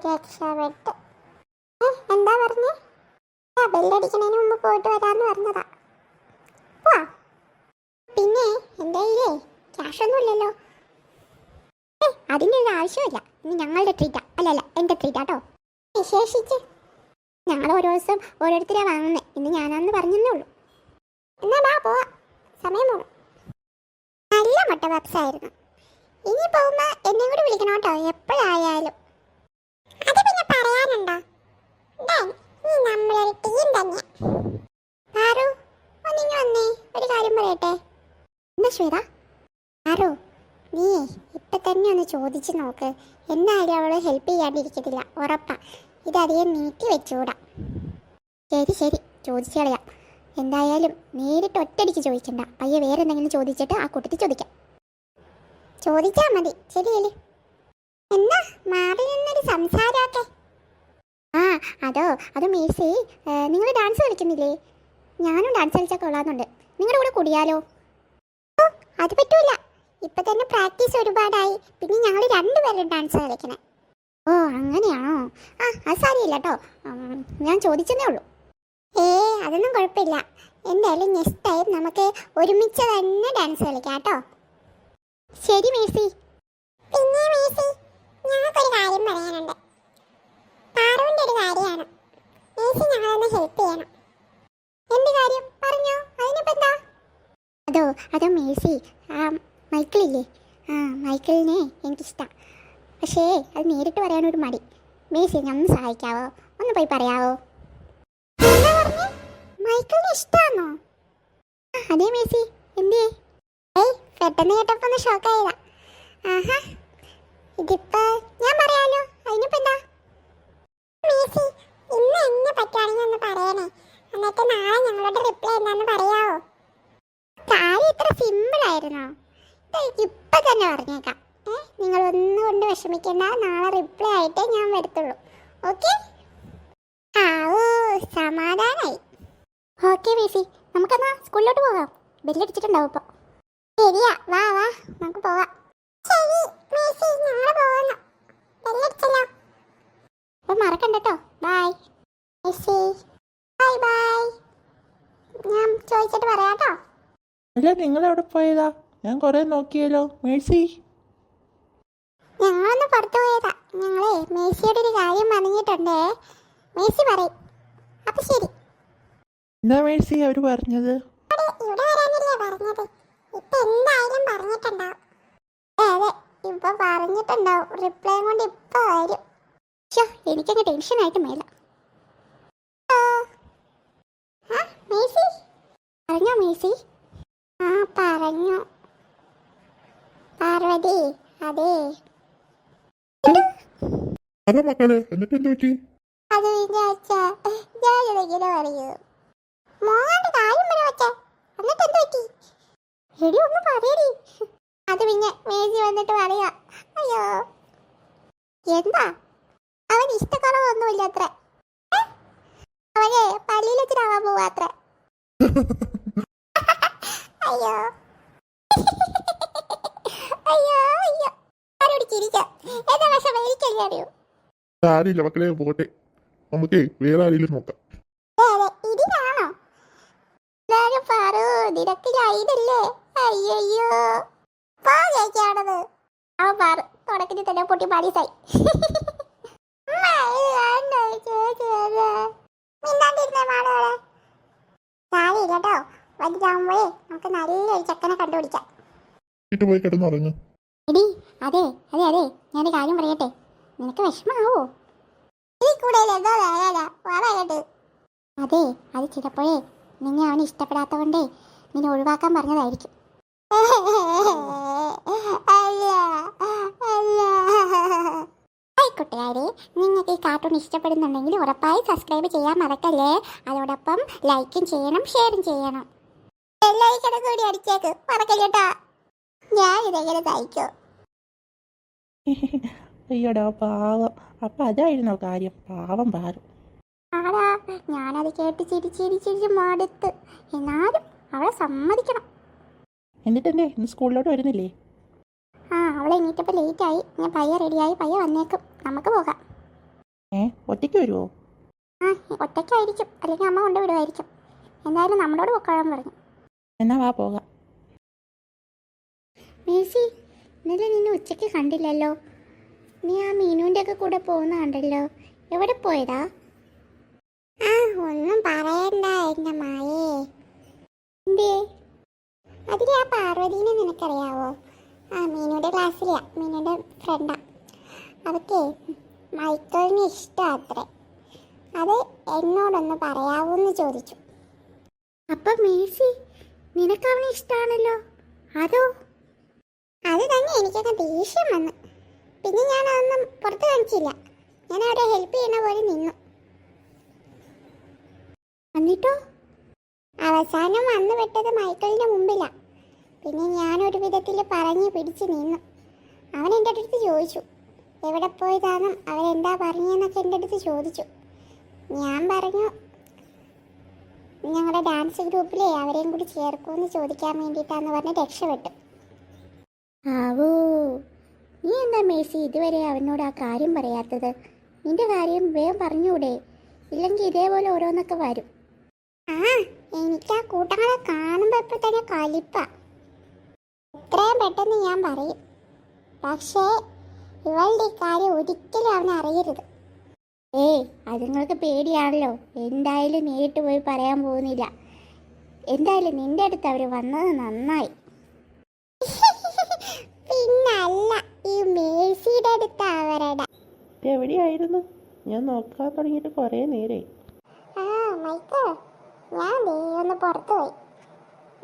രക്ഷപ്പെട്ടു. എന്താ പറഞ്ഞേ? ബെല്ലടിക്കുന്നതിന് മുമ്പ് പോയിട്ട് വരാമെന്ന് പറഞ്ഞതാ. പോവാ. പിന്നെ എൻ്റെ കയ്യിലേ ക്യാഷൊന്നും ഇല്ലല്ലോ. അതിൻ്റെ ഒരു ആവശ്യമില്ല. ഇനി ഞങ്ങളുടെ ട്രീറ്റാ. അല്ലല്ല, എൻ്റെ ട്രീറ്റാട്ടോ. വിശേഷിച്ച് ഞങ്ങൾ ഓരോ ദിവസം ഓരോരുത്തരാ വാങ്ങുന്നത്. ഇന്ന് ഞാനാന്ന് പറഞ്ഞതേ ഉള്ളൂ. എന്നാ ബാ പോവാ, സമയം പോകും. നല്ല മുട്ട പപ്സ് ആയിരുന്നു. ഇനി പോകുമ്പോ എന്നെ കൂടി വിളിക്കണം കേട്ടോ, എപ്പോഴായാലും. അത് പിന്നെ പറയാനുണ്ടോ? നീ നമ്മളൊരു ടീം തന്നെ. ആരോ ഒന്നിങ്ങി വന്നേ, ഒരു കാര്യം പറയട്ടെ. എന്നാ ശ്വേത, ആരോ നീ ഇപ്പൊ തന്നെ ഒന്ന് ചോദിച്ച് നോക്ക്. എന്തായാലും അവൾ ഹെൽപ്പ് ചെയ്യാണ്ടിരിക്കത്തില്ല, ഉറപ്പാ. ഇതധികം നീട്ടി വെച്ചുകൂടാ. ശരി ശരി, ചോദിച്ചു കളയാം. എന്തായാലും നേരിട്ട് ഒറ്റയടിക്ക് ചോദിക്കണ്ട. പയ്യെ വേറെ എന്തെങ്കിലും ചോദിച്ചിട്ട് ആ കുട്ടിക്ക് ചോദിക്കാം. ചോദിച്ചാൽ മതി. ശരിയല്ലേ? എന്താ മാറി നിന്നൊരു സംസാരമൊക്കെ? ആ അത് മീസി, നിങ്ങൾ ഡാൻസ് കളിക്കുന്നില്ലേ? ഞാനും ഡാൻസ് കളിച്ചാൽ കൊള്ളാമെന്നുണ്ട്. നിങ്ങളുടെ കൂടെ കൂടിയാലോ? ഓ, അത് പറ്റൂല. ഇപ്പൊ തന്നെ പ്രാക്ടീസ് ഒരുപാടായി. പിന്നെ ഞങ്ങൾ രണ്ടുപേരും ഡാൻസ് കളിക്കണേ. ഓ അങ്ങനെയാണോ? അത് സാരിയില്ല കേട്ടോ, ഞാൻ ചോദിച്ചതേ ഉള്ളൂ. അതൊന്നും കുഴപ്പമില്ല. എന്തായാലും നെക്സ്റ്റ് ടൈം നമുക്ക് ഒരുമിച്ച് തന്നെ ഡാൻസ് കളിക്കാം കേട്ടോ. ശരി മേഴ്സി. പിന്നെ മേഴ്സി, ഞങ്ങൾക്കൊരു കാര്യം പറയാനുണ്ട്. പാറുവിൻ്റെ ഒരു കാര്യമാണ്. മേഴ്സി ഞങ്ങളൊന്ന് ഹെൽപ്പ് ചെയ്യണം. എന്ത് കാര്യം പറഞ്ഞോ? അതിനിപ്പോൾ എന്താ? അതോ മേഴ്സി, മൈക്കിളില്ലേ? മൈക്കിളിനെ എനിക്കിഷ്ടമാണ്. പക്ഷേ അത് നേരിട്ട് പറയാനൊരു മടി. മേഴ്സി ഞാൻ ഒന്ന് സഹായിക്കാവോ? ഒന്ന് പോയി പറയാവോ? എന്താ പറഞ്ഞേ? മൈക്കിളിനെ ഇഷ്ടമാണോ? അതെ മേഴ്സി. എന്തേ? പെട്ടെന്ന് കേട്ടപ്പോൾ ഒന്ന് ഷോക്കായതാ. ആഹാ, ഇതിപ്പോ ഞാൻ പറയാലോ. അതിനിപ്പോ എന്താ? മേഴ്സി, ഇന്ന് എന്നെ പറ്റുവാണെങ്കിൽ ഒന്ന് പറയണേ. എന്നിട്ട് നാളെ ഞങ്ങളോട് റിപ്ലൈ എന്താന്ന് പറയാവോ? കാര്യം ഇത്ര സിമ്പിൾ ആയിരുന്നോ? ഇപ്പൊ തന്നെ പറഞ്ഞേക്കാം. നിങ്ങൾ ഒന്നുകൊണ്ട് വിഷമിക്കേണ്ട. നാളെ റിപ്ലൈ ആയിട്ടേ ഞാൻ വരത്തുള്ളൂ. ഓക്കെ? സമാധാനായി. ഓക്കെ മേഴ്സി, നമുക്കെന്നാ സ്കൂളിലോട്ട് പോകാം. ബെല്ലടിച്ചിട്ടുണ്ടാവും ഇപ്പോൾ. ശരിയാ, വാ നമുക്ക് പോവാം. ശരി മേഴ്സി, ഞങ്ങൾ പോകുന്നു. ബെല്ലടിച്ചല്ലോ. അപ്പം മറക്കണ്ട കേട്ടോ. Bye Mercy. ബൈ. ഞാൻ ചോദിച്ചിട്ട് പറയാം കേട്ടോ. അല്ല, നിങ്ങളെവിടെ പോയതാ? ഞാൻ കുറേ നോക്കിയല്ലോ. മേഴ്സി, ഞങ്ങളൊന്ന് പുറത്തു പോയതാ. ഞങ്ങളെ മേഴ്സിയോട് ഒരു കാര്യം പറഞ്ഞിട്ടുണ്ടേ. മേഴ്സി പറയും. അപ്പൊ ശരി. എന്താ മേഴ്സി അവർ പറഞ്ഞത്? ഇവിടെ വരാനല്ലേ പറഞ്ഞത്? ഇപ്പൊ എന്തായാലും പറഞ്ഞിട്ടുണ്ടാവും. അതെ, ഇപ്പൊ പറഞ്ഞിട്ടുണ്ടാവും. റിപ്ലൈ കൊണ്ട് ഇപ്പൊ വരും. എനിക്കങ്ങ് ടെൻഷനായിട്ട് മേല. മേഴ്സി പറഞ്ഞോ? മേഴ്സി പറഞ്ഞു. പാർവതി, അതെ അതാ മക്കളെ, എന്നിട്ട് എന്ത് പറ്റി? അത് ഞാനിങ്ങനെ പറയൂ. മോന്റെ കാര്യം വരെ വെച്ചേ. എന്നിട്ട് എന്ത് പറ്റി? എടി ഒന്ന് പറയടി. അത് പിന്നെ മേഴ്സി വന്നിട്ട് പറയാ. അയ്യോ, എന്താ? അവൻ ഇഷ്ടക്കുറവൊന്നുമില്ല അത്ര. അവനെ പള്ളിയിൽ വെച്ചിട്ടാവാൻ പോവാ അത്ര. അയ്യോ ആരോട് ചിരിക്കാം? എന്താ വിഷമം? എനിക്കല്ലേ അറിയൂ. ആരില്ല മക്കളെ, പോട്ടെ. നമുക്കേ വേറെ ആരെങ്കിലും നോക്കാം. ഇതിനാണോ പാറു? നിരക്കിലായില്ലേ? അയ്യോ ചേച്ചിയാണത്. അവൻ പാറു തുടക്കത്തിൽ തന്നെ പൊട്ടി പാരീസായി. കേട്ടോ, വലുതാവുമ്പോഴേ നമുക്ക് നല്ലൊരു ചെക്കനെ കണ്ടുപിടിക്കാം. വീട്ടിൽ പോയി കിടന്നുറങ്ങ്. എടി അതെ ഞാനൊരു കാര്യം പറയട്ടെ. നിനക്ക് വിഷമാവോ? അതെ, അത് ചിലപ്പോഴേ നിന്നെ അവന് ഇഷ്ടപ്പെടാത്തതുകൊണ്ടേ നിന്നെ ഒഴിവാക്കാൻ പറഞ്ഞതായിരിക്കും. കൂട്ടുകാരെ, നിങ്ങൾക്ക് ഈ കാർട്ടൂൺ ഇഷ്ടപ്പെടുന്നുണ്ടെങ്കിൽ ഉറപ്പായി സബ്സ്ക്രൈബ് ചെയ്യാൻ മറക്കല്ലേ. അതോടൊപ്പം ലൈക്കും ചെയ്യണം, ഷെയറും ചെയ്യണം. എല്ലാവരും കൂടി അടിച്ചേക്ക് മറക്കല്ലേട്ടാ. ഞാൻ ഇതെങ്ങനെ തയ്ക്കോ? അയ്യോടാ പാവം. അപ്പം അതായിരുന്നോ കാര്യം? പാവം പാറു. ആടാ, ഞാനത് കേട്ട് ചിരിച്ചിരിച്ചിരിച്ച് മടുത്ത്. എന്നാലും അവളെ സമ്മതിക്കണം. എന്നിട്ടെന്തേ ഇന്ന് സ്കൂളിലോട്ട് വരുന്നില്ലേ? അവളെ എണീറ്റപ്പോൾ ലേറ്റായി. ഞാൻ പയ്യെ റെഡിയായി, പയ്യെ വന്നേക്കും. നമുക്ക് പോകാം. ഒറ്റയ്ക്ക് വരുമോ? ഒറ്റയ്ക്കായിരിക്കും, അല്ലെങ്കിൽ അമ്മ കൊണ്ടുവിടുമായിരിക്കും. എന്തായാലും നമ്മളോട് പൊക്കോളാൻ പറഞ്ഞു. എന്നാ വാ പോകാം. മേഴ്സി, ഇന്നലെ നിന്നെ ഉച്ചയ്ക്ക് കണ്ടില്ലല്ലോ. നീ ആ മീനുവിൻ്റെ ഒക്കെ കൂടെ പോകുന്ന കണ്ടല്ലോ. എവിടെ പോയതാ? ഒന്നും പറയണ്ട എൻ്റെ മായേ. എന്തേ? അതിലെ ആ പാർവതീനെ നിനക്കറിയാവോ? മീനുവിൻ്റെ ക്ലാസ്സിലെയാ, മീനുവിൻ്റെ ഫ്രണ്ടാ. അതൊക്കെ മൈക്കിളിന് ഇഷ്ടമാത്രേ. അത് എന്നോടൊന്ന് പറയാവോന്ന് ചോദിച്ചു. അപ്പം മേഴ്സി, നിനക്ക് അവനെ ഇഷ്ടമാണല്ലോ. അതോ? അത് തന്നെ എനിക്കങ്ങ് ദേഷ്യം വന്നു. പിന്നെ ഞാൻ അതൊന്നും പുറത്ത് കാണിച്ചില്ല. ഞാൻ അവിടെ ഹെൽപ്പ് ചെയ്യുന്ന പോലെ നിന്നു. എന്നിട്ടോ അവസാനം വന്നു വിട്ടത് മൈക്കിളിന്റെ മുമ്പിലാ. പിന്നെ ഞാനൊരു വിധത്തിൽ പറഞ്ഞു പിടിച്ച് നിന്നു. അവൻ എൻ്റെ അടുത്ത് ചോദിച്ചു എവിടെ പോയതാണെന്നും അവരെന്താ പറഞ്ഞെന്നൊക്കെ എൻ്റെ അടുത്ത് ചോദിച്ചു. ഞാൻ പറഞ്ഞു ഞങ്ങളുടെ ഡാൻസ് ഗ്രൂപ്പിലെ അവരെയും കൂടി ചേർക്കുമെന്ന് ചോദിക്കാൻ വേണ്ടിയിട്ടാന്ന് പറഞ്ഞ് രക്ഷപ്പെട്ടു. ആവൂ, നീ എന്താ മേഴ്സി ഇതുവരെ അവനോട് ആ കാര്യം പറയാത്തത്? നിന്റെ കാര്യം വേഗം പറഞ്ഞൂടെ? ഇല്ലെങ്കിൽ ഇതേപോലെ ഓരോന്നൊക്കെ വരും. ആ, എനിക്ക് ആ കൂട്ടങ്ങളെ കാണുമ്പോൾ ഇപ്പം തന്നെ കലിപ്പാ. എത്രയും പെട്ടെന്ന് ഞാൻ പറയും. പക്ഷേ ഇവളുടെ ഈ കാര്യം ഒരിക്കലും അവനെ അറിയരുത്. അതുങ്ങൾക്ക് പേടിയാണല്ലോ. എന്തായാലും നേരിട്ട് പോയി പറയാൻ പോകുന്നില്ല. എന്തായാലും നിന്റെ അടുത്ത് അവർ വന്നത് നന്നായി. പിന്നല്ല, ഈ മേഴ്സിയുടെ അടുത്ത് അവരുടെ എവിടെയായിരുന്നു? ഞാൻ നോക്കാൻ തുടങ്ങിയിട്ട് കുറേ നേരമായി. ആ മൈക്കിൾ, ഞാൻ ഒന്ന് പുറത്തു പോയി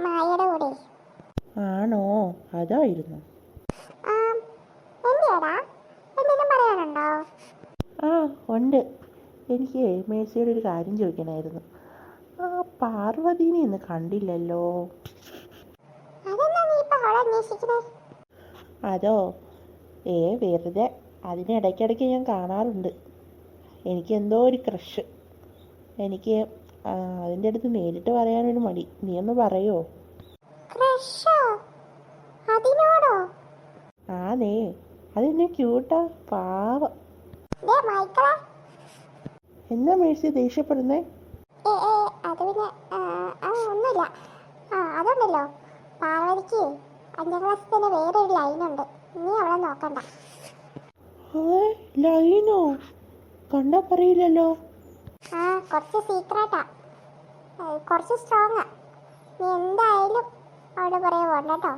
മായയുടെ കൂടെ. ആണോ? അതായിരുന്നു. എന്തിയാടാ, എന്തെങ്കിലും പറയാനുണ്ടോ? ആ ഉണ്ട്. എനിക്ക് മേഴ്സിയോട് ഒരു കാര്യം ചോദിക്കണമായിരുന്നു. ആ പാർവതീനെ ഇന്ന് കണ്ടില്ലല്ലോ. അതെന്താ നീ ഇപ്പൊ അവളെ അന്വേഷിക്കണേ? അതോ വെറുതെ. അതിനിടയ്ക്കിടയ്ക്ക് ഞാൻ കാണാറുണ്ട്. എനിക്ക് എന്തോ ഒരു ക്രഷ്. എനിക്ക് അതിൻ്റെ അടുത്ത് നേരിട്ട് പറയാനൊരു മടി. നീ ഒന്ന് പറയോ? ക്രഷോ? അതിനോടോ? ആന്നേ, അതെന്നെ ക്യൂട്ടാ, പാവം. മൈക്കിളെ, എന്നാ മേഴ്സി ദേഷ്യപ്പെടുന്നേ? അത് പിന്നെ ഒന്നുമില്ല. അതുണ്ടല്ലോ, പാർവതിക്ക് 5ാം ക്ലാസ്സിൽ തന്നെ വേറൊരു ലൈനുണ്ട്. നീ അവളെ നോക്കണ്ട. ലൈനോ? കണ്ടാ പറയില്ലല്ലോ. കുറച്ച് സീക്രട്ടാ, കുറച്ച് സ്ട്രോങ്ങാ. നീ എന്തായാലും അവളുടെ പുറകെ പോകണ്ട കേട്ടോ.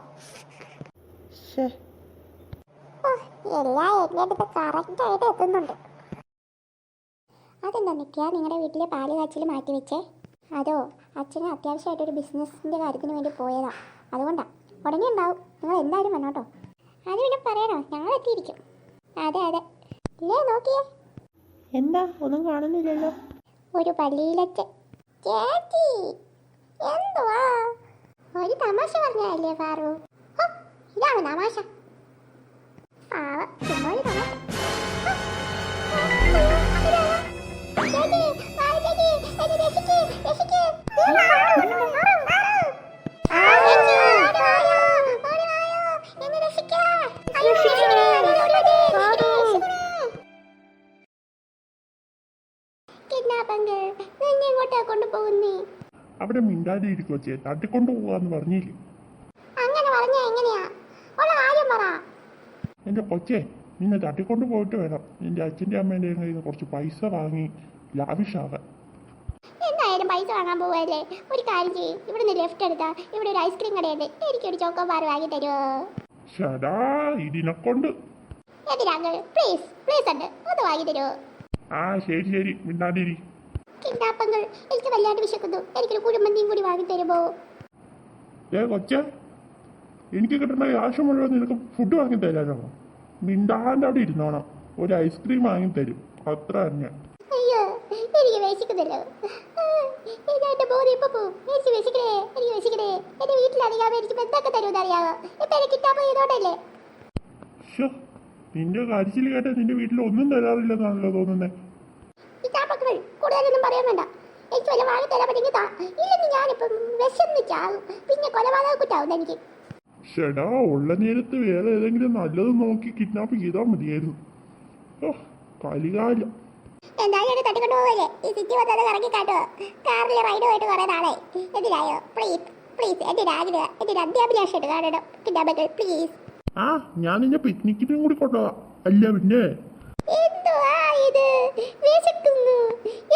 എല്ലാം എൻ്റെ അടുത്ത് കറക്റ്റായിട്ട് എത്തുന്നുണ്ട്. അതെന്താ നിൽക്കുക, നിങ്ങളുടെ വീട്ടിലെ പാല് കാച്ചിൽ മാറ്റി വെച്ചേ? അതോ അച്ഛന് അത്യാവശ്യമായിട്ടൊരു ബിസിനസ്സിൻ്റെ കാര്യത്തിന് വേണ്ടി പോയതാ, അതുകൊണ്ടാണ്. ഉടനെ ഉണ്ടാവും, നിങ്ങൾ എന്തായാലും വന്നോട്ടോ. അത് പിന്നെ പറയണോ, ഞങ്ങൾ എത്തിയിരിക്കും. അതെ അതെ, ഇല്ലേ നോക്കിയേ. എന്താ ഒന്നും കാണുന്നില്ലല്ലോ? ഒരു പള്ളിയിലച്ഛൻ. ചേച്ചി എന്തുവാ? ഒരു തമാശ പറഞ്ഞല്ലേ പാറു? ഇതാണ് തമാശ. ചുമ്മാ ഒരു തമാശ. അവിടെ മിണ്ടാതെ ഇരിക്കും കൊച്ചേ, തട്ടിക്കൊണ്ടു പോവാന്ന് പറഞ്ഞില്ലേ? അങ്ങനെ പറഞ്ഞാ എങ്ങനെയാ? ഉള്ള കാര്യം പറ. എൻ്റെ കൊച്ചേ, നിന്നെ തട്ടിക്കൊണ്ട് പോയിട്ട് വേണം നിന്റെ അച്ഛൻ്റെ അമ്മേൻ്റെ കയ്യിൽ നിന്ന് കുറച്ച് പൈസ വാങ്ങി ലാവിഷാകാൻ. എന്തായാലും പൈസ വാങ്ങാൻ പോവല്ലേ? ഒരു കാര്യം ചെയ്യും, ഇവിടെ നിന്ന് ലെഫ്റ്റ് എടുത്താ ഇവിടെ ഒരു ഐസ്ക്രീം കടയുണ്ട്. എനിക്കൊരു ചോക്കോ ബാർ വാങ്ങി തരുമോ? ഷടാ, ഇതിനെക്കൊണ്ട്. എന്തിനാങ്ങൾ? പ്ലീസ് പ്ലീസ് ഉണ്ട്, ഒന്ന് വാങ്ങി തരുമോ? ആ ശരി ശരി, മിണ്ടാതിരി. കിഡ്നാപ്പങ്ങൾ, എനിക്ക് വല്ലാണ്ട് വിശക്കുന്നു. എനിക്കൊരു കുഴിമന്തിയും കൂടി വാങ്ങി തരുമോ? കൊച്ചേ, എനിക്ക് കിട്ടുന്ന ക്യാഷ് മുഴുവൻ നിനക്ക് ഫുഡ് വാങ്ങി തരാനോ? മിണ്ടാണ്ട് അവിടെ ഇരുന്നോണം. ഒരു ഐസ്ക്രീം വാങ്ങി തരും, അത്ര തന്നെ. അയ്യോ, എനിക്ക് വിശക്കുന്നല്ലോ. എന്റെ ബോധം ഇപ്പൊ പോവും. എനിക്ക് വിശക്കണേ, എനിക്ക് വിശക്കണേ. എന്റെ വീട്ടിലധികം മേടിച്ചപ്പോ എന്തൊക്കെ തരുമെന്ന് അറിയാമോ? ഇപ്പൊ എനിക്ക് കിട്ടാൻ ചെയ്തോണ്ടല്ലേ. നിന്റെ കാര്യത്തിൽ കേട്ട നിന്റെ വീട്ടിൽ ഒന്നും തരാറില്ലെന്നാണല്ലോ തോന്നുന്നേ. കിഡ്നാപ്പുകൾ കൂടുതലൊന്നും പറയാൻ വേണ്ട. എനിക്ക് വല്ല വാങ്ങി തരാൻ പറ്റുമെങ്കിൽ താ, ഇല്ലെങ്കിൽ ഞാനിപ്പം വിശന്ന് ചാകും. പിന്നെ കൊലപാതക കുറ്റാവും എനിക്ക്. ഷടാ, ഉള്ള നേരത്ത് വേറെ ഏതെങ്കിലും നല്ലത് നോക്കി കിഡ്നാപ്പ് ചെയ്താൽ മതിയായിരുന്നു. കലികാലം. എന്തായാലും തട്ടിക്കൊണ്ടു പോവല്ലേ? ഈ സിറ്റി വന്നത് കറങ്ങി കാട്ടോ. കാറിൽ റൈഡ് പോയിട്ട് കുറെ നാളെ. എന്തിനായോ? പ്ലീസ് പ്ലീസ്, എന്റെ ആഗ്രഹം, എന്റെ അത്യാഭിലാഷമായിട്ട് കാണണം കിഡ്നാപ്പുകൾ, പ്ലീസ്. ഞാൻ നിന്നെ പിക്നിക്കിനും കൂടി കൊണ്ടുപോവാ. അല്ല പിന്നെ എന്തുവാ ഇത്? വിശക്കുന്നു.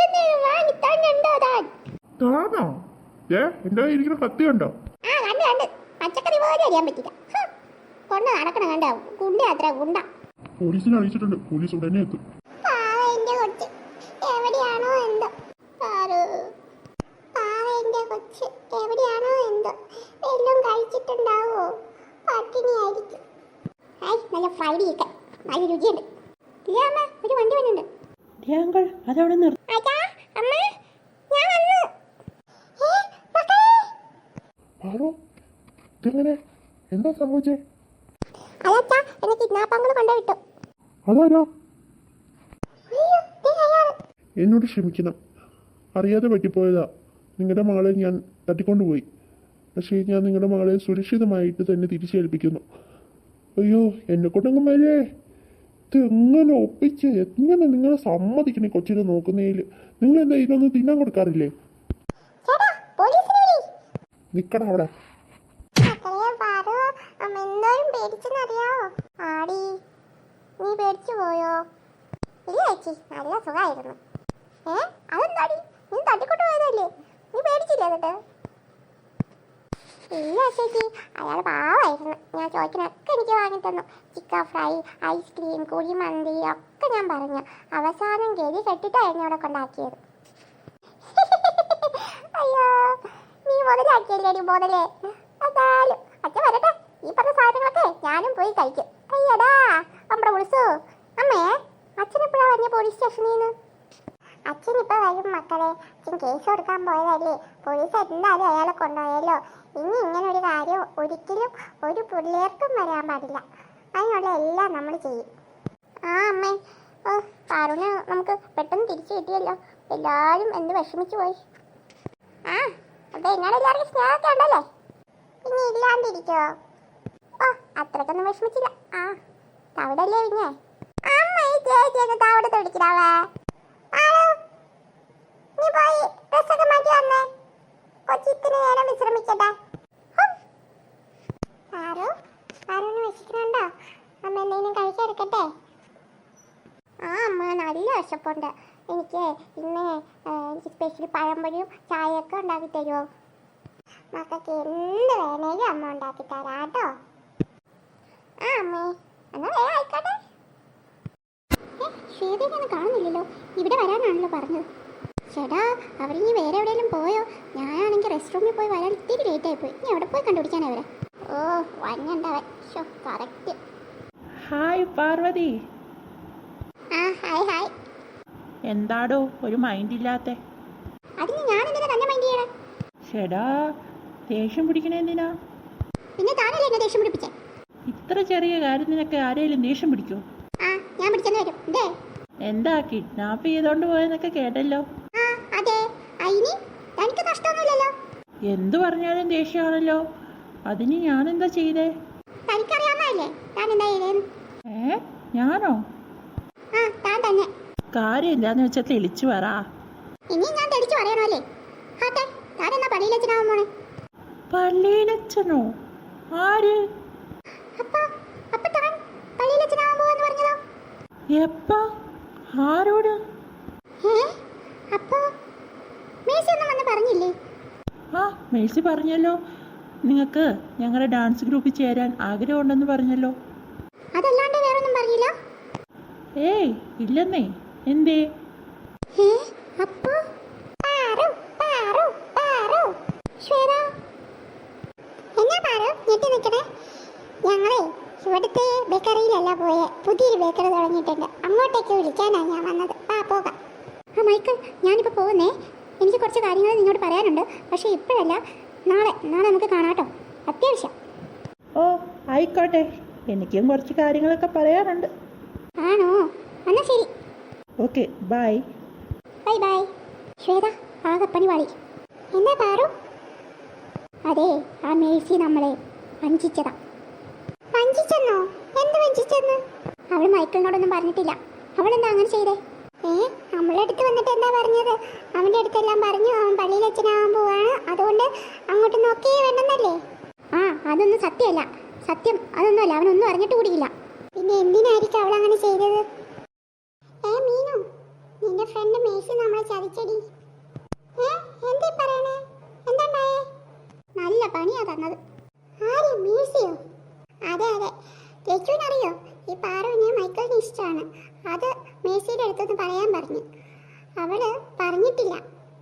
എന്തെങ്കിലും വാങ്ങി തന്നുണ്ടോ താൻ? താനോ? എന്റെ ഇരിക്കുന്ന കത്തി കണ്ടോ? കണ്ട് കണ്ട്. പച്ചക്കറി പോലും അറിയാൻ പറ്റില്ല. കൊണ്ട് നടക്കണ കണ്ട ഗുണ്ട, അത്ര ഗുണ്ട. പോലീസിനെ അറിയിച്ചിട്ടുണ്ട്, പോലീസ് ഉടനെ എത്തും. എന്റെ കൊച്ച് എവിടെയാണോ എന്തോ. എന്റെ കൊച്ച് എവിടെയാണോ എന്തോ. എല്ലാം കഴിച്ചിട്ടുണ്ടാവോ? പട്ടിണിയായിരിക്കും. നല്ല ഫ്രൈഡ് ചിക്കൻ, നല്ല രുചി. ടിയാങ്കൾ അതവിടെ നിർ പാറു ഇതെങ്ങനെ എന്താ സംഭവിച്ചേ? അതാ എന്നെ കിഡ്നാപ്പങ്ങൾ കൊണ്ടുവിട്ടു. അതാരാ? എന്നോട് ക്ഷമിക്കണം, അറിയാതെ പറ്റിപ്പോയതാ. നിങ്ങളുടെ മകളെ ഞാൻ തട്ടിക്കൊണ്ടുപോയി. പക്ഷേ ഞാൻ നിങ്ങളുടെ മകളെ സുരക്ഷിതമായിട്ട് തന്നെ തിരിച്ചേൽപ്പിക്കുന്നു. അയ്യോ, എന്നെ കൊണ്ടങ്ങ് വരേ. ഇത് എങ്ങനെ ഒപ്പിച്ച് എങ്ങനെ നിങ്ങളെ സമ്മതിക്കണേ കൊച്ചിനെ നോക്കുന്നതിൽ? നിങ്ങൾ എന്താ ഇതിനൊന്നും തിന്നാൻ കൊടുക്കാറില്ലേ? നിക്കട അവിടെ. നീ പേടിച്ചു പോയോ? ഇല്ല ചേച്ചി, നല്ല സുഖമായിരുന്നു. അതെന്താടി, നീ തട്ടിക്കൊണ്ട് പോയതല്ലേ? നീ പേടിച്ചില്ലേ എന്നിട്ട്? ഇല്ല ചേച്ചി, അയാൾ പാവായിരുന്നു. ഞാൻ ചോദിക്കുന്നൊക്കെ എനിക്ക് വാങ്ങി തന്നു. ചിക്കൻ ഫ്രൈ, ഐസ്ക്രീം, കുഴിമന്തി ഒക്കെ ഞാൻ പറഞ്ഞു. അവസാനം ഗതി കെട്ടിട്ടായിരുന്നു അവിടെ കൊണ്ടാക്കിയത്. അയ്യോ, നീ മുതലാക്കിയല്ലേടി മുതലേ. എന്നാലും അച്ഛൻ വരട്ടെ, ഈ പറഞ്ഞ സാധനങ്ങളൊക്കെ ഞാനും പോയി കഴിക്കും. അയ്യടാ നമ്മുടെ വിളിച്ചു. അമ്മേ, അച്ഛനെപ്പോഴാ പറഞ്ഞ പോലീസ് സ്റ്റേഷനിൽ നിന്ന്? അച്ഛൻ ഇപ്പൊ വരും മക്കളെ. അച്ഛൻ കേസ് കൊടുക്കാൻ പോയതല്ലേ. പോലീസ് എന്തായാലും അയാളെ കൊണ്ടുപോയല്ലോ. ഇനി ഇങ്ങനെ ഒരു കാര്യം ഒരിക്കലും ഒരു പിള്ളേർക്കും വരാൻ പാടില്ല. അതിനുള്ള എല്ലാം നമ്മൾ ചെയ്യും. ആ അമ്മേ, പാറുവിനെ നമുക്ക് പെട്ടെന്ന് തിരിച്ചു കിട്ടിയല്ലോ. എല്ലാവരും എന്ത് വിഷമിച്ചു പോയി. ആ അപ്പൊ എന്നോട് എല്ലാവർക്കും സ്നേഹമൊക്കെ ഉണ്ടല്ലേ? പിന്നെ ഇല്ലാണ്ടിരിക്കോ? ഓ, അത്രക്കൊന്നും വിഷമിച്ചില്ല. ആ തവിടല്ലേ പിന്നെ. അമ്മ ഈ ചേച്ചിയൊക്കെ തവിട തൊടിക്കടാവേ. നീ പോയി ഡ്രസ്സൊക്കെ മാറ്റി വന്നേ. കൊച്ചി ഇത്തിരി നേരം വിശ്രമിക്കട്ടെ. പാറുവിന് വിശക്കുന്നുണ്ടോ? അമ്മ എന്തെങ്കിലും കഴിച്ചെടുക്കട്ടെ? ആ അമ്മ, നല്ല വിശപ്പുണ്ട്. എനിക്ക് ഇന്ന് എനിക്ക് സ്പെഷ്യൽ പഴംപൊരിയും ചായയൊക്കെ ഉണ്ടാക്കി തരുമോ? മക്കൾക്ക് എന്ത് വേണേലും അമ്മ ഉണ്ടാക്കി തരാം കേട്ടോ. ആ അമ്മേ, എന്നാ വേഗം ആയിക്കോട്ടെ. ശ്വേതയൊന്നും കാണുന്നില്ലല്ലോ. ഇവിടെ വരാനാണല്ലോ പറഞ്ഞത്. ചേട്ടാ, അവരിനി വേറെ എവിടെയെങ്കിലും പോയോ? ഞാനാണെങ്കിൽ റെസ്റ്റ് റൂമിൽ പോയി വരാൻ ഇത്തിരി ലേറ്റായി പോയി. ഇനി എവിടെ പോയി കണ്ടുപിടിക്കാനാ അവരെ? ഓ, വഞ്ഞണ്ടവൻ. കറക്റ്റ്. ഹായ് പാർവതി. ആ ഹായ് ഹായ്. എന്താടോ ഒരു മൈൻഡ് ഇല്ലാത്ത? അതിന് ഞാൻ എന്തിനാ തന്നെ മൈൻഡ് ചെയ്യണേ? ചേടാ, ദേഷ്യം പിടിക്കണേ എന്തിനാ? പിന്നെ താനല്ലേ എന്നെ ദേഷ്യം പിടിപ്പിച്ചേ? ഇത്ര ചെറിയ കാര്യത്തിനൊക്കെ ആരെങ്കിലും ദേഷ്യം പിടിക്കോ? ആ, ഞാൻ പിടിച്ചെന്ന് വരും. ഇതേ എന്താ കിഡ്നാപ്പ് ചെയ്തോണ്ട് പോയെന്നൊക്കെ കേട്ടല്ലോ. ആ അതെ. അയിനി തനിക്ക് നഷ്ടമൊന്നുമില്ലല്ലോ. എന്തു പറഞ്ഞാലും ദേഷ്യമാണല്ലോ. അതിന് ഞാനെന്താ ചെയ്തേ? തനിക്കറിയാവുന്നതല്ലേ താൻ എന്താ ചെയ്തേന്ന്? ഞാനോ? ആ, താൻ തന്നെ. കാര്യം എന്താന്ന് വെച്ചാൽ തെളിച്ചു പറ. ഇനി ഞാൻ തെളിച്ചു പറയണോ അല്ലേ? ആട്ടെ, താൻ എന്നാ പള്ളിയിലച്ഛനാവാൻ പോണേ? പള്ളിയിലച്ഛനോ? ആര്? അപ്പൊ താൻ പള്ളിയിലച്ഛനാവാൻ പോവാന്ന് പറഞ്ഞതോ? എപ്പാ? ആരോട്? അപ്പോ മേഴ്സി ഒന്നും വന്ന് പറഞ്ഞില്ലേ? ആ, മേഴ്സി പറഞ്ഞല്ലോ. നിങ്ങൾക്ക് ഞങ്ങളുടെ ഡാൻസ് ഗ്രൂപ്പിൽ ചേരാൻ ആഗ്രഹമുണ്ടെന്ന് പറഞ്ഞല്ലോ. അതല്ലാണ്ട് വേറൊന്നും പറഞ്ഞില്ല? ഏയ് ഇല്ലെന്നേ. എന്തേ? അപ്പോ ശ്വേത, എന്നാ പാറു ഞെട്ടി നിൽക്കണേ? ഞങ്ങളെ ഇവിടുത്തെ ബേക്കറിയിലല്ല പോയെ, പുതിയൊരു ബേക്കറി തുടങ്ങിയിട്ടുണ്ട്. അങ്ങോട്ടേക്ക് വിളിക്കാനാണ് ഞാൻ വന്നത്. പോകാം. ആ മൈക്കിൾ, ഞാനിപ്പോൾ പോകുന്നേ. എനിക്ക് കുറച്ച് കാര്യങ്ങൾ നിന്നോട് പറയാനുണ്ട്. പക്ഷേ ഇപ്പോഴല്ല, നാളെ നമുക്ക് കാണാട്ടോ. അത്യാവശ്യം. ഓ ആയിക്കോട്ടെ, എനിക്കും കുറച്ച് കാര്യങ്ങളൊക്കെ പറയാനുണ്ട്. ആണോ? എന്നാ ശരി. Okay, bye. Bye bye. Shweta, ആകപ്പണി പാടി. എന്താ പാറു? അതെ, ആ മേഴ്സി നമ്മളെ വഞ്ചിച്ചതാ. വഞ്ചിച്ചെന്നോ? എന്ത് വഞ്ചിച്ചെന്ന്? അവൾ മൈക്കിളിനോടൊന്നും പറഞ്ഞിട്ടില്ല. അവളെന്താ അങ്ങനെ ചെയ്തേ? നമ്മളെ അടുത്ത് വന്നിട്ട് എന്താ പറഞ്ഞത്? അവൻ്റെ അടുത്തെല്ലാം പറഞ്ഞു അവൻ പള്ളിയിൽ അച്ഛനാവാൻ പോവാണ്, അതുകൊണ്ട് അങ്ങോട്ട് നോക്കിയേ വേണ്ടെന്നല്ലേ? ആ, അതൊന്നും സത്യമല്ല. സത്യം അതൊന്നുമല്ല. അവനൊന്നും അറിഞ്ഞിട്ട് കൂടിയില്ല. പിന്നെ എന്തിനായിരിക്കും അവൾ അങ്ങനെ ചെയ്തത്? മീനു, നിന്റെ ഫ്രണ്ട് മേഴ്സി നമ്മളെ ചതിച്ചടി. എന്തീ പറയണേ? എന്താണ്ടായേ? നല്ല പണിയാ തന്നത്. ആര്? മേഴ്സിയോ? അതെ അതെ. ലച്ചുവിനറിയോ, ഈ പാറുവിനെ മൈക്കിളിന് ഇഷ്ടമാണ്. അത് മേഴ്സിയുടെ അടുത്തൊന്ന് പറയാൻ പറഞ്ഞു. അവള് പറഞ്ഞിട്ടില്ല.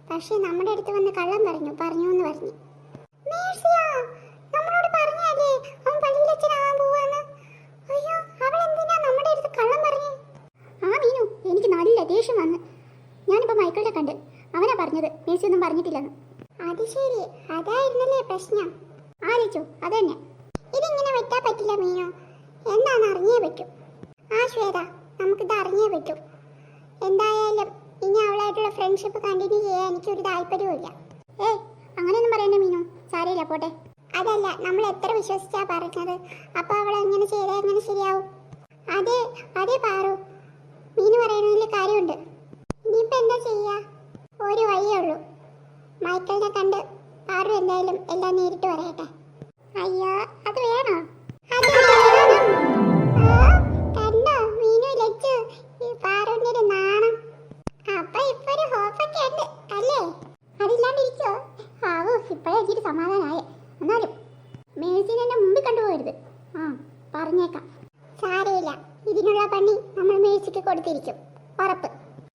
പക്ഷെ നമ്മുടെ അടുത്ത് വന്ന് കള്ളം പറഞ്ഞു എന്ന് പറഞ്ഞു. മേഴ്സിയോ? നമ്മളോട് പറഞ്ഞല്ലേ അവൻ പള്ളിയിലച്ഛനാവാൻ പോവാന്ന്? അയ്യോ, അവൾ എന്തിനാ നമ്മുടെ അടുത്ത് കള്ളം പറഞ്ഞു? ആ മീനു, എനിക്ക് നല്ല ദേഷ്യം വന്ന്. ഞാനിപ്പോൾ മൈക്കിളിനെ കണ്ട് അവനാ പറഞ്ഞത് മേഴ്സി ഒന്നും പറഞ്ഞിട്ടില്ലെന്ന്. അത് ശരി, അതായിരുന്നല്ലേ പ്രശ്നം. ആലോചിച്ചു, അത് തന്നെ. ഇതിങ്ങനെ വെട്ടാൻ പറ്റില്ല മീനോ, എന്താണെന്ന് അറിഞ്ഞേ പറ്റൂ. ആ ശ്വേത, നമുക്കിത് അറിഞ്ഞേ പറ്റൂ. എന്തായാലും ഇനി അവളായിട്ടുള്ള ഫ്രണ്ട്ഷിപ്പ് കണ്ടിന്യൂ ചെയ്യാൻ എനിക്കൊരു താല്പര്യവുമില്ല. അങ്ങനെയൊന്നും പറയണ്ട മീനു, സാരമില്ല പോട്ടെ. അതല്ല, നമ്മൾ എത്ര വിശ്വസിച്ചാ പറഞ്ഞത്. അപ്പൊ അവൾ എങ്ങനെ ചെയ്താൽ എങ്ങനെ ശരിയാവും? അതെ അതെ പാറു, മീനു പറയുന്നതിൽ കാര്യമുണ്ട്. ഇനിയിപ്പോ എന്താ ചെയ്യാ? ഒരു വഴിയേ ഉള്ളൂ. മൈക്കിളിനെ കണ്ട് പാറു എന്തായാലും എല്ലാം നേരിട്ട് പറയട്ടെ. അയ്യോ, അത് വേണോ? അത് വേണം. കണ്ടോ മീനു ലച്ചു, ഈ പാറുവിന്റെ ഒരു നാണം. അപ്പൊ ഇപ്പൊ ഒരു ഹോപ്പൊക്കെ ഉണ്ട് അല്ലേ? അതില്ലാണ്ടിരിക്കോ? ആവോ, ഇപ്പോഴേ എനിക്ക് സമാധാനായേ. എന്നാലും മേഴ്സിനെ എന്റെ മുമ്പിൽ കണ്ടുപോകരുത്. പറഞ്ഞേക്കാം. സാരമില്ല, ഇതിനുള്ള പണി നമ്മൾ മേഴ്സിക്ക് കൊടുത്തിരിക്കും, ഉറപ്പ്.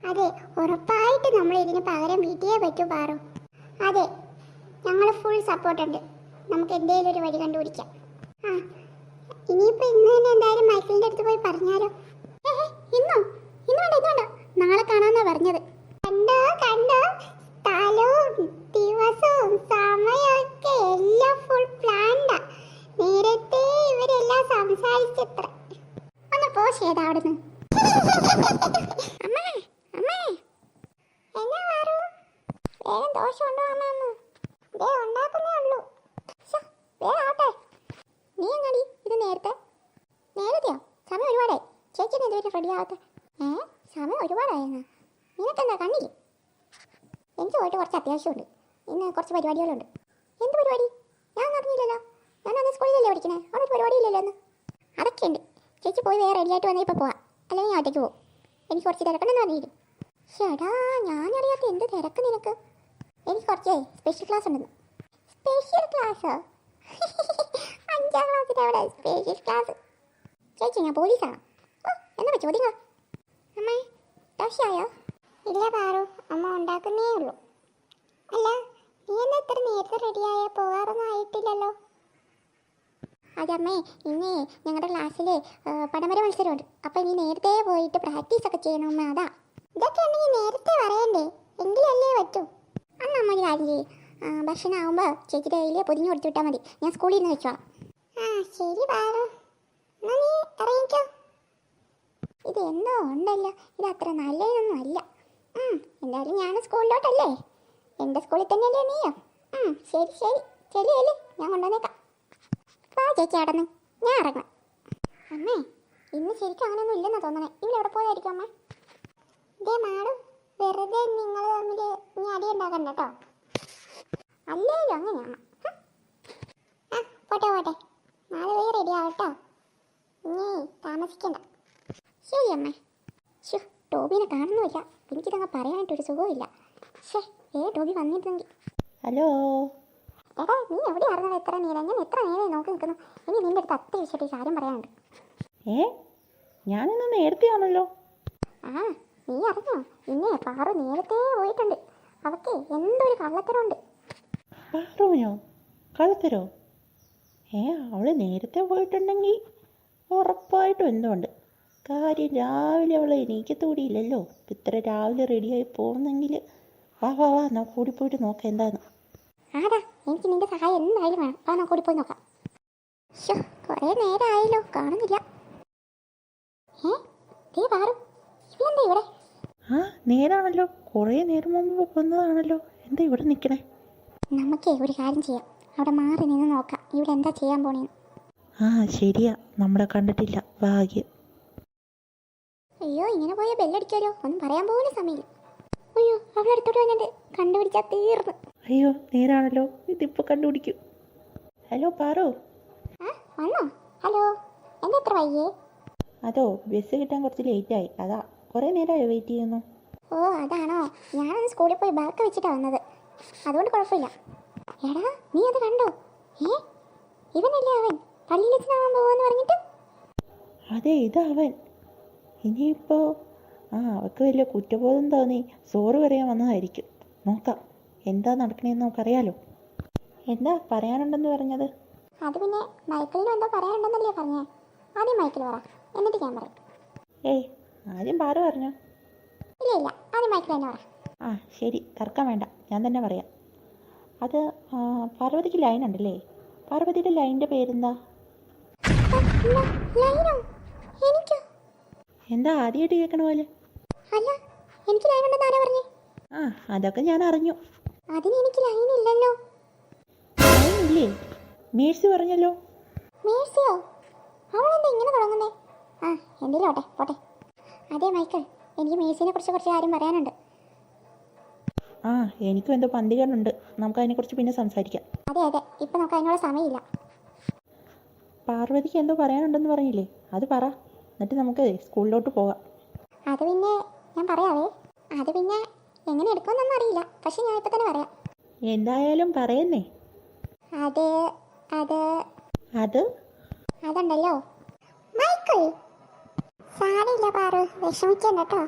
അതെ, ഉറപ്പായിട്ട് നമ്മൾ ഇതിന് പകരം വീട്ടിയേ പറ്റൂ പാറു. അതെ, ഞങ്ങൾ ഫുൾ സപ്പോർട്ടുണ്ട്. നമുക്ക് എന്തെങ്കിലും ഒരു വഴി കണ്ടുപിടിക്കാം. ഇനിയിപ്പോ ഇന്ന് തന്നെ എന്തായാലും മൈക്കിളിന്റെ അടുത്ത് പോയി പറഞ്ഞാലോ? ഇന്നോ? ഇന്ന് വേണ്ട, ഇത് വേണ്ട, നാളെ കാണാന്നാ പറഞ്ഞത്. കണ്ടോ കണ്ടോ, സ്ഥലവും ദിവസവും സമയമൊക്കെ എല്ലാം ഫുൾ പ്ലാൻഡാ. നേരത്തെ ഇവരെല്ലാം സംസാരിച്ചത്ര. ഒന്ന് പോ ശ്വേത അവിടുന്ന്. അമ്മേ അമ്മേ, എന്നാ മാറൂ? വേഗം ദോശ കൊണ്ടുവന്നു. ദേ ഉണ്ടാക്കുന്നേ ഉള്ളൂ. വേഗം ആവട്ടെ. നീ എങ്ങാടി ഇത് നേരത്തെയോ? സമയം ഒരുപാടായി. ചേച്ചിന് ഇതുവരെ റെഡി ആവട്ടെ. സമയം ഒരുപാടായിരുന്നു. നിനക്കെന്താ കണ്ണില്ലേ? എനിക്ക് പോയിട്ട് കുറച്ച് അത്യാവശ്യമുണ്ട്. ഇന്ന് കുറച്ച് പരിപാടികളുണ്ട്. എന്ത് പരിപാടി? ഞാൻ അറിഞ്ഞില്ലല്ലോ. ഞാൻ അന്ന് സ്കൂളിലല്ലേ പഠിക്കണേ, അവിടെ ഒരു പരിപാടിയില്ലല്ലോ എന്ന്. അതൊക്കെ ഉണ്ട്. ചേച്ചി പോയി വേറെ റെഡി ആയിട്ട് വന്നാൽ ഇപ്പോൾ പോവാം, അല്ലെങ്കിൽ ഞാൻ ഒറ്റയ്ക്ക് പോകും. എനിക്ക് കുറച്ച് തിരക്കുണ്ടെന്ന് പറഞ്ഞില്ലേ? ചേടാ, ഞാനറിയാത്ത എന്ത് തിരക്ക് നിനക്ക്. എനിക്ക് കുറച്ച് സ്പെഷ്യൽ ക്ലാസ് ഉണ്ടെന്ന്. സ്പെഷ്യൽ ക്ലാസ്സോ? 5ാം ക്ലാസ്സിൻ്റെ അവിടെ സ്പെഷ്യൽ ക്ലാസ്? ചേച്ചി ഞാൻ പോലീസാണ്. എന്നാ ചോദ്യങ്ങൾ? അമ്മേ, ദോശയായോ? ഇല്ല പാറു, അമ്മ ഉണ്ടാക്കുന്നേ ഉള്ളൂ. അല്ല, നീ എന്നാ ഇത്ര നേരത്തെ റെഡിയായ? പോകാറൊന്നും ആയിട്ടില്ലല്ലോ. അതമ്മേ, ഇന്ന് ഞങ്ങളുടെ ക്ലാസ്സിൽ പടമര മത്സരമുണ്ട്. അപ്പം ഇനി നേരത്തെ പോയിട്ട് പ്രാക്ടീസ് ഒക്കെ ചെയ്യണമ്മ. അതാ. ഇതൊക്കെ ഉണ്ടെങ്കിൽ നേരത്തെ പറയണ്ടേ, എങ്കിലല്ലേ പറ്റൂ. അന്ന് അമ്മ ഒരു കാര്യം ചെയ്യും, ഭക്ഷണം ആകുമ്പോൾ ചേച്ചിയുടെ കയ്യിൽ പൊതിഞ്ഞു കൊടുത്തു വിട്ടാൽ മതി. ഞാൻ സ്കൂളിൽ നിന്ന് വെച്ചോളാം. ശരി പാറു, എന്നാ നീ ഇറങ്ങിക്കോ. ഇത് എന്തോ ഉണ്ടല്ലോ, ഇത് അത്ര നല്ലതൊന്നും അല്ല. എന്തായാലും ഞാൻ സ്കൂളിലോട്ടല്ലേ, എൻ്റെ സ്കൂളിൽ തന്നെയല്ലേ നീയോ? ശരി ശരി ശരിയല്ലേ, ഞാൻ കൊണ്ടുവന്നേക്കാം. വാ ചേച്ചി അടന്ന്, ഞാൻ ഇറങ്ങാം. അമ്മേ, ഇന്ന് ശരിക്കും അങ്ങനെയൊന്നും ഇല്ലെന്നാ തോന്നണേ. ഇവരെവിടെ പോയായിരിക്കും അമ്മ? ഇതേ മാറും, വെറുതെ നിങ്ങൾ തമ്മിൽ നീ അടി ഉണ്ടാക്കണ്ട കേട്ടോ. അല്ലേലും അങ്ങനെയാണ്. പോട്ടെ പോട്ടെ, നാളെ പോയി റെഡി ആവട്ടോ. ഇനി താമസിക്കണ്ട. ശരി അമ്മേ. ടോബിനെ കാണുന്നുമില്ല, എനിക്കിതങ്ങ് പറയാനായിട്ടൊരു സുഖമില്ല. ടോബി വന്നിരുന്നെങ്കിൽ. ഹലോ എടാ, നീ എവിടെയായിരുന്നത് എത്ര നേരം? ഞാൻ എത്ര നേരം നോക്കി നിൽക്കുന്നു. ഇനി നിന്റെ അടുത്ത് അത്യാവശ്യമായിട്ട് ഈ കാര്യം പറയാനുണ്ട്. ഞാനിന്ന് നേരത്തെയാണല്ലോ. നീ അറിഞ്ഞോ? ഇന്നേ പാറു നേരത്തെ പോയിട്ടുണ്ട്. അവക്ക് എന്തൊരു കള്ളത്തരമുണ്ട്. പാറുവിനോ കള്ളത്തരോ? അവള് നേരത്തെ പോയിട്ടുണ്ടെങ്കിൽ ഉറപ്പായിട്ടും എന്തുണ്ട് കാര്യം. രാവിലെ അവളെ എണീക്കത്തൂടിയില്ലല്ലോ. ഇത്ര രാവിലെ റെഡിയായി പോകുന്നെങ്കിൽ വാ വാ വാ, നമുക്ക് കൂടിപ്പോയിട്ട് നോക്കാം എന്താന്ന്. ആടാ, എനിക്ക് നിന്റെ സഹായം എന്തായാലും വേണം. വാ, നമുക്ക് കൂടിപ്പോയി നോക്കാം. കുറേ നേരമായല്ലോ, കാണുന്നില്ല. പാറു, ഇവളെന്താ ഇവിടെ? നേരാണല്ലോ, കുറേ നേരം മുമ്പ് വന്നതാണല്ലോ. എന്താ ഇവിടെ നിൽക്കണേ? നമുക്കേ ഒരു കാര്യം ചെയ്യാം, അവിടെ മാറി നിന്ന് നോക്കാം ഇവിടെ എന്താ ചെയ്യാൻ പോണേന്ന്. ശരിയാ, നമ്മളെ കണ്ടിട്ടില്ല, ഭാഗ്യം. അയ്യോ, ഇങ്ങനെ പോയാൽ ബെല്ലടിക്കാലോ, ഒന്നും പറയാൻ പോലും സമയമില്ല. അയ്യോ, അവിടെ അടുത്തോട്ട് വന്നിട്ട് കണ്ടുപിടിച്ചാൽ തീർന്നു. അയ്യോ, നേരാണല്ലോ, ഇതിപ്പോൾ കണ്ടുപിടിക്കും. ഹലോ പാറു. വന്നോ? ഹലോ, എന്താ എത്ര വയ്യേ? അതോ, ബസ് കിട്ടാൻ കുറച്ച് ലേറ്റായി, അതാ. കുറേ നേരമായോ വെയിറ്റ് ചെയ്യുന്നു? അതാണോ? ഞാനൊന്ന് സ്കൂളിൽ പോയി ബാഗ് വെച്ചിട്ടാണ് വന്നത്, അതുകൊണ്ട് കുഴപ്പമില്ല. എടാ, നീ അത് കണ്ടോ? ഇവനല്ലേ അവൻ പള്ളിയിലെത്തിനാവാൻ പോവാന്ന് പറഞ്ഞിട്ട്? അതെ, ഇതവൻ. ഇനിയിപ്പോൾ അവൾക്ക് വലിയ കുറ്റബോധം തോന്നി സോറി പറയാൻ വന്നതായിരിക്കും. നോക്കാം എന്താ നടക്കണേന്ന് നമുക്കറിയാലോ. എന്താ പറയാനുണ്ടെന്ന് പറഞ്ഞത്? അത് പിന്നെ മൈക്കിളിനും എന്തോ പറയാനുണ്ടെന്നല്ലേ പറഞ്ഞേ. ആദ്യം മൈക്കിൾ പറ, എന്നിട്ട് ഞാൻ പറയും. ആദ്യം പാറു പറഞ്ഞോ. ഇല്ല ഇല്ല ആദ്യം മൈക്കിൾ തന്നെ പറ. ആ ശരി, തർക്കം വേണ്ട, ഞാൻ തന്നെ പറയാം. അത് പാർവതിക്ക് ലൈൻ ഉണ്ടല്ലേ? പാർവതിയുടെ ലൈനിൻ്റെ പേരെന്താ? ലൈനോ? എനിക്കോ? എന്താ ആദ്യമായിട്ട് കേൾക്കണ പോലെ? അല്ല, എനിക്ക് ലൈൻ ഉണ്ടെന്ന് ആരാ പറഞ്ഞേ? ആ അതൊക്കെ ഞാൻ അറിഞ്ഞു. അതിന് എനിക്ക് ലൈൻ ഇല്ലല്ലോ. ലൈൻ ഇല്ലേ? മേഴ്സി പറഞ്ഞല്ലോ. മേഴ്സിയോ? അവളെന്താ ഇങ്ങനെ തുടങ്ങുന്നേ? ആ എന്തെങ്കിലും ഓട്ടെ പോട്ടെ. അതെ മൈക്കിൾ, എനിക്ക് മേഴ്സിനെ കുറിച്ച് കുറച്ച് കാര്യം പറയാനുണ്ട്. ആ എനിക്കും എന്തോ പന്തികേടുണ്ട്, നമുക്ക് അതിനെക്കുറിച്ച് പിന്നെ സംസാരിക്കാം. അതെ അതെ, ഇപ്പം നമുക്ക് അതിനുള്ള സമയമില്ല. പാർവതിക്ക് എന്തോ പറയാനുണ്ടെന്ന് പറഞ്ഞില്ലേ, അത് പറ, എന്നിട്ട് നമുക്ക് സ്കൂളിലോട്ട് പോകാം. അത് പിന്നെ ഞാൻ പറയാവേ. അത് പിന്നെ എങ്ങനെ എടുക്കുമെന്നൊന്നും അറിയില്ല, പക്ഷെ ഞാൻ ഇപ്പം തന്നെ പറയാം. എന്തായാലും പറയുന്നേ. അത് അത് അത് അതുണ്ടല്ലോ മൈക്കിൾ. സാരില്ല പാറു, വിഷമിക്കണ്ട കേട്ടോ.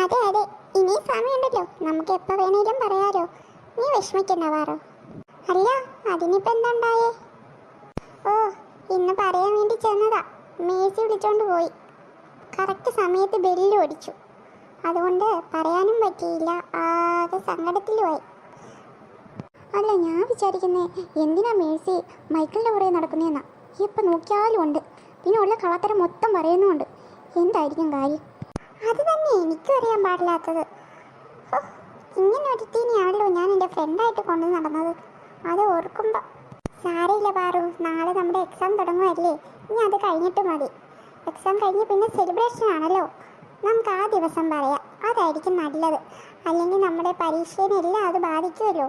അതെ അതെ, ഇനി സമയമുണ്ടല്ലോ, നമുക്ക് എപ്പോൾ വേണേലും പറയാലോ. നീ വിഷമിക്കണ്ട പാറു. അല്ല, അതിനിപ്പോൾ എന്താ ഉണ്ടായേ? ഓ, ഇന്ന് പറയാൻ വേണ്ടി ചെന്നതാ, മേഴ്സി വിളിച്ചോണ്ട് പോയി. കറക്റ്റ് സമയത്ത് ബെല്ല് ഓടിച്ചു, അതുകൊണ്ട് പറയാനും പറ്റിയില്ല. ആകെ സങ്കടത്തിലുമായി. അല്ല, ഞാൻ വിചാരിക്കുന്നേ എന്തിനാ മേഴ്സി മൈക്കിളിൻ്റെ പുറകെ നടക്കുന്നതെന്നാ. ഇപ്പം നോക്കിയാലും ഉണ്ട്, പിന്നെ ഉള്ള കളത്തരം മൊത്തം പറയുന്നുമുണ്ട്. എന്തായിരിക്കും കാര്യം? അത് തന്നെ എനിക്കും അറിയാൻ പാടില്ലാത്തത്. ഇങ്ങനെ ഒരുത്തീനെയാണല്ലോ ഞാൻ എൻ്റെ ഫ്രണ്ടായിട്ട് കൊണ്ടു നടന്നത്. അത് ഓർക്കുമ്പോൾ സാരമില്ല പാറു, നാളെ നമ്മുടെ എക്സാം തുടങ്ങുമല്ലേ, ഇനി അത് കഴിഞ്ഞിട്ട് മതി. എക്സാം കഴിഞ്ഞ് പിന്നെ സെലിബ്രേഷൻ ആണല്ലോ, നമുക്ക് ആ ദിവസം പറയാം, അതായിരിക്കും നല്ലത്. അല്ലെങ്കിൽ നമ്മുടെ പരീക്ഷേനെല്ലാം അത് ബാധിക്കുമല്ലോ.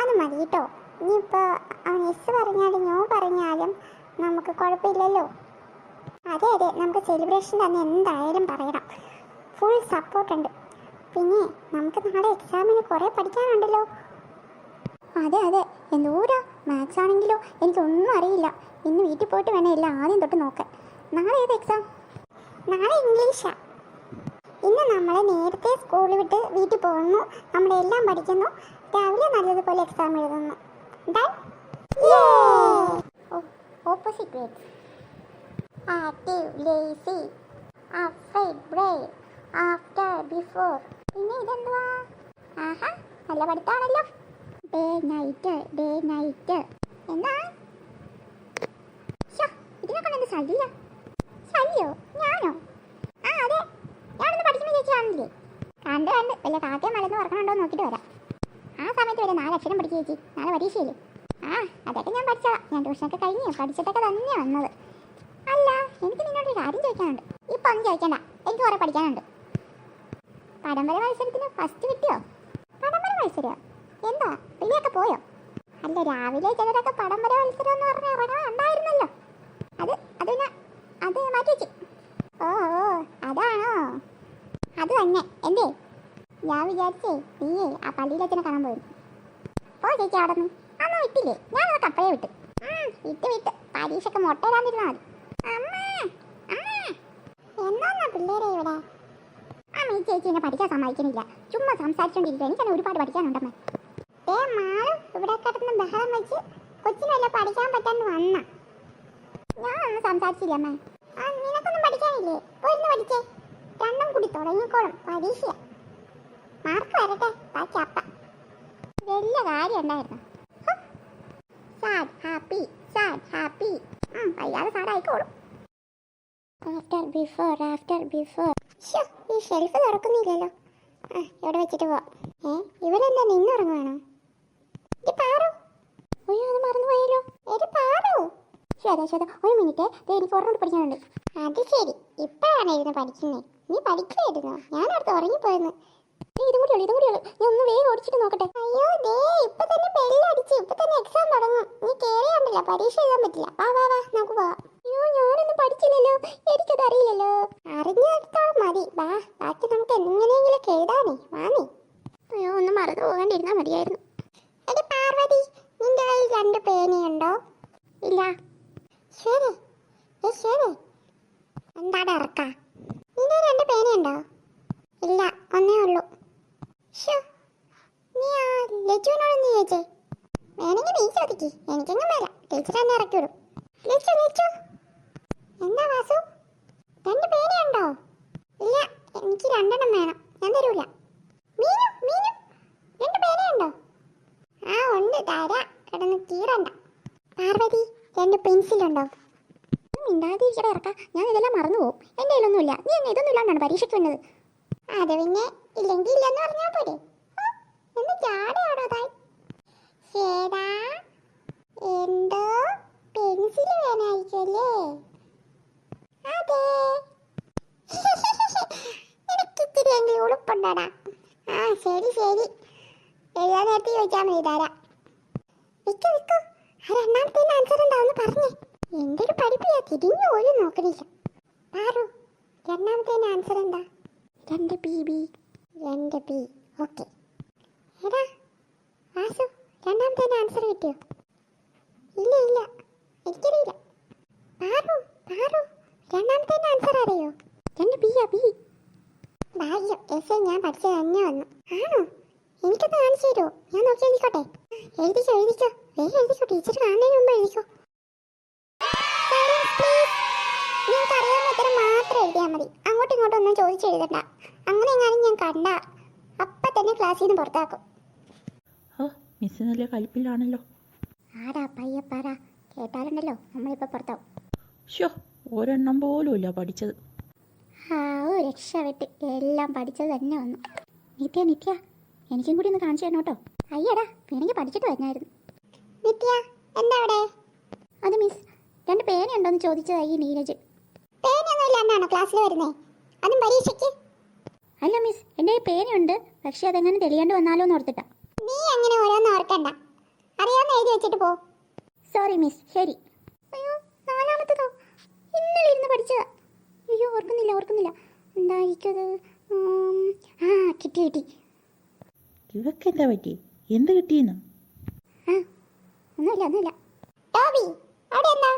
അത് മതി കേട്ടോ. ഇനിയിപ്പോൾ അവൻ എസ് പറഞ്ഞാലും നോ പറഞ്ഞാലും നമുക്ക് കുഴപ്പമില്ലല്ലോ. അതെ അതെ, നമുക്ക് സെലിബ്രേഷൻ തന്നെ എന്തായാലും പറയണം. ഫുൾ സപ്പോർട്ടുണ്ട്. പിന്നെ നമുക്ക് നാളെ എക്സാമിന് കുറേ പഠിക്കാനുണ്ടല്ലോ. അതെ അതെ, എന്തോരാ മാത്സ് ആണെങ്കിലോ എനിക്കൊന്നും അറിയില്ല. ഇന്ന് വീട്ടിൽ പോയിട്ട് വേണം എല്ലാം ആദ്യം തൊട്ട് നോക്കാൻ. നാളെ ഏത് എക്സാം? നാളെ ഇംഗ്ലീഷാ. ഇന്ന് നമ്മൾ നേരത്തെ സ്കൂളിൽ വിട്ട് വീട്ടിൽ പോകുന്നു, നമ്മളെല്ലാം പഠിക്കുന്നു, രാവിലെ നല്ലതുപോലെ എക്സാം എഴുതുന്നു. Opposite words: active, lazy, afraid, brave, after, before. പിന്നെ ഇതെന്തുവാ? ആഹാ, നല്ല പഠിത്തമാണല്ലോ. Day night, day night. എന്താ ഇതിനെ കൊണ്ട് എന്ത് ശല്യ? ശല്യോ? ഞാനോ? ആ അതെ, ഞാനൊന്ന് പഠിക്കുന്ന ചേച്ചി കാണില്ലേ? കണ്ട് വല്ല കാക്കയും മലന്ന് പറക്കണുണ്ടോ നോക്കിയിട്ട് വരാം. ആ സമയത്ത് വരെ 4 അക്ഷരം പഠിക്കുക ചേച്ചി, നാളെ പരീക്ഷയില്ലേ? ആ അതൊക്കെ ഞാൻ പഠിച്ചതാ, ഞാൻ ട്യൂഷനൊക്കെ കഴിഞ്ഞ് പഠിച്ചിട്ടൊക്കെ തന്നെ വന്നത്. അല്ല, എനിക്ക് നിന്നോടൊരു കാര്യം ചോദിക്കാനുണ്ട്. ഇപ്പം ഒന്നും ചോദിക്കണ്ട, എനിക്ക് കുറേ പഠിക്കാനുണ്ട്. പടംവര മത്സരത്തിന് ഫസ്റ്റ് കിട്ടിയോ? പടംവര മത്സരം എന്താ, പിള്ളയൊക്കെ പോയോ? അല്ല, രാവിലെ ചിലരൊക്കെ പടംവര മത്സരം എന്ന് പറഞ്ഞ് ഇറങ്ങാൻ ഉണ്ടായിരുന്നല്ലോ. അത് മാറ്റി വെച്ചു. ഓ ഓ, അതാണോ? അത് തന്നെ. എന്തേ? ഞാൻ വിചാരിച്ചേ നീയേ ആ പള്ളിയിലച്ഛനെ കാണാൻ പോയിരുന്നു. ഓ ചേച്ചി, അവിടെ നിന്ന് അന്ന് വിട്ടില്ലേ? ഞാനതൊക്കെ അപ്പഴേ വിട്ട്. വിട്ട് പരീക്ഷയ്ക്ക് മുട്ടയിടാണ്ടിരുന്നാൽ മതി. എന്നാ പിള്ളേരെ ഇവിടെ ഈ ചേച്ചി എന്നെ പഠിക്കാൻ സമ്മതിക്കുന്നില്ല, ചുമ്മാ സംസാരിച്ചോണ്ടിരിക്കുക. എനിക്കെന്നെ ഒരുപാട് പഠിക്കാനുണ്ടമ്മേ. മാളും ഇവിടെ കിടന്ന് ബഹളം വെച്ച് കൊച്ചിനല്ല പഠിക്കാൻ പറ്റാന്ന് വന്ന. ഞാനൊന്നും സംസാരിച്ചില്ല അമ്മേ. നിനക്കൊന്നും പഠിക്കാനില്ലേ? പോയിരുന്നു പഠിച്ചേ, രണ്ടും കൂടി തുടങ്ങിക്കോളും. പരീക്ഷ മാർക്ക് വരട്ടെ, ബാക്കി അപ്പ. വലിയ കാര്യം ഉണ്ടായിരുന്നു. Sad happy, sad happy. വയ്യാതെ സാഡായിക്കോളും. After before, after before. ഈ ഷെൽഫ് തുറക്കുന്നില്ലല്ലോ. ഇവിടെ വെച്ചിട്ട് പോവാം. ഇവരെന്താ നിന്നുറങ്ങുവാണോ? പാറു, അയ്യോ അത് മറന്നുപോയല്ലോ. പാറു, ശ്വേത ഒരു മിനിറ്റ്, എനിക്ക് ഒരെണ്ണം പഠിക്കാനുണ്ട്. അത് ശരി, ഇപ്പോഴാണ് ഇരുന്ന് പഠിക്കുന്നേ. നീ പഠിക്കുമായിരുന്നോ? ഞാനടുത്ത് ഉറങ്ങിപ്പോയെന്ന്. ഇതും കൂടി ഞാൻ ഒന്ന് വേഗം ഓടിച്ചിട്ട് നോക്കട്ടെ. അയ്യോ ദേ, ഇപ്പൊ തന്നെ ബെല്ലടിച്ച്, ഇപ്പൊ തന്നെ എക്സാം തുടങ്ങും. നീ കേറിയാണ്ടല്ല, പരീക്ഷ എഴുതാൻ പറ്റില്ല. വാ നമുക്ക് പോവാം. അയ്യോ, ഞാനൊന്നും പഠിച്ചില്ലല്ലോ, എനിക്കത് അറിയില്ലല്ലോ. അറിഞ്ഞെടുത്തോളം മതി, വാ, ബാക്കി നമുക്ക് എങ്ങനെയെങ്കിലും എഴുതാനേ. വാനേ. അയ്യോ, ഒന്ന് മറന്നു പോകാണ്ടിരുന്നാ മതിയായിരുന്നു. എടി പാർവതി, നിന്റെ കയ്യിൽ 2 പേനയുണ്ടോ? ഇല്ല. ശരി എന്താടാ ഇറക്ക? നിന്റെ 2 പേനയുണ്ടോ? ഇല്ല, ഒന്നേ ഉള്ളൂ. നീ ആ ലച്ചുവിനോടൊന്ന് ചോദിച്ചേ. വേണമെങ്കിൽ നീ ചോദിക്ക്, എനിക്കെങ്ങും വരാം. ടീച്ചർ തന്നെ ഇറക്കി വിടും. ലച്ചു എന്താ വാസു, 2 പേനയുണ്ടോ? ഇല്ല, എനിക്ക് 2 വേണം. ഞാൻ തരൂല. മീനു മീനു 2 പേനയുണ്ടോ? ആ ഉണ്ട്, തരാ. കിടന്ന് കീറണ്ട. പാർവതി 2 പെൻസിലുണ്ടോ? മിണ്ടാതിരിക്കട ഇറക്കാം, ഞാൻ ഇതെല്ലാം മറന്നു പോകും. എൻ്റെ കയ്യിലൊന്നുമില്ല. നീ അങ്ങ് ഇതൊന്നും ഇല്ലാണ്ടാണ് പരീക്ഷയ്ക്ക് വന്നത്. അത് പിന്നെ ഇല്ലെങ്കിൽ ഇല്ലെന്ന് പറഞ്ഞാൽ പോരെ. എന്ന് ചാടയാടോ തായി. ശേടാ, എന്തോ പെൻസിൽ വേണമായിരിക്കുമല്ലേ? അതെ. എനിക്കിത്തിരി എങ്കിലും ഉളുപ്പുണ്ടടാ. ആ ശരി ശരി, എഴുതാൻ നേരത്തെ ചോദിച്ചാൽ മതി, തരാം. വിൽക്കു വിൽക്കു, ആ 2ാമത്തെ ആൻസർ എന്താന്ന് പറഞ്ഞേ. എന്തൊരു പഠിപ്പിയാ, തിരിഞ്ഞു പോലും നോക്കണില്ല. പാറു, 2ാമത്തെ ആൻസർ എന്താ? 2 PB. 2 B. ഓക്കെ. എടാ വാസു, 2ാമത്തെ ആൻസർ കിട്ടിയോ? ഇല്ല ഇല്ല, എനിക്കറിയില്ല. പാറു പാറു, 2ാമത്തെ ആൻസർ അറിയോ? 2 B യാ, ബി. ഭാഗ്യം, എസ് ഞാൻ പഠിച്ചത് തന്നെ വന്നു. ആണോ? എനിക്കൊന്ന് കാണിച്ചു തരുമോ? ഞാൻ നോക്കി എഴുതിക്കോട്ടെ. എഴുതിക്കോ എഴുതിക്കോ, വേഗം എഴുതിക്കോ, ടീച്ചർ കാണുന്നതിന് മുമ്പ് എഴുതിക്കോ. നിങ്ങൾക്ക് അറിയാവുന്ന ഉത്തരം മാത്രം എഴുതിയാൽ മതി. അങ്ങോട്ടും ഇങ്ങോട്ടും ഒന്നും ചോദിച്ചെഴുതണ്ട. അങ്ങനെ എങ്ങാനും ഞാൻ കണ്ട അപ്പം തന്നെ ക്ലാസ്സിൽ നിന്ന് പുറത്താക്കും. ഓ, മിസ് നല്ല കളിപ്പിലാണല്ലോ. ആടാ പയ്യപ്പാറ, കേട്ടാലുണ്ടല്ലോ നമ്മളിപ്പോൾ പുറത്താവും. ഷോ, ഒരെണ്ണം പോലും ഇല്ല പഠിച്ചത്. ആ ഓ, രക്ഷപ്പെട്ട്. എല്ലാം പഠിച്ചത് തന്നെ വന്നു. നിത്യ നിത്യ, എനിക്കും കൂടി ഒന്ന് കാണിച്ചു തരണം കേട്ടോ. അയ്യടാ, വേണമെങ്കിൽ പഠിച്ചിട്ട് വരുന്നായിരുന്നു. നിത്യ എന്താ അവിടെ? അത് മിസ് 2 പേനയുണ്ടോന്ന് ചോദിച്ചതായി നീരജ്. പേനയൊന്നും ഇല്ലാണ്ടാണോ ക്ലാസ്സിൽ വരുന്നേ? അതും പരീക്ഷയ്ക്ക്? അല്ല മിസ്, എൻ്റെ കയ്യിൽ പേനയുണ്ട്, പക്ഷെ അതെങ്ങനെ തെളിയാണ്ട് വന്നാലോ എന്ന് ഓർത്തിട്ടാ. നീ അങ്ങനെ ഓരോന്ന് ഓർക്കണ്ട, അറിയാവുന്ന എഴുതി വെച്ചിട്ട് പോ. സോറി മിസ്, ശരി. അയ്യോ, 4ാമത്തേതോ? ഇന്നലെ ഇരുന്ന് പഠിച്ചതാ. അയ്യോ, ഓർക്കുന്നില്ല. എന്തായിരിക്കും അത്? ആ കിട്ടി കിട്ടി. ഇവക്ക് എന്താ പറ്റി? എന്ത് കിട്ടിയെന്ന്? ആ ഒന്നുമില്ല. ടോബി അവിടെ എന്താ?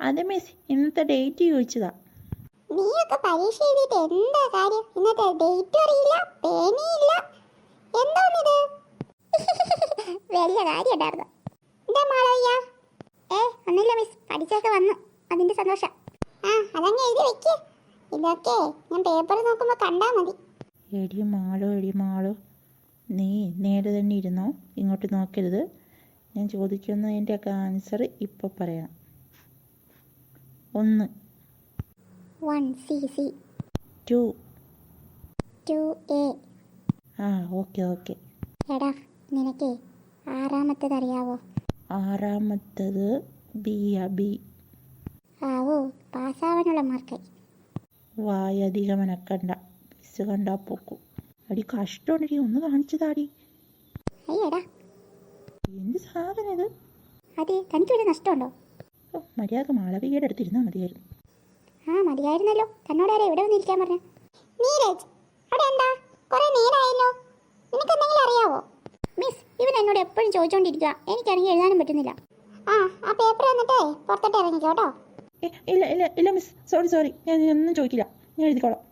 അത് മിസ് ഇന്നത്തെ ഡേറ്റ് ചോദിച്ചതാ. നീയൊക്കെ പരീക്ഷ എഴുതിയിട്ട് എന്താ കാര്യം? ഇന്നത്തെ ഡേറ്റ് അറിയില്ല, പേനയില്ല, എന്തോന്നിത്? വലിയ കാര്യം ഉണ്ടായിരുന്നു. എന്താ മാളവയ്യ? ഒന്നുമില്ല മിസ്, പഠിച്ചൊക്കെ വന്നു, അതിന്റെ സന്തോഷം. ആ അതങ്ങ് എഴുതി വെക്ക്. ഇതൊക്കെ ഞാൻ പേപ്പർ നോക്കുമ്പോൾ കണ്ടാ മതി. എടി മാളോ, നീ നേരെ തന്നെ ഇരുന്നോ, ഇങ്ങോട്ട് നോക്കരുത്. ഞാൻ ചോദിക്കുന്നതിൻ്റെയൊക്കെ ആൻസർ ഇപ്പോൾ പറയാം. 1 1 CC 2. 2A. ആ ഓക്കെ. എടാ, നിനക്ക് 6ാമത്തേത് അറിയാവോ? 6ാമത്തേത് ബിയാ, ബി. ആവോ, പാസ്സാവാനുള്ള മാർക്കായി. വായധികം എനക്കണ്ട, മിസ് കണ്ടാ പൊക്കും. അടി കഷ്ടമുണ്ടടി, ഒന്ന് കാണിച്ചതാടി. അയ്യടാ, എന്ത് സാധനം ഇത്? അതെ, തനിക്ക് വലിയ നഷ്ടമുണ്ടോ? ഓ, മര്യാദ മാളവികയുടെ അടുത്തിരുന്നാൽ മതിയായിരുന്നു. ആ മതിയായിരുന്നല്ലോ, തന്നോട് ആരാ ഇവിടെ വന്നിരിക്കാൻ പറഞ്ഞ? നീരജ് അവിടെ എന്താ? കുറെ നേരമായല്ലോ, നിനക്ക് എന്തെങ്കിലും അറിയാവോ? മിസ്, ഇവൻ എന്നോട് എപ്പോഴും ചോദിച്ചോണ്ടിരിക്കുക, എനിക്കാണെങ്കിൽ എഴുതാനും പറ്റുന്നില്ല. ആ പേപ്പർ വന്നിട്ടേ പുറത്തോട്ട് ഇറങ്ങിക്കോട്ടോ. ഇല്ല മിസ്, സോറി, ഞാൻ ഒന്നും ചോദിക്കില്ല, ഞാൻ എഴുതിക്കോളാം.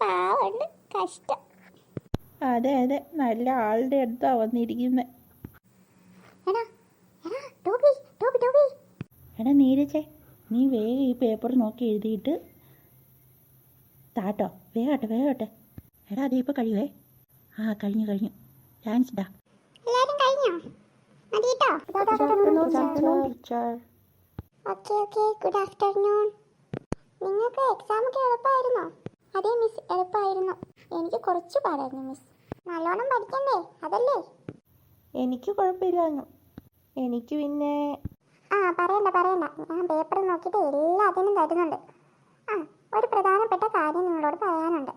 പാവണ്ട്, കഷ്ടം. അതെ, നല്ല ആളുടെ അടുത്താ വന്നിരിക്കുന്നത്. എടാ നീരജേ, നീ വേഗം ഈ പേപ്പർ നോക്കി എഴുതിയിട്ട് താട്ടോ, വേഗട്ടെ. എടാ അത് ഇപ്പോൾ കഴിയുവേ. ആ കഴിഞ്ഞു. താങ്ക്സ് ഡാ. എല്ലാരും കഴിഞ്ഞോ? മതിട്ടോ. Okay, good afternoon. നിങ്ങൾക്ക് എക്സാം ഒക്കെ എളുപ്പമായിരുന്നോ? അതെ മിസ്, എളുപ്പമായിരുന്നു. എനിക്ക് കുറച്ച് പാടായിരുന്നു മിസ്. നല്ലോണം പഠിക്കണ്ടേ, അതല്ലേ? എനിക്ക് കുഴപ്പമില്ലായിരുന്നു. എനിക്ക് പിന്നെ പറയണ്ട, ഞാൻ പേപ്പർ നോക്കിയിട്ട് എല്ലാത്തിനും തരുന്നുണ്ട്. ഒരു പ്രധാനപ്പെട്ട കാര്യം നിങ്ങളോട് പറയാനുണ്ട്.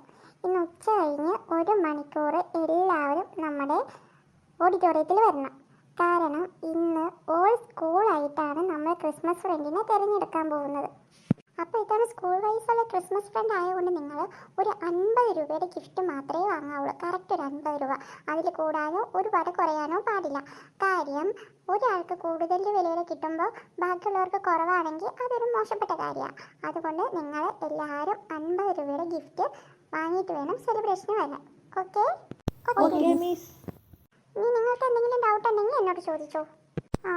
ഇന്ന് ഉച്ച കഴിഞ്ഞ് 1 മണിക്കൂർ എല്ലാവരും നമ്മുടെ ഓഡിറ്റോറിയത്തിൽ വരണം. കാരണം ഇന്ന് ഓൾ സ്കൂളായിട്ടാണ് നമ്മൾ ക്രിസ്മസ് ഫ്രണ്ടിനെ തിരഞ്ഞെടുക്കാൻ പോകുന്നത്. അപ്പോൾ ഇത്തവണ സ്കൂൾ വൈസുള്ള ക്രിസ്മസ് ഫ്രണ്ട് ആയതുകൊണ്ട് നിങ്ങൾ ഒരു 50 രൂപയുടെ ഗിഫ്റ്റ് മാത്രമേ വാങ്ങാവുള്ളൂ. കറക്റ്റ് ഒരു 50 രൂപ. അതിൽ കൂടാനോ ഒരുപാട് കുറയാനോ പാടില്ല. കാര്യം ഒരാൾക്ക് കൂടുതൽ വിലയിൽ കിട്ടുമ്പോൾ ബാക്കിയുള്ളവർക്ക് കുറവാണെങ്കിൽ അതൊരു മോശപ്പെട്ട കാര്യമാണ്. അതുകൊണ്ട് നിങ്ങൾ എല്ലാവരും 50 രൂപയുടെ ഗിഫ്റ്റ് വാങ്ങിയിട്ട് വേണം സെലിബ്രേഷന് വരാൻ. Okay miss. ഇനി നിങ്ങൾക്ക് എന്തെങ്കിലും ഡൗട്ട് ഉണ്ടെങ്കിൽ എന്നോട് ചോദിച്ചോ.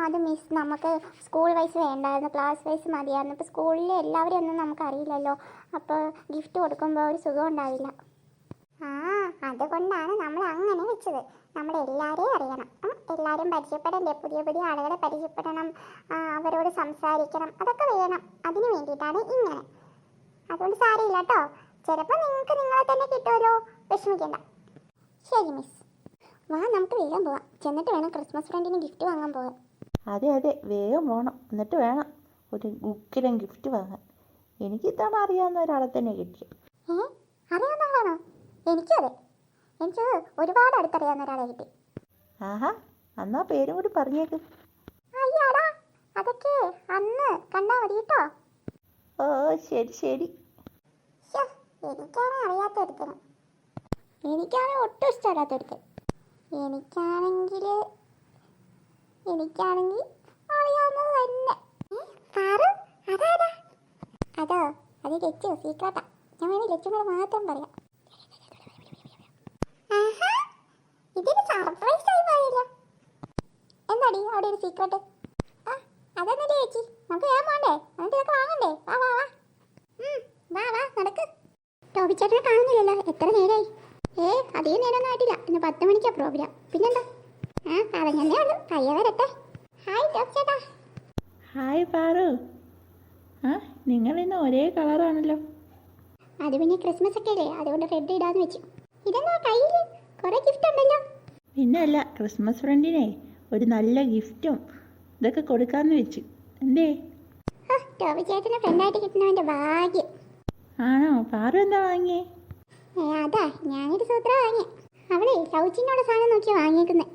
അത് മിസ്, നമുക്ക് സ്കൂൾ വൈസ് വേണ്ടായിരുന്നു, ക്ലാസ് വൈസ് മതിയായിരുന്നു. ഇപ്പോൾ സ്കൂളിൽ എല്ലാവരും ഒന്നും നമുക്കറിയില്ലല്ലോ, അപ്പോൾ ഗിഫ്റ്റ് കൊടുക്കുമ്പോൾ ഒരു സുഖം ഉണ്ടാവില്ല. അതുകൊണ്ടാണ് നമ്മൾ അങ്ങനെ വെച്ചത്. നമ്മൾ എല്ലാവരെയും അറിയണം, എല്ലാവരും പരിചയപ്പെടണ്ടേ, പുതിയ പുതിയ ആളുകളെ പരിചയപ്പെടണം, അവരോട് സംസാരിക്കണം, അതൊക്കെ വേണം. അതിന് വേണ്ടിയിട്ടാണ് ഇങ്ങനെ. അതുകൊണ്ട് സാരമില്ല കേട്ടോ, ചിലപ്പോൾ നിങ്ങൾക്ക് നിങ്ങളെ തന്നെ കിട്ടുമല്ലോ, വിഷമിക്കണ്ട. ശരി മിസ്, വാ നമുക്ക് വേഗം പോവാം. ചെന്നിട്ട് വേണം ക്രിസ്മസ് ഫ്രണ്ടിന് ഗിഫ്റ്റ് വാങ്ങാൻ പോകാൻ. അതെ അതെ, വേഗം പോകണം. എന്നിട്ട് വേണം ഒരു ഉക്കിരം ഗിഫ്റ്റ് വാങ്ങാൻ. എനിക്ക് ഇത്തവണ അറിയാവുന്ന ഒരാളെ തന്നെ കിട്ടി. അറിയാവുന്ന ആളാണോ? എനിക്കതെ, എനിക്ക് ഒരുപാട് അടുത്തറിയാവുന്ന ഒരാളെ കിട്ടി. ആഹാ, എന്നാ പേരും കൂടി പറഞ്ഞേക്ക്. അയ്യാടാ, അതൊക്കെ അന്ന് കണ്ടാ മതി കേട്ടോ. ഓ ശരി ശരി. എനിക്കാണ് അറിയാത്തെടുത്തത്, എനിക്കാണ് ഒട്ടും ഇഷ്ടമല്ലാത്തെടുത്ത്. എനിക്കാണെങ്കിൽ അറിയാവുന്നത് തന്നെ. അതോ അത് ലച്ചു സീക്രട്ടാ. ഞാൻ വേണേ ലച്ചുനോട് മാത്രം പറയാം. ഇതൊരു സർപ്രൈസ് ആയി പോയല്ലോ. എന്താടി അവിടെ ഒരു സീക്രട്ട്? അതൊന്നല്ലേ ചേച്ചി, നമുക്ക് വേഗം പോകണ്ടേ, എന്നിട്ട് ഇതൊക്കെ വാങ്ങണ്ടേ. വാ വാ വാ, വാ വാ നടക്ക്. ടോബിച്ചേട്ടനെ കാണുന്നില്ലല്ലോ, എത്ര നേരമായി? അധികം നേരമൊന്നും ആയിട്ടില്ല, ഇന്ന് 10 മണിക്കാ പ്രോഗ്രാം. പിന്നെന്താ? പറഞ്ഞല്ലേ ഉള്ളൂ, പയ്യെ വരട്ടെ. ഹായ് ടോബിച്ചേട്ടാ. ഹായ് പാറു. നിങ്ങൾ ഇന്ന് ഒരേ കളറാണല്ലോ. അത് പിന്നെ ക്രിസ്മസ് ഒക്കെ അല്ലേ, അതുകൊണ്ട് റെഡ് ഇടാന്ന് വെച്ചു. ഇതെന്താ കയ്യിൽ കുറെ ഗിഫ്റ്റ് ഉണ്ടല്ലോ? പിന്നെ അല്ല, ക്രിസ്മസ് ഫ്രണ്ടിനെ ഒരു നല്ല ഗിഫ്റ്റും ഇതൊക്കെ കൊടുക്കാമെന്ന് വെച്ചു. എന്തേ? ടോബിച്ചേട്ടനെ ഫ്രണ്ടായിട്ട് കിട്ടുന്നവൻ്റെ ഭാഗ്യം. ആണോ? പാറു എന്താ വാങ്ങിയേ? അതാ ഞാനൊരു സൂത്ര വാങ്ങിയ. അവളെ സൗച്ചിനുള്ള സാധനം നോക്കി വാങ്ങിയേക്കുന്നേ.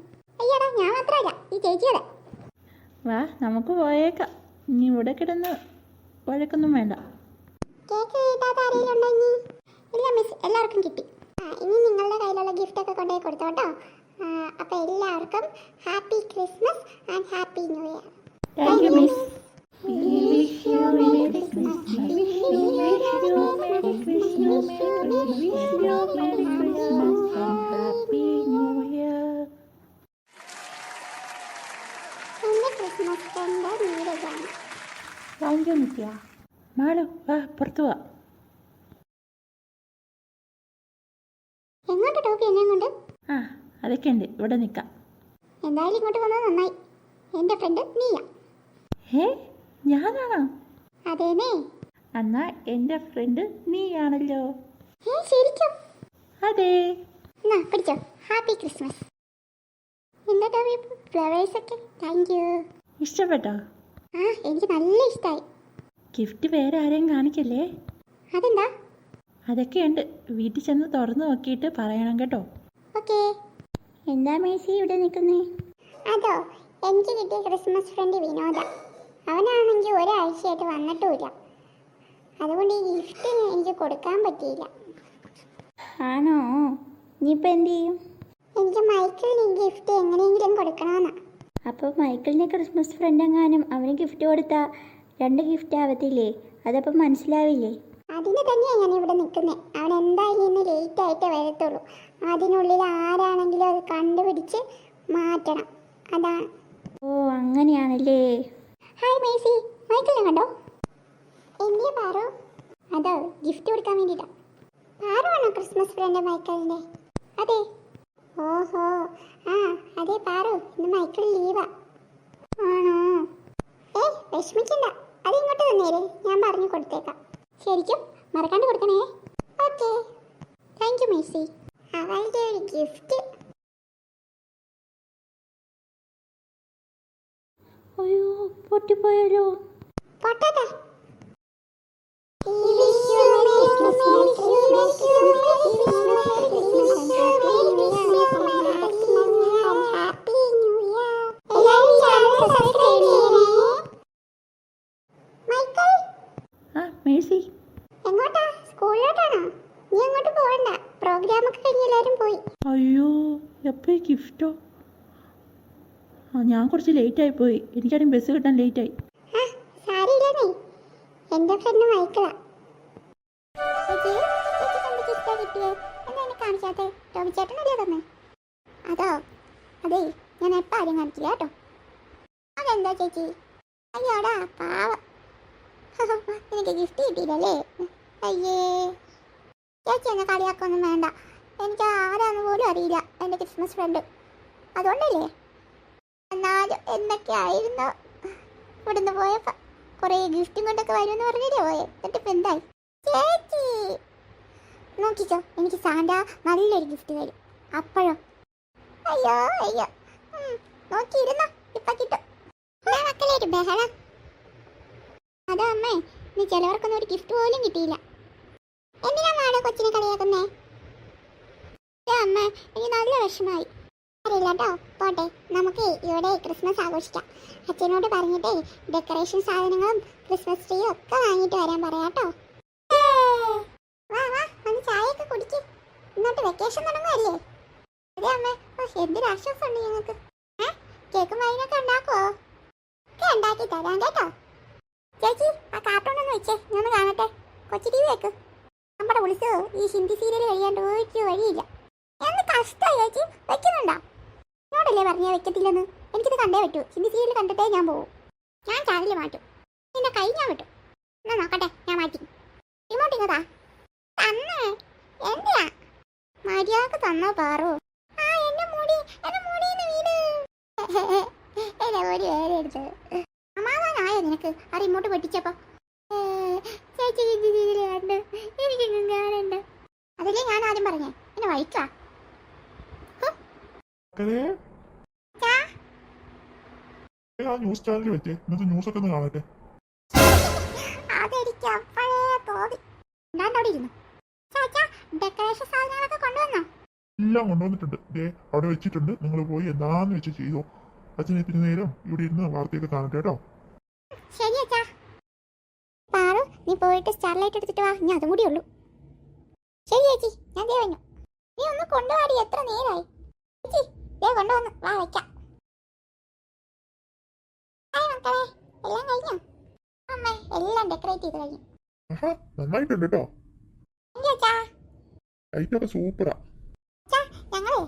അയ്യടാ, ഞാൻ മാത്രമല്ല, ഈ ചേച്ചിയുടെ. വാ നമുക്ക് പോയേക്കാം. ഇനി ഇവിടെ കിടന്ന് വഴക്കൊന്നും വേണ്ട. കേക്ക് കിട്ടാത്ത ആരെങ്കിലും ഉണ്ടെങ്കിൽ? ഇല്ല മിസ്, എല്ലാവർക്കും കിട്ടി. ഇനി നിങ്ങളുടെ കയ്യിലുള്ള ഗിഫ്റ്റ് ഒക്കെ കൊണ്ടുപോയി കൊടുത്തോട്ടോ. അപ്പോൾ എല്ലാവർക്കും happy Christmas and happy new year. Thank you miss. Christmas friend നീരജാണ്. Thank you Nithya. മാളു വാ, പുറത്തു വാ. എങ്ങോട്ട് ടോപ്പി എന്നെ കൊണ്ട്? അതൊക്കെ ഉണ്ട്, ഇവിടെ നിൽക്കാം. എന്തായാലും ഇങ്ങോട്ട് വന്നത് നന്നായി. എൻ്റെ ഫ്രണ്ട് നീയാ. ഞാനാണോ? അതേനേ. എന്നാ എൻ്റെ ഫ്രണ്ട് നീയാണല്ലോ. ശരിക്കും? അതെ. എന്നാ പിടിച്ചോ, ഹാപ്പി ക്രിസ്മസ്. എന്താ ടോപ്പി, ഫ്ലവേഴ്സ് ഒക്കെ? Thank you. ഇഷ്ടപ്പെട്ടോ? എനിക്ക് നല്ല ഇഷ്ടമായി. ഗിഫ്റ്റ് വേറെ ആരെയും കാണിക്കല്ലേ. അതെന്താ? അതൊക്കെയുണ്ട്, വീട്ടിൽ ചെന്ന് തുറന്നു നോക്കിയിട്ട് പറയണം കേട്ടോ. ഓക്കേ. എന്താ മേഴ്സി ഇവിടെ നിൽക്കുന്നേ? അതോ, എനിക്ക് കിട്ടിയ ക്രിസ്മസ് ഫ്രണ്ട് വിനോദ. അവനാണെങ്കിൽ ഒരാഴ്ചയായിട്ട് വന്നിട്ടുമില്ല, അതുകൊണ്ട് ഈ ഗിഫ്റ്റ് എനിക്ക് കൊടുക്കാൻ പറ്റിയില്ല. ആണോ? ഇനിയിപ്പോൾ എന്ത് ചെയ്യും? എനിക്ക് മൈക്കിളിന് ഈ ഗിഫ്റ്റ് എങ്ങനെയെങ്കിലും കൊടുക്കണമെന്നാ. അപ്പോൾ മൈക്കിളിൻ്റെ ക്രിസ്മസ് ഫ്രണ്ട് എങ്ങാനും അവന് ഗിഫ്റ്റ് കൊടുത്താൽ 2 ഗിഫ്റ്റ് ആവത്തില്ലേ? അതപ്പം മനസ്സിലാവില്ലേ? അതിന് തന്നെയാണ് ഞാൻ ഇവിടെ നിൽക്കുന്നത്. അവൻ എന്തായാലും ഇന്ന് ലേറ്റ് ആയിട്ടേ വരത്തുള്ളൂ. അതിനുള്ളിൽ ആരാണെങ്കിലും അത് കണ്ടുപിടിച്ച് മാറ്റണം, അതാണ്. ഓ അങ്ങനെയാണല്ലേ. ഹായ് മേസി, മൈക്കിളിനെ കണ്ടോ? എന്തിയാ പാറു? അതോ ഗിഫ്റ്റ് കൊടുക്കാൻ വേണ്ടിയിട്ടാ. പാറു ആണോ ക്രിസ്മസ് ഫ്രണ്ട് മൈക്കിളിൻ്റെ? അതെ. ഓഹോ, അതെ പാറു, ഇന്ന് മൈക്കിൾ ലീവാ. ആണോ? വിഷമിക്കണ്ട, അത് ഇങ്ങോട്ട് തന്നേരെ, ഞാൻ പറഞ്ഞു കൊടുത്തേക്കാം. ശരിക്കും മറക്കാണ്ട് കൊടുക്കണേ. ഓക്കെ. Thank you Macy. അവളുടെ ഒരു ഗിഫ്റ്റ്. അയ്യോ, പൊട്ടിപ്പോയല്ലോ. പൊട്ടട്ടെ. മേഴ്സി, എങ്ങോട്ടാ? സ്കൂളിലോട്ടാണോ? നീ അങ്ങോട്ട് പോകണ്ട, പ്രോഗ്രാം ഒക്കെ കഴിഞ്ഞ് എല്ലാവരും പോയി. അയ്യോ എപ്പോൾ ഗിഫ്റ്റോ? ഞാൻ കുറച്ച് ലേറ്റായി പോയി, എനിക്കാണെങ്കിൽ ബസ് കിട്ടാൻ ലേറ്റായി. സാരിയില്ലേ, എൻ്റെ ഫ്രണ്ട് മൈക്കിളാ. കാണിക്കാത്തെ ടോബി ചേട്ടനല്ലേ തന്നെ? അതോ, അതെ ഞാൻ എപ്പോൾ ആരും കാണിച്ചില്ല കേട്ടോ. അതെന്താ ചേച്ചി? അയ്യോടാ പാവം, എനിക്ക് ഗിഫ്റ്റ് കിട്ടിയില്ലല്ലേ. അയ്യേ, ചേച്ചി എന്നെ കളിയാക്കൊന്നും വേണ്ട, എനിക്ക് ആരാന്ന് പോലും അറിയില്ല എൻ്റെ ക്രിസ്മസ് ഫ്രണ്ട്. അതുകൊണ്ടല്ലേ. എന്നാലും എന്തൊക്കെയായിരുന്നു ഇവിടുന്ന് പോയപ്പോൾ. കുറേ ഗിഫ്റ്റും കൊണ്ടൊക്കെ വരുമെന്ന് പറഞ്ഞില്ലേ പോയെ. എന്നിട്ട് ഇപ്പം എന്തായി? ചേച്ചി നോക്കിച്ചോ, എനിക്ക് സാന്റ നല്ലൊരു ഗിഫ്റ്റ് തരും. അപ്പോഴോ അയ്യോ അയ്യോ. നോക്കിയിരുന്നോ, ഇപ്പം കിട്ടും. മക്കളെ ഒരു ബഹളം. അതോ അമ്മേ, നീ ചിലവർക്കൊന്നും ഒരു ഗിഫ്റ്റ് പോലും കിട്ടിയില്ല. എന്തിനാണ് കൊച്ചിനെ കളിയാക്കുന്നേ? അമ്മ, എനിക്ക് നല്ല വിഷമായി. അറിയില്ല കേട്ടോ, പോട്ടെ. നമുക്ക് ഇവിടെ ക്രിസ്മസ് ആഘോഷിക്കാം. അച്ഛനോട് പറഞ്ഞിട്ടേ ഡെക്കറേഷൻ സാധനങ്ങളും ക്രിസ്മസ് ട്രീയും ഒക്കെ വാങ്ങിയിട്ട് വരാൻ പറയാട്ടോ. വാ വാ, ഒന്ന് ചായയൊക്കെ കുടിക്ക്. ഇന്നോട്ട് വെക്കേഷൻ തുടങ്ങുമല്ലേ? അതെ അമ്മ, എന്തൊരു ആശ്വാസമുണ്ട് ഞങ്ങൾക്ക്. കേക്കും വൈനൊക്കെ ഉണ്ടാക്കുമോ? ഒക്കെ ഉണ്ടാക്കി തരാം കേട്ടോ. ചേച്ചി, ആ കാർട്ടൂൺ ഒന്ന് വെച്ചേ, ഞാൻ കാണട്ടെ. കൊച്ചു ടി വി വെക്ക്. നമ്മുടെ വിളിച്ച് ഈ ഹിന്ദി സീരിയൽ കഴിയാണ്ട് ഒരു വഴിയില്ല. എന്ത് കഷ്ടമായി ചേച്ചി, വെക്കുന്നുണ്ടോ? എന്നോടല്ലേ പറഞ്ഞാ വെക്കത്തില്ലെന്ന്. എനിക്കിത് കണ്ടേ പറ്റൂ. ഹിന്ദി സീരിയൽ കണ്ടിട്ടേ ഞാൻ പോകും. ഞാൻ ചാനൽ മാറ്റും. നിന്റെ കൈ ഞാൻ വിട്ടു. എന്നാ നോക്കട്ടെ, ഞാൻ മാറ്റി. റിമോട്ട് ഇങ്ങതാ. തന്നേ എന്തിനാ? മര്യാദക്ക് തന്നോ പാറു. ആ എന്റെ മുടി വീട്. ഒരു വേറെ എടുത്തത്. സമാധാനമായോ നിനക്ക് ആ റിമോട്ട് പൊട്ടിച്ചപ്പോ? ചേച്ചി ഹിന്ദി സീരിയൽ കണ്ട് എനിക്കെങ്ങും കാണണ്ട. അതല്ലേ ഞാൻ ആദ്യം പറഞ്ഞേ. എന്നെ വഴിക്കാ. ന്യൂസ് ചാനൽ വെച്ചേ, ഇന്നത്തെ ന്യൂസ് ഒക്കെ ഒന്ന് കാണട്ടെ. അതെനിക്ക് അപ്പോഴേ തോന്നി. അവിടെ ഇരുന്നു. ചാച്ചാ, ഡെക്കറേഷൻ സാധനങ്ങളൊക്കെ കൊണ്ടുവന്നോ? എല്ലാം കൊണ്ടുവന്നിട്ടുണ്ട്. അവിടെ വെച്ചിട്ടുണ്ട്. നിങ്ങൾ പോയി എന്താന്ന് വെച്ച് ചെയ്തോ. അച്ഛൻ ഇത്തിരി നേരം ഇവിടെ ഇരുന്ന് വാർത്തയൊക്കെ കാണട്ടെ കേട്ടോ. ശരി അച്ഛാ. പാറു, നീ പോയിട്ട് സ്റ്റാർലൈറ്റ് എടുത്തിട്ട് വാ. ഞാൻ അതും കൂടി ഉള്ളൂ. ശരി ചേച്ചി, ഞാൻ ദേ വന്നു. നീ ഒന്ന് കൊണ്ടുപോടി, എത്ര നേരായി. ചേച്ചി ദേ കൊണ്ടുവന്നു, വാ വെക്കാം. ഹായ് മക്കളെ, എല്ലാം കഴിഞ്ഞോ? അമ്മേ, എല്ലാം ഡെക്കറേറ്റ് ചെയ്ത് കഴിഞ്ഞു. നന്നായിട്ടുണ്ട് കേട്ടോ. അച്ഛാ, ലൈറ്റൊക്കെ സൂപ്പറാ. ഞങ്ങളെ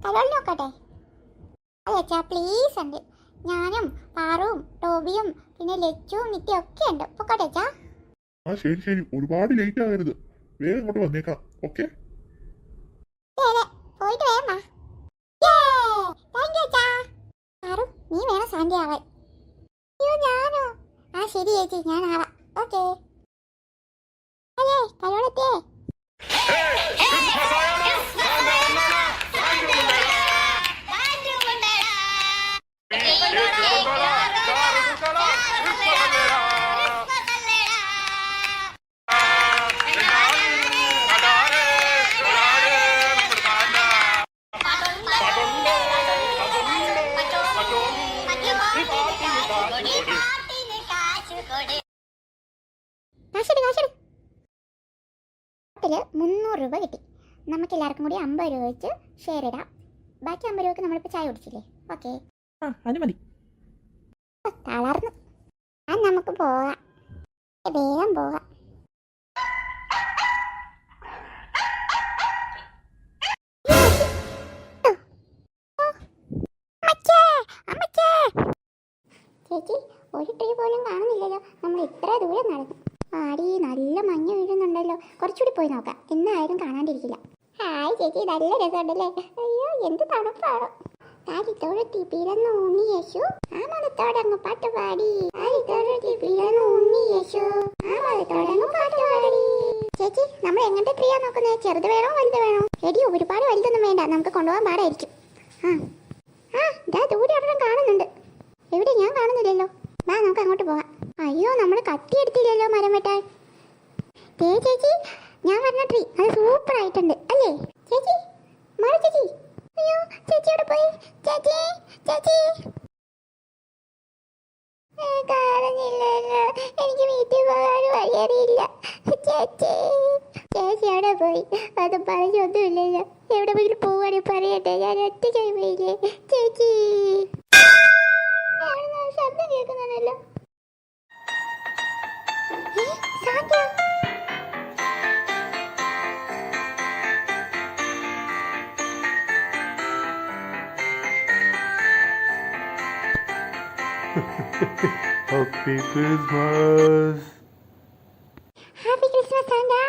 കലോളി നോക്കട്ടെ? അതെ അച്ഛാ, പ്ലീസ് ഉണ്ട്. ഞാനും പാറുവും ടോബിയും പിന്നെ ലച്ചുവും നിത്യം ഒക്കെ ഉണ്ട്. പൊക്കോട്ടെ അച്ഛാ. ആ ശരി ശരി, ഒരുപാട് ലേറ്റ് ആകരുത്. വേഗം ഇങ്ങോട്ട് വന്നേക്കാം. ഓക്കെ, പോയിട്ട് വേഗം വാ. താങ്ക് യു അച്ഛാ. പാറു, നീ വേണം സാന്റി ആവാൻ. അയ്യോ ഞാനോ? ആ ശരി ചേച്ചി, ഞാൻ ആവാം. ഓക്കെ. അല്ലേ കലോളത്തെ? ില് 300 രൂപ കിട്ടി. നമുക്ക് എല്ലാവർക്കും കൂടി 50 രൂപ വെച്ച് ഷെയർ ഇടാം. ബാക്കി 50 രൂപക്ക് നമ്മളിപ്പോൾ ചായ കുടിച്ചില്ലേ? ഓക്കെ. അത് മതി. തളർന്നു. നമുക്ക് പോകാം, വേഗം പോകാം. ചേച്ചി, ഒരു ട്രീ പോലും കാണുന്നില്ലല്ലോ. നമ്മൾ ഇത്ര ദൂരം നടന്നു. ആടി, നല്ല മഞ്ഞ് വീഴുന്നുണ്ടല്ലോ. കുറച്ചുകൂടി പോയി നോക്കാം, എന്നായാലും കാണാണ്ടിരിക്കില്ല. ഹായ് ചേച്ചി, നല്ല രസമുണ്ടല്ലേ? അയ്യോ എന്ത് തണുപ്പാണോ. താരിത്തോടത്തി പിറന്നു ഉണ്ണി യേശു, ആ മതത്തോടങ്ങ് പാട്ട് പാടി. താരിത്തോടത്തി പിറന്നു ഉണ്ണി യേശു, ആ മതത്തോടങ്ങ് പാട്ട് പാടി. ചേച്ചി, നമ്മൾ എങ്ങനത്തെ ട്രീയാ നോക്കുന്നത്? ചെറുത് വേണോ വലുത് വേണോ? എടി, ഒരുപാട് വലുതൊന്നും വേണ്ട, നമുക്ക് കൊണ്ടുപോകാൻ പാടായിരിക്കും. ഇതാ ദൂരെ ഒരെണ്ണം കാണുന്നുണ്ട്. എവിടെ? ഞാൻ കാണുന്നില്ലല്ലോ. വാ, നമുക്ക് അങ്ങോട്ട് പോകാം. അയ്യോ, നമ്മൾ കത്തി എടുത്തില്ലല്ലോ മരം വെട്ടാൻ. ചേച്ചി, ഞാൻ പറഞ്ഞ ട്രീ അത് സൂപ്പർ ആയിട്ടുണ്ട് അല്ലേ ചേച്ചി? മാറി ചേച്ചി. അയ്യോ, ചേച്ചിയോടെ പോയി. ചേച്ചി കാണുന്നില്ലല്ലോ. എനിക്ക് വീട്ടിൽ പോകാൻ വഴിയറിയില്ല. ചേച്ചി എവിടെ പോയി? അത് പറഞ്ഞൊന്നുമില്ലല്ലോ. എവിടെ പോയി പോവാണെങ്കിൽ പറയട്ടെ, ഞാൻ ഒറ്റയ്ക്കായി പോയില്ലേ ചേച്ചി? ശബ്ദം കേൾക്കുന്നുണ്ടല്ലോ. Happy Christmas. Happy Christmas, Santa.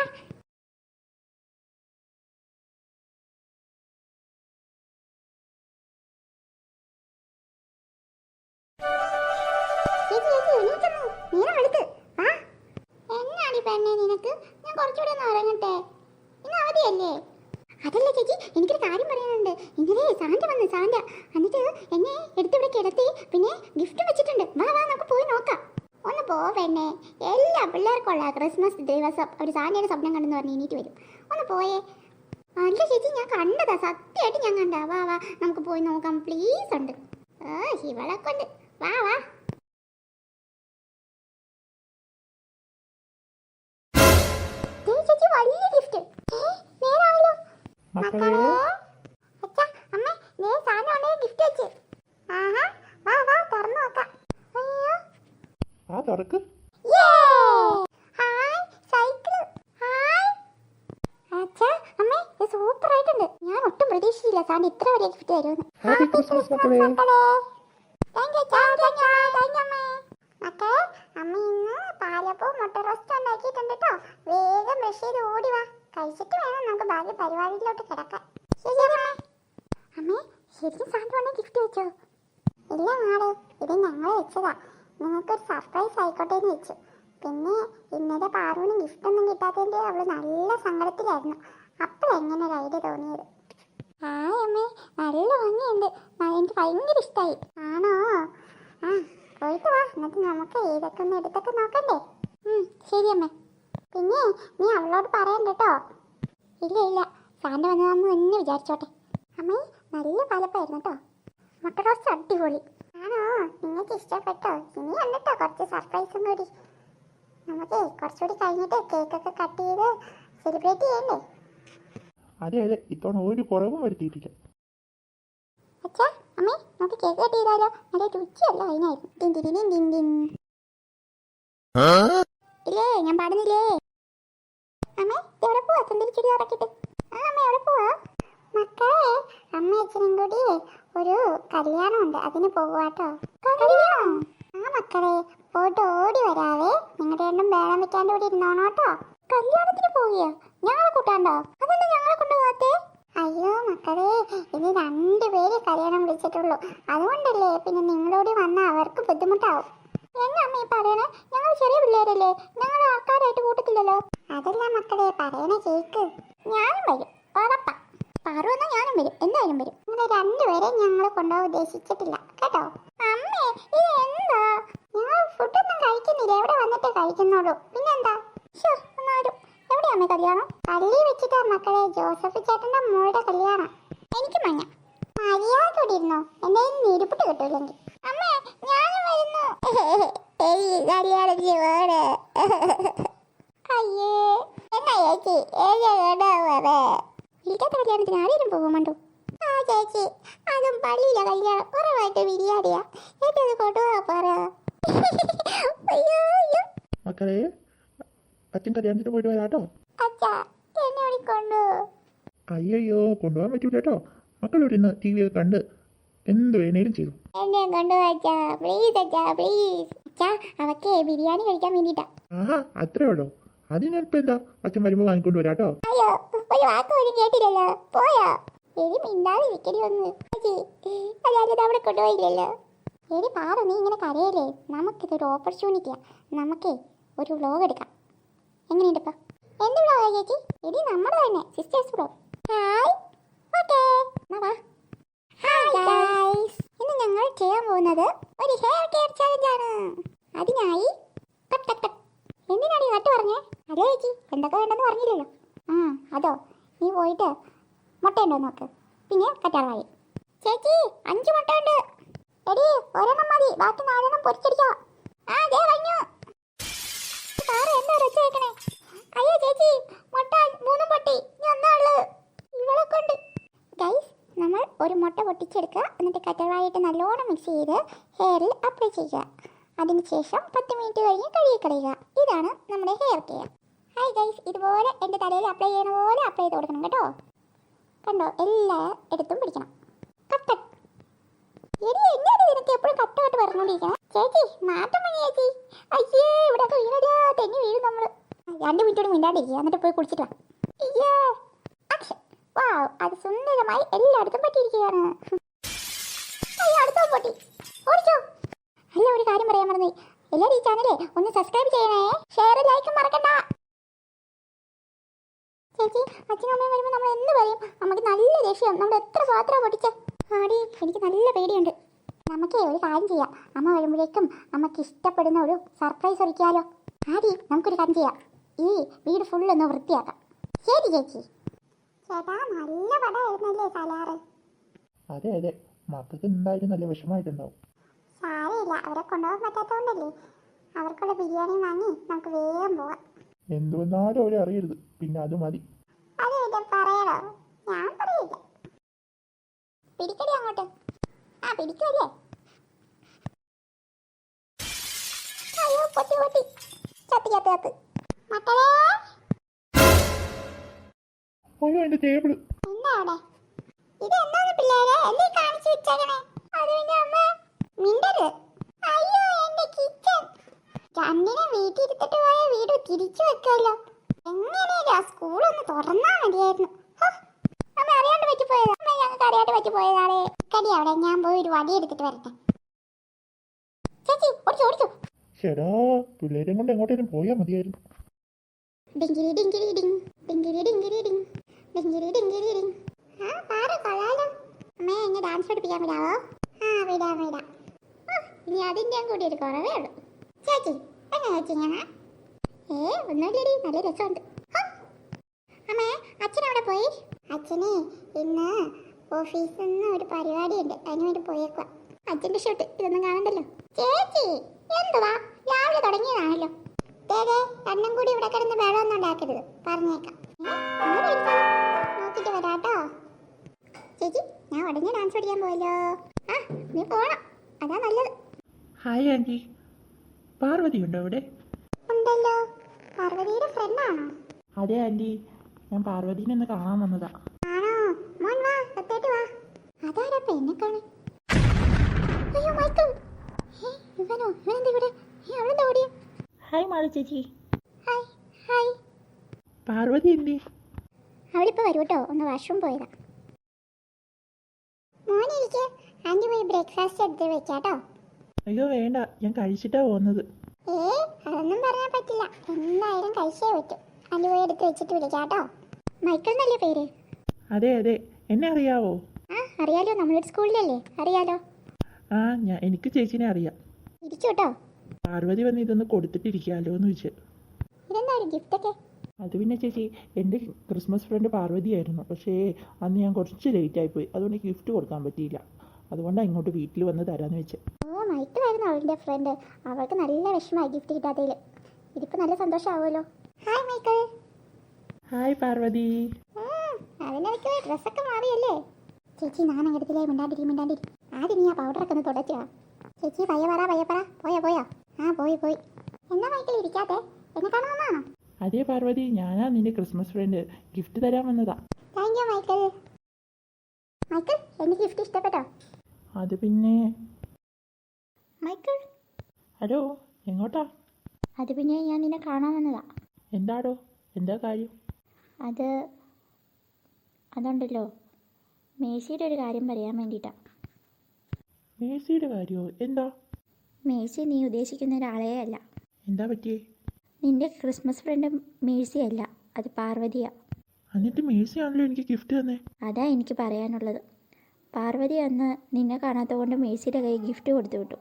നിനക്ക്? ഞാൻ കുറച്ചുകൂടി ഒന്ന് ഉറങ്ങട്ടെ. ഇന്ന് അവധിയല്ലേ? അതല്ല ചേച്ചി, എനിക്കൊരു കാര്യം പറയാനുണ്ട്. ഇന്നലെ സാന്റ വന്നു, സാന്റ. എന്നിട്ട് എന്നെ എടുത്തിവിടെ കിടത്തി, പിന്നെ ഗിഫ്റ്റ് വെച്ചിട്ടുണ്ട്. വാ വാ, നമുക്ക് പോയി നോക്കാം. ഒന്ന് പോവെണ്ണേ, എല്ലാ പിള്ളേർക്കുള്ള ക്രിസ്മസ് ദിവസം ഒരു സാന്റയുടെ സ്വപ്നം കണ്ടെന്ന് പറഞ്ഞ് എണീറ്റ് വരും. ഒന്ന് പോയേ. അല്ല ചേച്ചി, ഞാൻ കണ്ടതാ, സത്യമായിട്ട് ഞാൻ കണ്ടാ. വാ വാ, നമുക്ക് പോയി നോക്കാം പ്ലീസ്. ഉണ്ട് ഇവളെ കൊണ്ട്. വാ വാ. ചേച്ചി വലിയ ഗിഫ്റ്റ്. നേരാണല്ലോ മക്കളെ അച്ഛാ. അമ്മ നേ സാധനം ഗിഫ്റ്റ് വെച്ച്. ആഹാ, വാ വാ, തുറന്നു നോക്കാം. അയ്യോ, ആ തുറക്ക്. Hi cycle. ഹായ് അച്ഛാ. അമ്മേ, ഇത് സൂപ്പർ ആയിട്ടുണ്ട്. ഞാൻ ഒട്ടും പ്രതീക്ഷിച്ചില്ല സാറിന് ഇത്ര വലിയ ഗിഫ്റ്റ് തരുമെന്ന്. ഹാപ്പി ക്രിസ്മസ് മക്കളെ. താങ്ക് യു അച്ഛാ. താങ്ക് യു അമ്മേ. മക്കളെ, അമ്മ ഇന്ന് പാലപ്പവും മുട്ട റോസ്റ്റ് ഉണ്ടാക്കിയിട്ടുണ്ട് കേട്ടോ. വേഗം ബ്രഷ് ചെയ്ത് ഓടി വാ. കഴിച്ചിട്ട് വേണം നമുക്ക് ബാക്കി പരിപാടിയിലോട്ട് കിടക്കാൻ. ശരി അമ്മേ. അമ്മേ, ശരിക്കും സാന്റ ഗിഫ്റ്റ് വെച്ചോ? ഇല്ല മാളെ, ഇത് ഞങ്ങൾ വെച്ചതാ. നിങ്ങൾക്കൊരു സർപ്രൈസ് ആയിക്കോട്ടെ എന്ന് വെച്ചു. പിന്നെ ഇന്നലെ പാറുവിന് ഗിഫ്റ്റ് ഒന്നും കിട്ടാത്തതിൻ്റെ അവള് നല്ല സങ്കടത്തിലായിരുന്നു. അപ്പോഴെങ്ങനെ ഒരു ഐഡിയ തോന്നിയത്. ഹായ് അമ്മേ, നല്ല ഭംഗിയുണ്ട്. എനിക്ക് ഭയങ്കര ഇഷ്ടമായി. ആണോ? ആ, പോയിട്ട് വാ, എന്നിട്ട് നമുക്ക് ഇതൊക്കെ ഒന്ന് എടുത്തൊക്കെ നോക്കണ്ടേ? ശരി അമ്മേ. പിന്നെ നീ അവളോട് പറയണ്ട കേട്ടോ. ഇല്ല ഇല്ല, സാന്റ വന്നതാന്ന് തന്നെ വിചാരിച്ചോട്ടെ. അമ്മേ, നല്ല പാലപ്പായിരുന്നു കേട്ടോ. മുട്ട റോസ്റ്റ് അടിപൊളി. ആണോ? നിങ്ങൾക്ക് ഇഷ്ടപ്പെട്ടോ? ഇനി കണ്ടിട്ടോ കുറച്ച് സർപ്രൈസും കൂടി. നമുക്ക് കുറച്ചുകൂടി കഴിഞ്ഞിട്ട് കേക്കൊക്കെ കട്ട് ചെയ്ത് സെലിബ്രേറ്റ് ചെയ്യണ്ടേ? അതെ അതെ, ഇത്തവണ ഒരു കുറവും വരുത്തിയിട്ടില്ല. അച്ഛാ, അമ്മേ, നമുക്ക് കേക്ക് കട്ട് ചെയ്താലോ? നല്ല രുചിയല്ല അതിനായിരുന്നു. ഇല്ലേ, ഞാൻ പാടുന്നില്ലേ? അമ്മേ, എവിടെ പോവാ? സുന്ദരിച്ചെടി ഉറക്കിട്ട്. ആ അമ്മ, എവിടെ പോവാ? മക്കളെ, അമ്മ അച്ഛനും കൂടി ഒരു കല്യാണമുണ്ട്, അതിന് പോവാട്ടോ. കല്യാണം? ആ മക്കളെ, പോയിട്ട് ഓടി വരാവേ. നിങ്ങളുടെ രണ്ടും വേളം വെക്കാണ്ട് കൂടി ഇരുന്നോണോ കേട്ടോ. കല്യാണത്തിന് പോവുകയോ? ഞങ്ങളെ കൂട്ടാണ്ടോ? അതല്ല ഞങ്ങളെ കൊണ്ടുപോകാത്തേ? അയ്യോ മക്കളെ, ഇത് 2 പേര് കല്യാണം വിളിച്ചിട്ടുള്ളൂ. അതുകൊണ്ടല്ലേ, പിന്നെ നിങ്ങളോട് വന്നാൽ അവർക്ക് ബുദ്ധിമുട്ടാവും. എന്നാ അമ്മ ഈ പറയണേ? ഞങ്ങൾ ചെറിയ പിള്ളേരല്ലേ, ഞങ്ങൾ ആൾക്കാരായിട്ട് കൂട്ടത്തില്ലല്ലോ. അതല്ല മക്കളെ, പറയണ കേക്ക്. ഞാനും വരും, ഉറപ്പാ. പാറു എന്നാ ഞാനും വരും, എന്തായാലും വരും. നിങ്ങളെ 2 പേരെ ഞങ്ങൾ കൊണ്ടുപോകാൻ ഉദ്ദേശിച്ചിട്ടില്ല കേട്ടോ. അമ്മേ, ഇത് എന്താ? ഞങ്ങൾ ഫുഡൊന്നും കഴിക്കുന്നില്ല, എവിടെ വന്നിട്ടേ കഴിക്കുന്നുള്ളൂ. പിന്നെന്താ? എന്നാലും എവിടെയാമ്മേ കല്യാണം? പള്ളി വെച്ചിട്ടാ മക്കളെ, ജോസഫ് ചേട്ടന്റെ മോളുടെ കല്യാണം. എനിക്ക് മഞ്ഞ മര്യാദയോടെ ഇരുന്നോ, എന്തെങ്കിലും നിരുപ്പിട്ട് കിട്ടൂല്ലെങ്കിൽ. അമ്മേ, ഞാനും വരുന്നു. അയ്യേ, എന്നാ ചേച്ചി വീട്ടത്തെ കല്യാണത്തിന് ആരെയും പോകുമുണ്ടോ? ആ ചേച്ചി, അതും പള്ളിയിലെ കല്യാണം, കുറവായിട്ട് ബിരിയാണിയാ. ഏറ്റത് കൊണ്ടുപോകാ പറ. അയ്യോ അയ്യോ. മക്കളെ, അച്ഛൻ കല്യാണത്തിന് പോയിട്ട് വരാട്ടോ. അച്ഛാ, എന്നെ ഇവിടെ കൊണ്ടുപോ. അയ്യോ, കൊണ്ടുപോകാൻ പറ്റൂല കേട്ടോ. മക്കളോട് ഇന്ന് ടി വി ഒക്കെ കണ്ട് എന്ത് വേണേലും ചെയ്തു. എന്നെ കൊണ്ടുപോ അച്ഛാ, പ്ലീസ് അച്ഛാ, പ്ലീസ്. അച്ഛാ, അവക്ക് ബിരിയാണി കഴിക്കാൻ വേണ്ടിട്ടാ. ആഹാ, അത്രേ ഉള്ളൂ. അതിനിപ്പോ എന്താ, അച്ഛൻ വരുമ്പോൾ വാങ്ങിക്കൊണ്ട് വരാട്ടോ. അയ്യോ, ഒരു വാക്ക് പോലും കേട്ടില്ലല്ലോ, പോയോ? എരി മിണ്ടാതെ ഇരിക്കടി ഒന്ന്. അതായത് അവിടെ കൊണ്ടുപോയില്ലല്ലോ. എരി പാറ, നീ ഇങ്ങനെ കരയല്ലേ? നമുക്കിതൊരു ഓപ്പർച്യൂണിറ്റിയാ. നമുക്കേ ഒരു വ്ലോഗ് എടുക്കാം. എങ്ങനെയുണ്ട് ഇപ്പൊ? എന്ത് വ്ലോഗാ ചേച്ചി? എടി നമ്മുടെ തന്നെ സിസ്റ്റേഴ്സ് വ്ലോഗ്. ഹായ്. ഓക്കേ, വാ. ഹായ് ഗൈസ്, ഇന്ന് ഞങ്ങൾ ചെയ്യാൻ പോകുന്നത് ഒരു ഹെയർ കെയർ ചലഞ്ച് ആണ്. അതിനായി കട്ട് കട്ട് കട്ട്. എന്തിനാണ് ഈ കട്ട് പറഞ്ഞേ? അതെ ചേച്ചി, എന്തൊക്കെ വേണ്ടെന്ന് പറഞ്ഞില്ലല്ലോ. അതോ, നീ പോയിട്ട് മുട്ടയുണ്ടോ നോക്ക്, പിന്നെ കറ്റാർവാഴ. ചേച്ചി, 5 മുട്ട ഉണ്ട്. എടി, ഒരെണ്ണം മതി, ബാക്കി 4 പൊരിച്ചടിച്ചോ. ആ ദേ കഴിഞ്ഞു. എന്താ വെച്ച് വെക്കണേ? അയ്യോ ചേച്ചി, മുട്ട 3 പൊട്ടി, ഇനി ഒന്നാ ഉള്ളത്. ഇവളെ കൊണ്ട്. ഗൈസ്, നമ്മൾ ഒരു മുട്ട പൊട്ടിച്ചെടുക്കുക, എന്നിട്ട് കറ്റാർവാഴയിട്ട് നല്ലോണം മിക്സ് ചെയ്ത് ഹെയറിൽ അപ്ലൈ ചെയ്യുക. അതിനുശേഷം 10 മിനിറ്റ് കഴിഞ്ഞ് കഴുകിക്കളയുക. ഇതാണ് നമ്മുടെ ഹെയർ കെയർ. ഹായ് ഗൈസ്, ഇതുപോലെ എൻ്റെ തലയിൽ അപ്ലൈ ചെയ്യണ പോലെ അപ്ലൈ ചെയ്ത് കൊടുക്കണം കേട്ടോ. കണ്ടോ, എല്ലാ ഇടത്തും പിടിക്കണം. Cut cut. എടി, എന്നാണ് നിനക്ക് എപ്പോഴും കട്ട് കട്ട് പറഞ്ഞുകൊണ്ടിരിക്കണം? ചേച്ചി, മാറ്റം മതി ചേച്ചി. അയ്യേ, ഇവിടെ വീണടാ, തെന്നി വീഴും നമ്മള്. 2 മിനിറ്റോട് മിണ്ടാണ്ടിരിക്കുക, എന്നിട്ട് പോയി കുടിച്ചിട്ട് വാ. അയ്യേ, ആക്ഷൻ. വാവ്, അത് സുന്ദരമായി എല്ലായിടത്തും പറ്റിയിരിക്കുകയാണ്. അയ്യോ, അടുത്തോ പൊട്ടി. ഓടിച്ചോ. അല്ല, ഒരു കാര്യം പറയാൻ മറന്നു. എല്ലാവരും ഈ ചാനലേ ഒന്ന് സബ്സ്ക്രൈബ് ചെയ്യണേ. ഷെയർ ലൈക്കും മറക്കണ്ട. ചേച്ചി അച്ഛനും അമ്മയും വരുമ്പോൾ നമ്മൾ എന്ത് പറയും? നമുക്ക് നല്ല ദേഷ്യം. നമ്മൾ എത്ര പാത്രം പൊട്ടിച്ച. ആടി എനിക്ക് നല്ല പേടിയുണ്ട്. നമുക്ക് ഒരു കാര്യം ചെയ്യാം. അമ്മ വരുമ്പോഴേക്കും നമുക്ക് ഇഷ്ടപ്പെടുന്ന ഒരു സർപ്രൈസ് ഒരുക്കിയാലോ? ആടി നമുക്കൊരു കാര്യം ചെയ്യാം. ഈ വീട് ഫുള്ളൊന്ന് വൃത്തിയാക്കാം. ശരി ചേച്ചി. ചേട്ടാ നല്ല പടമായിരുന്നല്ലേ സലാറ്? അതെ അതെ, മക്കൾക്ക് എന്തായാലും നല്ല വിഷമമായിട്ടുണ്ടാവും. സാരമില്ല, അവരെ കൊണ്ടുപോകാൻ പറ്റാത്തതുകൊണ്ടല്ലേ. അവർക്കുള്ള ബിരിയാണി വാങ്ങി നമുക്ക് വേഗം പോവാം. എന്ത് വന്നാലും അവരെ അറിയരുത്, പിന്നെ അത് മതി. അത് പിന്നെ പറയണോ? ഞാൻ പറയില്ല. പിടിക്കടി അങ്ങോട്ട്. ആ പിടിക്കല്ലേ. അയ്യോ പൊട്ടി പൊട്ടി. ചത്ത് ചത്ത് ചത്ത്. മക്കളെ അയ്യോ എൻ്റെ ടേബിള്. എന്താ അവിടെ? ഇത് എന്താണ് പിള്ളേരെ എന്തേ കാണിച്ചു വെച്ചേക്കണേ? അത് പിന്നെ അമ്മ മിണ്ടരുത്. അയ്യോ എന്റെ കിച്ചൺ. രണ്ടിനെ വീട്ടിലിരുത്തിട്ട് പോയ വീട് തിരിച്ചു വെക്കുമല്ലോ. എങ്ങനെയാ സ്കൂളൊന്ന് തുറന്നാ മതിയായിരുന്നു. അമ്മ അറിയാണ്ട് പറ്റിപ്പോയതാ. അമ്മ ഞങ്ങൾക്ക് അറിയാണ്ട് പറ്റിപ്പോയതാണേ. കടി അവിടെ, ഞാൻ പോയി ഒരു വടി എടുത്തിട്ട് വരട്ടെ. ചേച്ചി ഓടിച്ചു ഓടിച്ചു. ചേടാ, പിള്ളേരെയും കൊണ്ട് എങ്ങോട്ടേലും പോയാൽ മതിയായിരുന്നു. ഡിങ്കിരി ഡിങ്കിരി ഡിങ് ഡിങ്കിരി ഡിങ്കിരി ഡിങ് ഡിങ്കിരി ഡിങ്കിരി ഡിങ്. ആ പാറ് കൊള്ളാലോ. അമ്മേ എന്നെ ഡാൻസ് പഠിപ്പിക്കാൻ വിടാവോ? ആ വിടാം വിടാം. ഇനി അതിൻ്റെ കൂടി ഒരു കുറവേ ഉള്ളൂ. ചേച്ചി എങ്ങനെ ചേച്ചി ഞാൻ? ഒന്നുമില്ലടി, നല്ല രസമുണ്ട്. അമ്മേ അച്ഛൻ അവിടെ പോയി? അച്ഛനെ ഇന്ന് ഓഫീസിൽ നിന്ന് ഒരു പരിപാടിയുണ്ട്, അതിന് വേണ്ടി പോയേക്കുക. അച്ഛൻ്റെ ഷൂട്ട് ഇതൊന്നും കാണണ്ടല്ലോ. ചേച്ചി എന്തുവാ രാവിലെ തുടങ്ങിയതാണല്ലോ. രണ്ടും കൂടി ഇവിടെ കിടന്ന് വെള്ളമൊന്നും ഉണ്ടാക്കരുത്, പറഞ്ഞേക്കാം. നോക്കിട്ട് വരാട്ടോ. ചേച്ചി ഞാൻ ഉടനെ ഡാൻസ് പഠിക്കാൻ പോയല്ലോ. ആ നീ പോണം, അതാ നല്ലത്. ഹായ് ആൻറ്റി, പാർവതി ഉണ്ടോ അവിടെ? ഉണ്ടല്ലോ. പാർവതിയുടെ ഫ്രണ്ടാണോ? അതെ ആൻറ്റി, ഞാൻ പാർവതീനെ ഒന്ന് കാണാൻ വന്നതാ. ആണോ? മോൻ വാ, എത്തേട്ട് വാ. അതാരപ്പ എന്നെ കാണേ? അയ്യോ മൈക്കിൾ. ഇവനോ? ഇവനെന്താ ഇവിടെ? അവളെന്താ ഓടിയ? ഹായ് മാള ചേച്ചി. Hi hi. പാർവതി എന്തി? അവളിപ്പോൾ വരൂ കേട്ടോ, ഒന്ന് വാഷ്റൂം പോയതാ. മോനിരിക്കെ, ആൻറ്റി പോയി ബ്രേക്ക്ഫാസ്റ്റ് എടുത്ത് വെച്ചാട്ടോ. അയ്യോ വേണ്ട, ഞാൻ കഴിച്ചിട്ടാ പോകുന്നത്. അതൊന്നും പറഞ്ഞാൽ പറ്റില്ല, എന്തായാലും കഴിച്ചേ പറ്റൂ. ആൻറ്റി പോയി എടുത്ത് വെച്ചിട്ട് വിളിക്കാട്ടോ. മൈക്കിൾ എന്നല്ലേ പേര്? അതെ അതെ, എന്നെ അറിയാവോ? ആ അറിയാലോ, നമ്മളൊരു സ്കൂളിലല്ലേ, അറിയാലോ. ആ എനിക്ക് ചേച്ചിനെ അറിയാം. ഇരിച്ചു കേട്ടോ. പാർവതി വന്ന് ഇതൊന്ന് കൊടുത്തിട്ടിരിക്കാമല്ലോ എന്ന് വെച്ച്. ഇതെന്താ ഒരു ഗിഫ്റ്റൊക്കെ? അത് പിന്നെ ചേച്ചി, എൻ്റെ ക്രിസ്മസ് ഫ്രണ്ട് പാർവതിയായിരുന്നു. പക്ഷേ അന്ന് ഞാൻ കുറച്ച് ലേറ്റായിപ്പോയി, അതുകൊണ്ട് ഗിഫ്റ്റ് കൊടുക്കാൻ പറ്റിയില്ല. അതുകൊണ്ടാണ് ഇങ്ങോട്ട് വീട്ടിൽ വന്ന് തരാമെന്ന് വെച്ച്. ഓ മൈക്കിളായിരുന്നു അവളുടെ ഫ്രണ്ട്. അവൾക്ക് നല്ല വിഷമമായി ഗിഫ്റ്റ് കിട്ടാത്തതിൽ. ഇതിപ്പോൾ നല്ല സന്തോഷമാവുമല്ലോ. Hi Michael. ഹായ് പാർവതി. അതിനിടയ്ക്ക് ഡ്രസ്സൊക്കെ മാറിയല്ലേ? ചേച്ചി ഞാൻ അങ്ങനത്തിലേ മിണ്ടാണ്ടിരി. ആദ്യം നീ ആ പൗഡറൊക്കെ ഒന്ന് തുടച്ചാ. ചേച്ചി പയ്യ പറ. പോയോ? ആ പോയി. എന്നാ മൈക്കിൾ ഇരിക്കാത്തെ? എന്നെ കാണാൻ വന്നാണോ? അതേ പാർവതി, ഞാനാ നിന്റെ ക്രിസ്മസ് ഫ്രണ്ട്. ഗിഫ്റ്റ് തരാൻ വന്നതാ. Thank you Michael. മൈക്കിൾ എനിക്ക് ഗിഫ്റ്റ് ഇഷ്ടപ്പെട്ടോ? അത് പിന്നെ മൈക്കിൾ. ഹലോ, എങ്ങോട്ടാ? അത് പിന്നെ ഞാൻ നിന്നെ കാണാൻ വന്നതാ. എന്താടോ, എന്താ കാര്യം? അതുണ്ടല്ലോ, മേഴ്സിയുടെ ഒരു കാര്യം പറയാൻ വേണ്ടിയിട്ടാ. മേഴ്സിയുടെ കാര്യമോ? എന്താ? മേഴ്സി നീ ഉദ്ദേശിക്കുന്ന ഒരാളേ അല്ല. എന്താ പറ്റിയേ? നിന്റെ ക്രിസ്മസ് ഫ്രണ്ട് മേഴ്സി അല്ല, അത് പാർവതിയാ. എന്നിട്ട് മേഴ്സി ആണല്ലോ എനിക്ക് ഗിഫ്റ്റ് തന്നെ. അതാ എനിക്ക് പറയാനുള്ളത്. പാർവതി അന്ന് നിന്നെ കാണാത്ത കൊണ്ട് മേഴ്സിയുടെ കയ്യിൽ ഗിഫ്റ്റ് കൊടുത്തു വിട്ടു.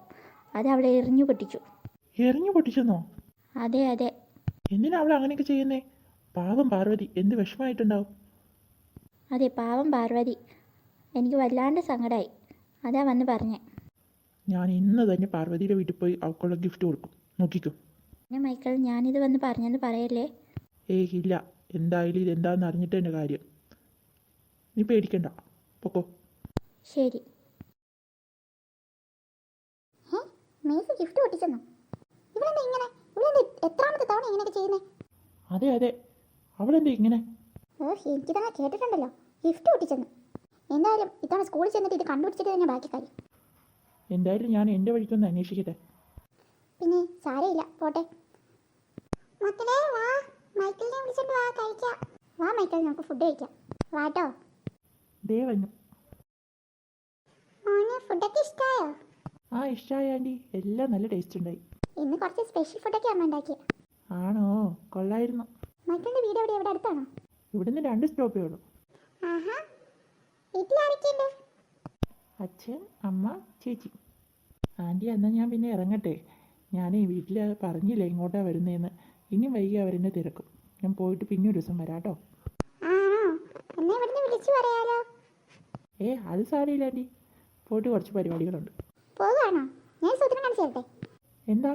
അത് അവളെ എറിഞ്ഞു പൊട്ടിച്ചു. എറിഞ്ഞു പൊട്ടിച്ചെന്നോ? അതെ. എന്തിനാ അവൾ അങ്ങനെയൊക്കെ ചെയ്യുന്നേ? പാവം പാർവതി, എന്ത് വിഷമമായിട്ടുണ്ടാവും. അതെ പാവം പാർവതി. എനിക്ക് വല്ലാണ്ട് സങ്കടമായി, അതാ വന്ന് പറഞ്ഞേ. ഞാൻ ഇന്ന് തന്നെ പാർവതിയുടെ വീട്ടിൽ പോയി അവൾക്കുള്ള ഗിഫ്റ്റ് കൊടുക്കും, നോക്കിക്കോ. പിന്നെ മൈക്കിൾ, ഞാനിത് വന്ന് പറഞ്ഞെന്ന് പറയല്ലേ. ഇല്ല, എന്തായാലും ഇതെന്താണെന്ന് അറിഞ്ഞിട്ട് എൻ്റെ കാര്യം. നീ പേടിക്കണ്ട, പൊക്കോ. ശരി. Mercy gift പൊട്ടിച്ചെന്നോ? ഇവളെന്താ എത്രാമത്തെ തവണ ഇങ്ങനെയൊക്കെ ചെയ്യുന്നേ? അതെ, അവളെന്താ ഇങ്ങനെ? എനിക്ക് തന്നെ കേട്ടിട്ടുണ്ടല്ലോ, ഗിഫ്റ്റ് പൊട്ടിച്ചെന്ന്. എന്തായാലും ഇത്തവണ സ്കൂളിൽ ചെന്നിട്ട് ഇത് കണ്ടുപിടിച്ചിട്ട് തന്നെ ബാക്കി കാര്യം. എന്തായാലും ഞാൻ എൻ്റെ വഴിക്കൊന്ന് അന്വേഷിക്കട്ടെ. പിന്നെ സാരമില്ല, പോട്ടെ. മക്കളെ വാ, മൈക്കിളിനെ വിളിച്ചിട്ട് വാ, കഴിക്കാം. വാ മൈക്കിൾ, നമുക്ക് ഫുഡ് കഴിക്കാം. വാട്ടോ. ദേ വന്നു. മോനെ ഫുഡൊക്കെ ഇഷ്ടമായോ? ആ ഇഷ്ടമായി ആൻറ്റി, എല്ലാം നല്ല ടേസ്റ്റ് ഉണ്ടായി. ഇന്ന് കുറച്ച് സ്പെഷ്യൽ ഫുഡൊക്കെ അമ്മ ഉണ്ടാക്കിയത്. ആണോ? കൊള്ളായിരുന്നു. മൈക്കിളിൻ്റെ വീട് എവിടെ അടുത്താണോ? ഇവിടുന്ന് 2 സ്റ്റോപ്പേ ഉള്ളൂ. ആഹാ, വീട്ടിലാരൊക്കെയുണ്ട്? അച്ഛൻ, അമ്മ, ചേച്ചി. ആൻറ്റി, എന്നാൽ ഞാൻ പിന്നെ ഇറങ്ങട്ടെ. ഞാൻ വീട്ടിൽ പറഞ്ഞില്ല ഇങ്ങോട്ടാണ് വരുന്നതെന്ന്. ഇനി വൈകി അവരെന്നെ തിരക്കും. ഞാൻ പോയിട്ട് പിന്നെ ഒരു ദിവസം വരാം കേട്ടോ. ആണോ? എന്നെ ഇവിടുന്ന് വിളിച്ചു പറയാലോ. അത് സാരമില്ല ആൻറ്റി. പോയിട്ട് കുറച്ച് പരിപാടികളുണ്ട്. പോകുവാണോ? ഞാൻ സൂത്രം കാണിച്ചു തരട്ടെ. എന്താ?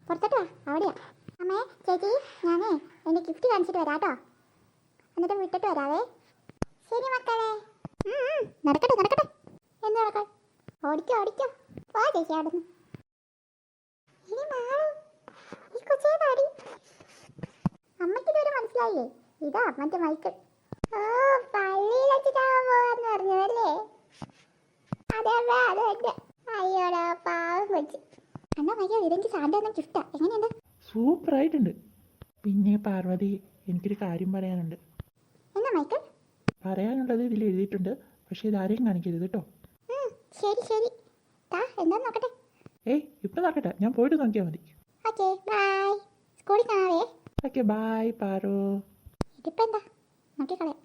പുറത്തോട്ട് വാ, അവിടെയാ. അമ്മേ, ചേച്ചി, ഞാനേ എൻ്റെ ഗിഫ്റ്റ് കാണിച്ചിട്ട് വരാം കേട്ടോ. എന്നിട്ട് വിട്ടിട്ട് വരാവേ. ശരി മക്കളെ. നടക്കട്ടെ നടക്കട്ടെ. എന്ന് നടക്കാൻ? ഓടിക്കോ ഓടിക്കോ. പോ ചേച്ചി അവിടുന്ന്. ഇനി മാറും. ഈ കൊച്ചേതാടി? അമ്മയ്ക്ക് ഇതുവരെ മനസ്സിലായില്ലേ? ഇതാ മറ്റേ മൈക്കിൾ. ഓ, പള്ളിയിൽ വെച്ചിട്ടാവാൻ പോവാന്ന് പറഞ്ഞതല്ലേ? അതെ അതെ അതെ. അയ്യോടാ പാവം കൊച്ചു. അണ്ണാ മയ്യോ, ഇതെനിക്ക് സാറിൻ്റെ ഒന്നും ഗിഫ്റ്റാ. എങ്ങനെയുണ്ട്? സൂപ്പറായിട്ടുണ്ട്. പിന്നെ പാർവതി, എനിക്കൊരു കാര്യം പറയാനുണ്ട്. എന്നാ മൈക്കിൾ? പറയാനുള്ളത് ഇതിൽ എഴുതിയിട്ടുണ്ട്. പക്ഷേ ഇതാരെയും കാണിക്കരുത് കേട്ടോ. ശരി ശരി. താ എന്താന്ന് നോക്കട്ടെ. ഇപ്പം നോക്കട്ടെ, ഞാൻ പോയിട്ട് നോക്കിയാൽ മതി. Okay bye. സ്കൂളിൽ കാണാവേ. Okay, bye Paru. ഇതിപ്പോൾ എന്താ നോക്കിക്കളയാം.